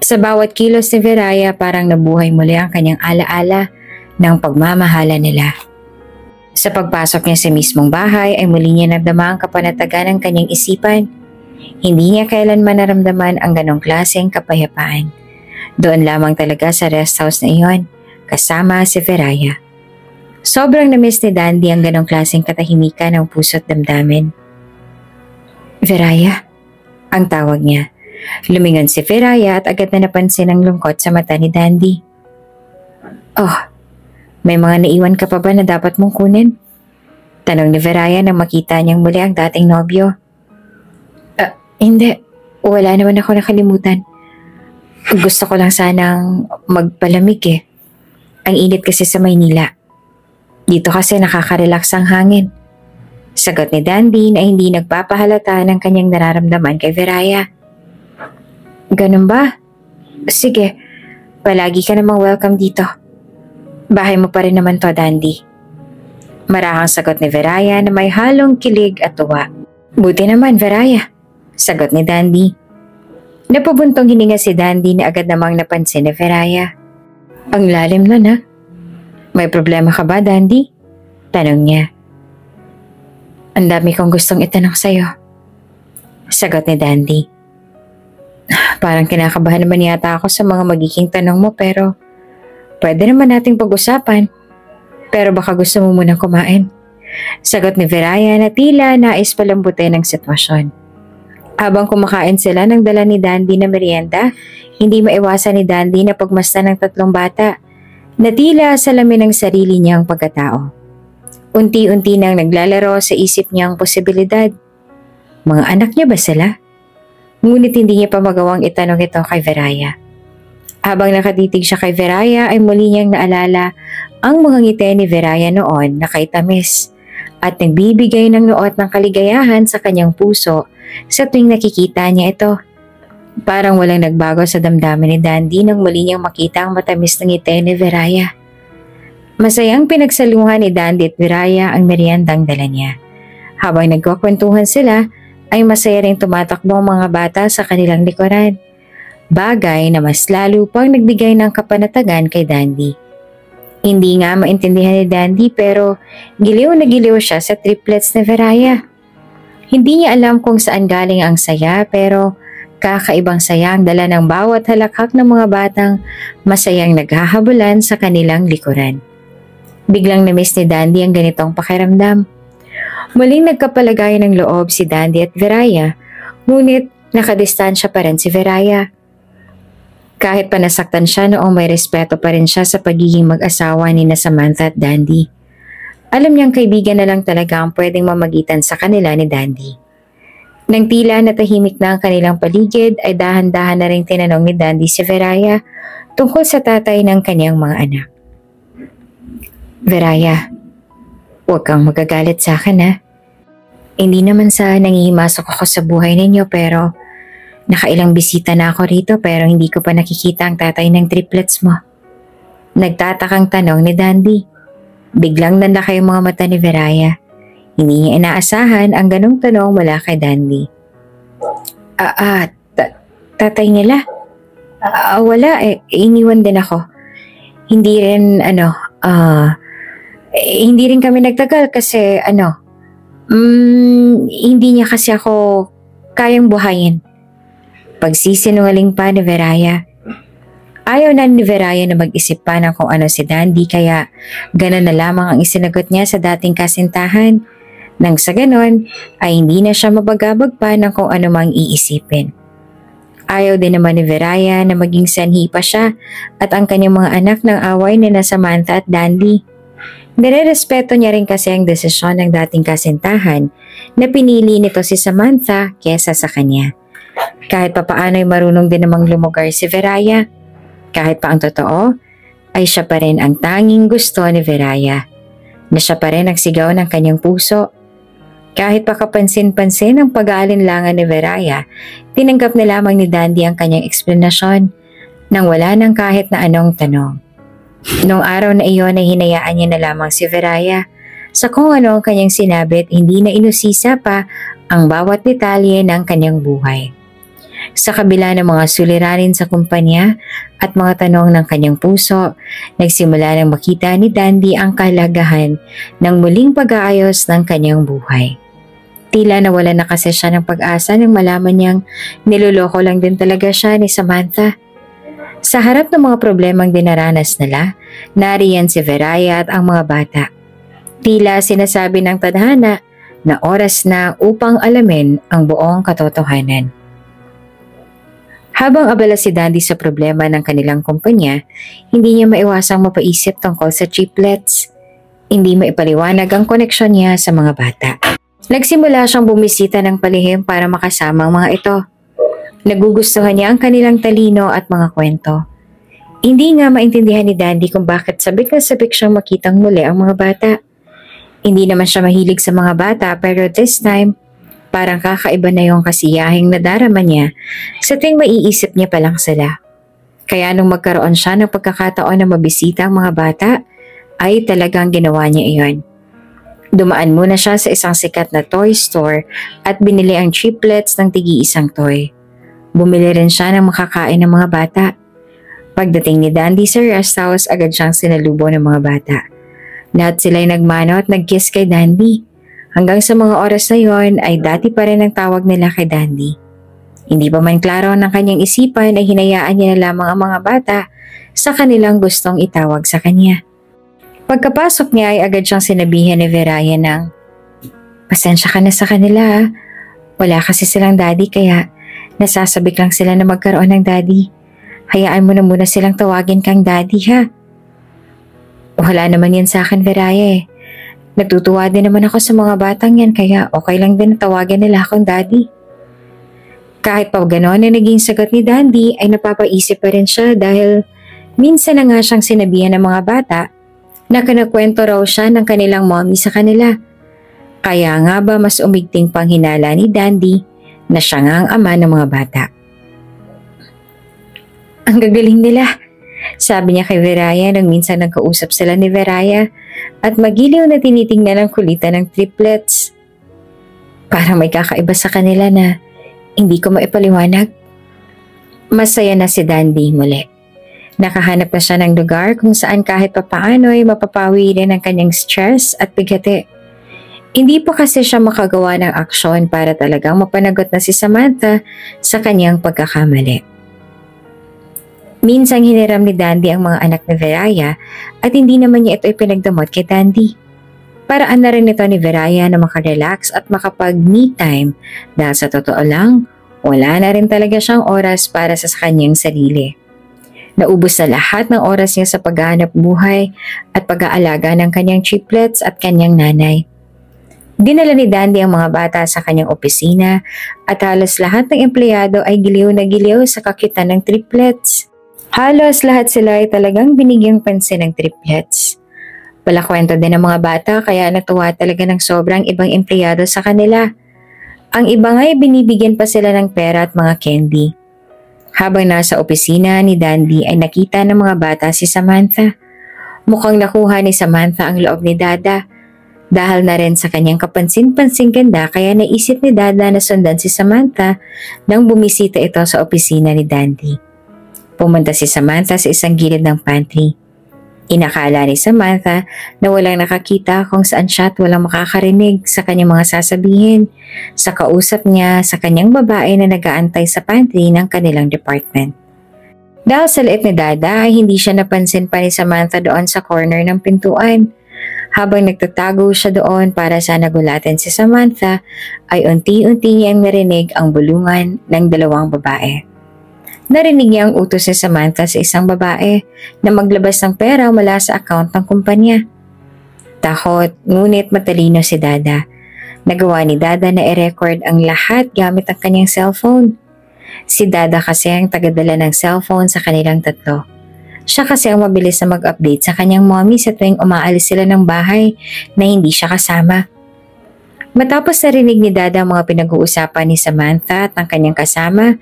Sa bawat kilos ni Veraya parang nabuhay muli ang kanyang alaala ng pagmamahala nila. Sa pagpasok niya sa mismong bahay ay muli niya nagdama ang kapanatagan ng kanyang isipan. Hindi niya kailanman naramdaman ang ganong klaseng kapayapaan. Doon lamang talaga sa rest house na iyon, kasama si Veraya. Sobrang na-miss ni Dandy ang ganong klaseng katahimikan ng puso't damdamin. Veraya, ang tawag niya. Lumingon si Veraya at agad na napansin ang lungkot sa mata ni Dandy. Oh, may mga naiwan ka pa ba na dapat mong kunin? Tanong ni Veraya nang makita niyang muli ang dating nobyo. Hindi. Wala naman ako nakalimutan. Gusto ko lang sanang magpalamig eh. Ang init kasi sa Maynila. Dito kasi nakaka-relax ang hangin. Sagot ni Dandy na hindi nagpapahalata ng kanyang nararamdaman kay Veraya. Ganun ba? Sige, palagi ka namang welcome dito. Bahay mo pa rin naman to, Dandy. Marahang sagot ni Veraya na may halong kilig at tuwa. Buti naman, Veraya. Sagot ni Dandy. Napabuntong hininga si Dandy na agad namang napansin ni Veraya. Ang lalim nun ha? May problema ka ba, Dandy? Tanong niya. Ang dami kong gustong itanong sa'yo. Sagot ni Dandy. Parang kinakabahan naman yata ako sa mga magiging tanong mo pero pwede naman nating pag-usapan. Pero baka gusto mo munang kumain. Sagot ni Veraya na tila nais palambutin ang sitwasyon. Habang kumakain sila ng dala ni Dandy na merienda, hindi maiwasan ni Dandy na pagmasdan ng 3 bata na tila salamin ng sarili niyang pagkatao. Unti-unti nang naglalaro sa isip niyang posibilidad. Mga anak niya ba sila? Ngunit hindi niya pa magawang itanong ito kay Veraya. Habang nakatitig siya kay Veraya ay muli niyang naalala ang mga ngiti ni Veraya noon na kay tamis at nagbibigay ng nuot ng kaligayahan sa kanyang puso sa tuwing nakikita niya ito. Parang walang nagbago sa damdamin ni Dandy nang muli niyang makita ang matamis na ngiti ni Veraya. Masayang pinagsaluhan ni Dandy at Veraya ang meriendang dala niya. Habang nagkukwentuhan sila, ay masaya ring tumatakbo ang mga bata sa kanilang likuran. Bagay na mas lalo pang nagbigay ng kapanatagan kay Dandy. Hindi nga maintindihan ni Dandy pero giliw na giliw siya sa triplets ni Veraya. Hindi niya alam kung saan galing ang saya pero kakaibang saya ang dala ng bawat halakhak ng mga batang masayang naghahabulan sa kanilang likuran. Biglang na-miss ni Dandy ang ganitong pakiramdam. Muling nagkapalagay ng loob si Dandy at Veraya, ngunit nakadistansya pa rin si Veraya. Kahit pa nasaktan siya noong may respeto pa rin siya sa pagiging mag-asawa ni na Samantha at Dandy. Alam niyang kaibigan na lang talaga ang pwedeng mamagitan sa kanila ni Dandy. Nang tila natahimik na ang kanilang paligid ay dahan-dahan na rin tinanong ni Dandy si Veraya tungkol sa tatay ng kanyang mga anak. Veraya, huwag kang magagalit sa akin ha. Hindi naman sa nangihimasok ako sa buhay ninyo pero nakailang bisita na ako rito pero hindi ko pa nakikita ang tatay ng triplets mo. Nagtatakang tanong ni Dandy. Biglang nanlaki yung mga mata ni Veraya. Hindi niya inaasahan ang ganong tanong mula kay Dandy. Tatay nila? Wala iniwan din ako. Hindi rin hindi rin kami nagtagal kasi hindi niya kasi ako kayang buhayin. Pagsisinungaling pa ni Veraya. Ayaw na ni Veraya na mag-isip pa ng kung ano si Dandy kaya ganon na lamang ang isinagot niya sa dating kasintahan. Nang sa ganon ay hindi na siya mabagabag pa ng kung ano mang iisipin. Ayaw din naman ni Veraya na maging sanhi pa siya at ang kanyang mga anak ng away ni na Samantha at Dandy. Nire-respeto niya rin kasi ang desisyon ng dating kasintahan na pinili nito si Samantha kesa sa kanya. Kahit papaano ay marunong din namang lumugar si Veraya. Kahit pa ang totoo, ay siya pa rin ang tanging gusto ni Veraya. Na siya pa rin ang sigaw ng kanyang puso. Kahit pa kapansin-pansin ang pag-aalinlangan ni Veraya, tinanggap na lamang ni Dandy ang kanyang eksplanasyon nang wala nang kahit na anong tanong. Noong araw na iyon ay hinayaan niya na lamang si Veraya sa kung ano ang kanyang sinabi at hindi na inusisa pa ang bawat detalye ng kanyang buhay. Sa kabila ng mga suliranin sa kumpanya at mga tanong ng kanyang puso, nagsimula nang makita ni Dandy ang kahalagahan ng muling pag-aayos ng kanyang buhay. Tila nawala na kasi siya ng pag-asa nang malaman niyang niloloko lang din talaga siya ni Samantha. Sa harap ng mga problemang dinaranas nila, nariyan si Veraya at ang mga bata. Tila sinasabi ng tadhana na oras na upang alamin ang buong katotohanan. Habang abala si Dandy sa problema ng kanilang kumpanya, hindi niya maiwasang mapaisip tungkol sa triplets. Hindi maipaliwanag ang koneksyon niya sa mga bata. Nagsimula siyang bumisita ng palihim para makasama ang mga ito. Nagugustuhan niya ang kanilang talino at mga kwento. Hindi nga maintindihan ni Dandy kung bakit sabik na sabik siyang makitang muli ang mga bata. Hindi naman siya mahilig sa mga bata pero this time, parang kakaiba na yung kasiyahing nadarama niya sa tuwing maiisip niya pa lang sila. Kaya nung magkaroon siya ng pagkakataon na mabisita ang mga bata, ay talagang ginawa niya iyon. Dumaan muna siya sa isang sikat na toy store at binili ang triplets ng tigi-isang toy. Bumili rin siya ng makakain ng mga bata. Pagdating ni Dandy sa rest house, agad siyang sinalubo ng mga bata. Lahat sila'y nagmano at nag-kiss kay Dandy. Hanggang sa mga oras na yon ay dati pa rin ang tawag nila kay Dandy. Hindi pa man klaro ng kanyang isipan ay hinayaan niya na lamang ang mga bata sa kanilang gustong itawag sa kanya. Pagkapasok niya ay agad siyang sinabihan ni Veraya ng, "Pasensya ka na sa kanila ha. Wala kasi silang daddy kaya nasasabik lang sila na magkaroon ng daddy. Hayaan mo na muna silang tawagin kang daddy ha." "Wala naman yan sa akin, Veraya eh. Natutuwa din naman ako sa mga batang yan kaya okay lang din na tawagan nila akong daddy." Kahit pa gano'n na naging sagot ni Dandy ay napapaisip pa rin siya dahil minsan na nga siyang sinabihan ng mga bata na kanakwento raw siya ng kanilang mommy sa kanila. Kaya nga ba mas umigting pang hinala ni Dandy na siya nga ang ama ng mga bata. "Ang gagaling nila," sabi niya kay Veraya nang minsan nagkausap sila ni Veraya at magiliw na tinitingnan ang kulitan ng triplets. "Parang may kakaiba sa kanila na hindi ko maipaliwanag." Masaya na si Dandy muli. Nakahanap na siya ng lugar kung saan kahit papaano ay mapapawi rin ang kanyang stress at bigati. Hindi pa kasi siya makagawa ng aksyon para talagang mapanagot na si Samantha sa kanyang pagkakamali. Minsang hiniram ni Dandy ang mga anak ni Veraya at hindi naman niya ito ipinagdamot kay Dandy. Paraan na rin ito ni Veraya na makarelax at makapag-me time dahil sa totoo lang, wala na rin talaga siyang oras para sa kanyang sarili. Naubos na lahat ng oras niya sa paghahanap buhay at pag-aalaga ng kanyang triplets at kanyang nanay. Dinala ni Dandy ang mga bata sa kanyang opisina at halos lahat ng empleyado ay giliw na giliw sa kakitan ng triplets. Halos lahat sila ay talagang binigyang pansin ng triplets. Palakwento din ng mga bata kaya natuwa talaga ng sobrang ibang empleyado sa kanila. Ang iba nga'y binibigyan pa sila ng pera at mga candy. Habang nasa opisina ni Dandy ay nakita ng mga bata si Samantha. Mukhang nakuha ni Samantha ang loob ni Dada. Dahil na rin sa kanyang kapansin-pansing ganda kaya naisip ni Dada na sundan si Samantha nang bumisita ito sa opisina ni Dandy. Pumunta si Samantha sa isang gilid ng pantry. Inakala ni Samantha na walang nakakita kung saan siya at walang makakarinig sa kanyang mga sasabihin sa kausap niya sa kanyang babae na nag-aantay sa pantry ng kanilang department. Dahil sa liit ni Dada ay hindi siya napansin pa ni Samantha doon sa corner ng pintuan. Habang nagtatago siya doon para sa nagulatin si Samantha ay unti-unti niyang narinig ang bulungan ng dalawang babae. Narinig niya ang utos ni Samantha sa isang babae na maglabas ng pera mula sa account ng kumpanya. Takot, ngunit matalino si Dada. Nagawa ni Dada na i-record ang lahat gamit ang kanyang cellphone. Si Dada kasi ang tagadala ng cellphone sa kanilang tatlo. Siya kasi ang mabilis na mag-update sa kanyang mommy sa tuwing umaalis sila ng bahay na hindi siya kasama. Matapos narinig ni Dada ang mga pinag-uusapan ni Samantha at ng kanyang kasama,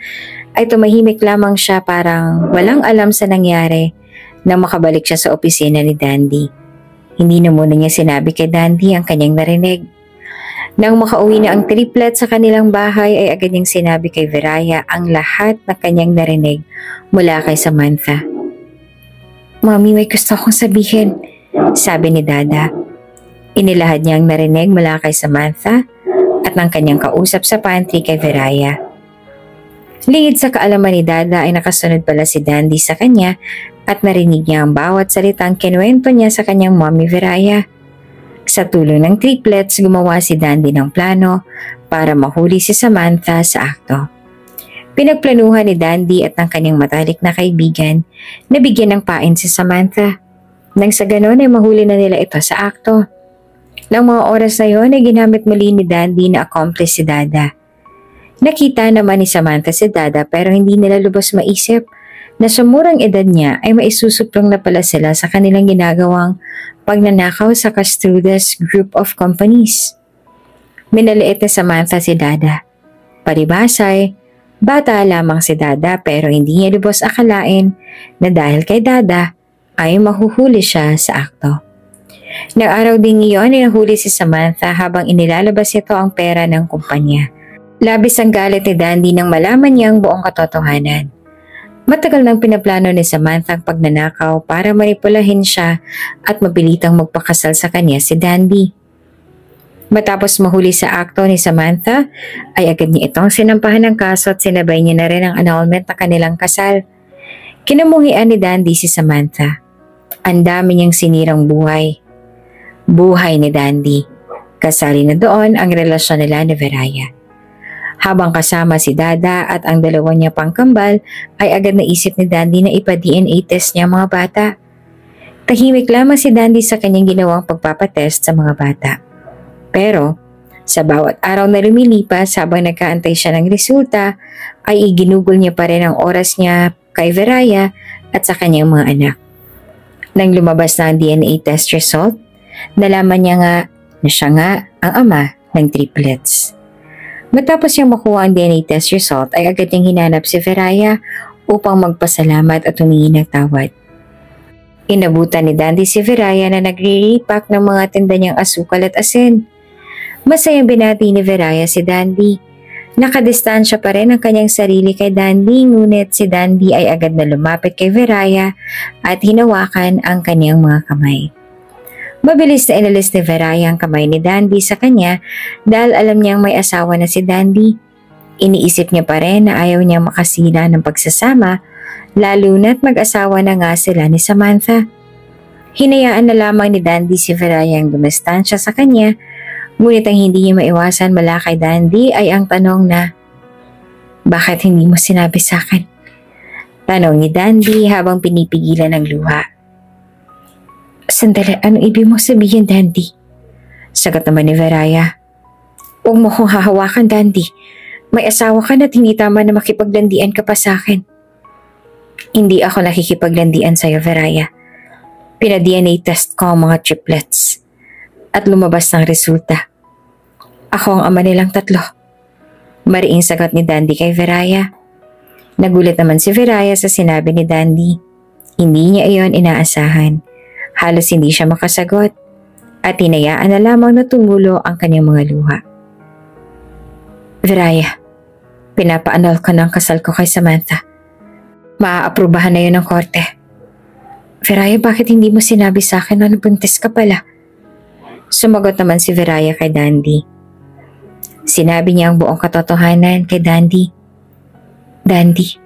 ay tumahimik lamang siya parang walang alam sa nangyari nang makabalik siya sa opisina ni Dandy. Hindi na muna niya sinabi kay Dandy ang kanyang narinig. Nang makauwi na ang triplet sa kanilang bahay ay agad niyang sinabi kay Viraya ang lahat na kanyang narinig mula kay Samantha. "Mami, may gusto akong sabihin," sabi ni Dada. Inilahad niya ang narinig mula kay Samantha at ng kanyang kausap sa pantry kay Viraya. Lingid sa kaalaman ni Dada ay nakasunod pala si Dandy sa kanya at narinig niya ang bawat salitang kinuwento niya sa kanyang mommy Viraya. Sa tulong ng triplets, gumawa si Dandy ng plano para mahuli si Samantha sa akto. Pinagplanuhan ni Dandy at ng kanyang matalik na kaibigan na bigyan ng pain si Samantha. Nang sa ganon ay mahuli na nila ito sa akto. Nang mga oras na yon ay ginamit muli ni Dandy na accomplice si Dada. Nakita naman ni Samantha si Dada pero hindi nila lubos maisip na sa murang edad niya ay maisusuplong na pala sila sa kanilang ginagawang pagnanakaw sa Castrudas Group of Companies. Minaliit ni Samantha si Dada. Paribasay, bata lamang si Dada pero hindi niya lubos akalain na dahil kay Dada ay mahuhuli siya sa akto. Nang araw din iyon ay nahuli si Samantha habang inilalabas ito ang pera ng kumpanya. Labis ang galit ni Dandy nang malaman niya ang buong katotohanan. Matagal nang pinaplano ni Samantha ang pagnanakaw para manipulahin siya at mapilitang magpakasal sa kanya si Dandy. Matapos mahuli sa akto ni Samantha, ay agad niya itong sinampahan ng kaso at sinabay niya na rin ang annulment na kanilang kasal. Kinamuhian ni Dandy si Samantha. Ang dami niyang sinirang buhay. Buhay ni Dandy. Kasali na doon ang relasyon nila ni Viraya. Habang kasama si Dada at ang dalawa niya pang kambal, ay agad naisip ni Dandy na ipa-DNA test niya mga bata. Tahimik lamang si Dandy sa kanyang ginawang pagpapatest sa mga bata. Pero, sa bawat araw na lumilipas habang nagkaantay siya ng resulta, ay iginugol niya pa rin ang oras niya kay Viraya at sa kanyang mga anak. Nang lumabas na ang DNA test result, nalaman niya nga na siya nga ang ama ng triplets. Matapos niyang makuha ang DNA test result ay agad niyang hinanap si Viraya upang magpasalamat at humingi ng tawad. Inabutan ni Dandy si Viraya na nagre-repack ng mga tinda niyang asukal at asin. Masayang binati ni Viraya si Dandy. Nakadistansya pa rin ang kanyang sarili kay Dandy ngunit si Dandy ay agad na lumapit kay Viraya at hinawakan ang kanyang mga kamay. Mabilis na inalis ni Viraya ang kamay ni Dandy sa kanya dahil alam niyang may asawa na si Dandy. Iniisip niya pa rin na ayaw niyang makasira ng pagsasama lalo na't mag-asawa na nga sila ni Samantha. Hinayaan na lamang ni Dandy si Viraya ang dumistansya sa kanya ngunit ang hindi niya maiwasan mula kay Dandy ay ang tanong na, "Bakit hindi mo sinabi sa akin?" Tanong ni Dandy habang pinipigilan ng luha. Sandali, anong ibig mo sabihin, Dandy? Sagot naman ni Veraya. Huwag mo kong hahawakan, Dandy. May asawa ka na, hindi tama na makipaglandian ka pa sa akin. Hindi ako nakikipaglandian sa'yo, Veraya. Pina-DNA test ko ang mga triplets. At lumabas ng resulta. Ako ang ama nilang 3. Mariing sagot ni Dandy kay Veraya. Nagulat naman si Veraya sa sinabi ni Dandy. Hindi niya iyon inaasahan. Halos hindi siya makasagot. At hinayaan na lamang na tumulo ang kanyang mga luha. Veraya, pinapaanal ko ng kasal ko kay Samantha. Maaaprubahan na yun ng korte. Veraya, bakit hindi mo sinabi sa akin na nabuntis ka pala? Sumagot naman si Veraya kay Dandy. Sinabi niya ang buong katotohanan kay Dandy. Dandy,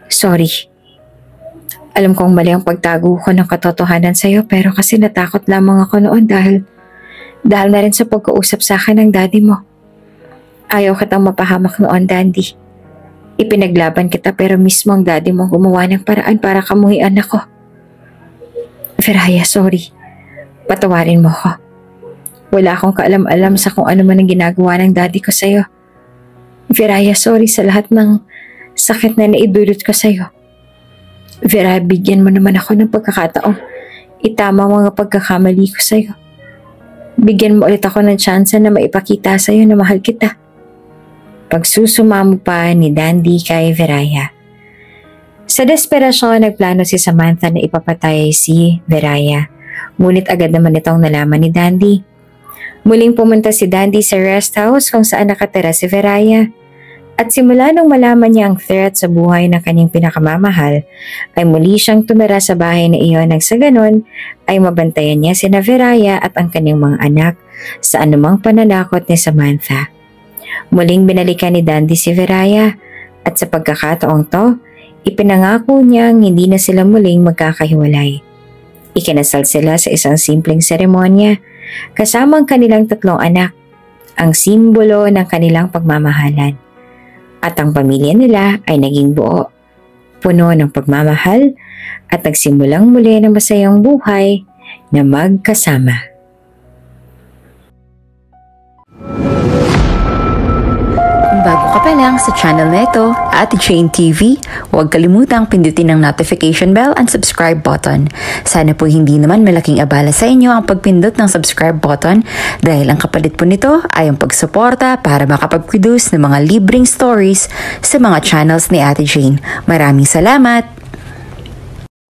sorry. Alam kong mali ang pagtago ko ng katotohanan sa'yo pero kasi natakot lamang ako noon dahil na rin sa pagkausap sa akin ng daddy mo. Ayaw kitang mapahamak noon, Dandy. Ipinaglaban kita pero mismo ang daddy mo gumawa ng paraan para kamuhian ako. Veraya, sorry. Patawarin mo ko. Wala akong kaalam-alam sa kung ano man ang ginagawa ng daddy ko sa'yo. Veraya, sorry sa lahat ng sakit na naidulot ko sa'yo. Veraya, bigyan mo naman ako ng pagkakataong itama ang mga pagkakamali ko sa'yo. Bigyan mo ulit ako ng tsansa na maipakita sa'yo na mahal kita. Pagsusumamo pa ni Dandy kay Veraya. Sa desperasyon, nagplano si Samantha na ipapatay si Veraya. Ngunit agad naman itong nalaman ni Dandy. Muling pumunta si Dandy sa rest house kung saan nakatira si Veraya. At simula nung malaman niya ang threat sa buhay ng kanyang pinakamamahal, ay muli siyang tumira sa bahay na iyon nang sa ganon ay mabantayan niya sina Veraya at ang kanyang mga anak sa anumang pananakot ni Samantha. Muling binalikan ni Dandy si Veraya at sa pagkakataong to, ipinangako niyang hindi na sila muling magkakahiwalay. Ikinasal sila sa isang simpleng seremonya kasama ang kanilang 3 anak, ang simbolo ng kanilang pagmamahalan. At ang pamilya nila ay naging buo, puno ng pagmamahal at nagsimulang muli ng masayang buhay na magkasama. Kung bago ka pa lang sa channel na ito, Ate Jane TV, huwag kalimutang pindutin ang notification bell and subscribe button. Sana po hindi naman malaking abala sa inyo ang pagpindot ng subscribe button dahil ang kapalit po nito ay ang pagsuporta para makapag-produce ng mga libreng stories sa mga channels ni Ate Jane. Maraming salamat!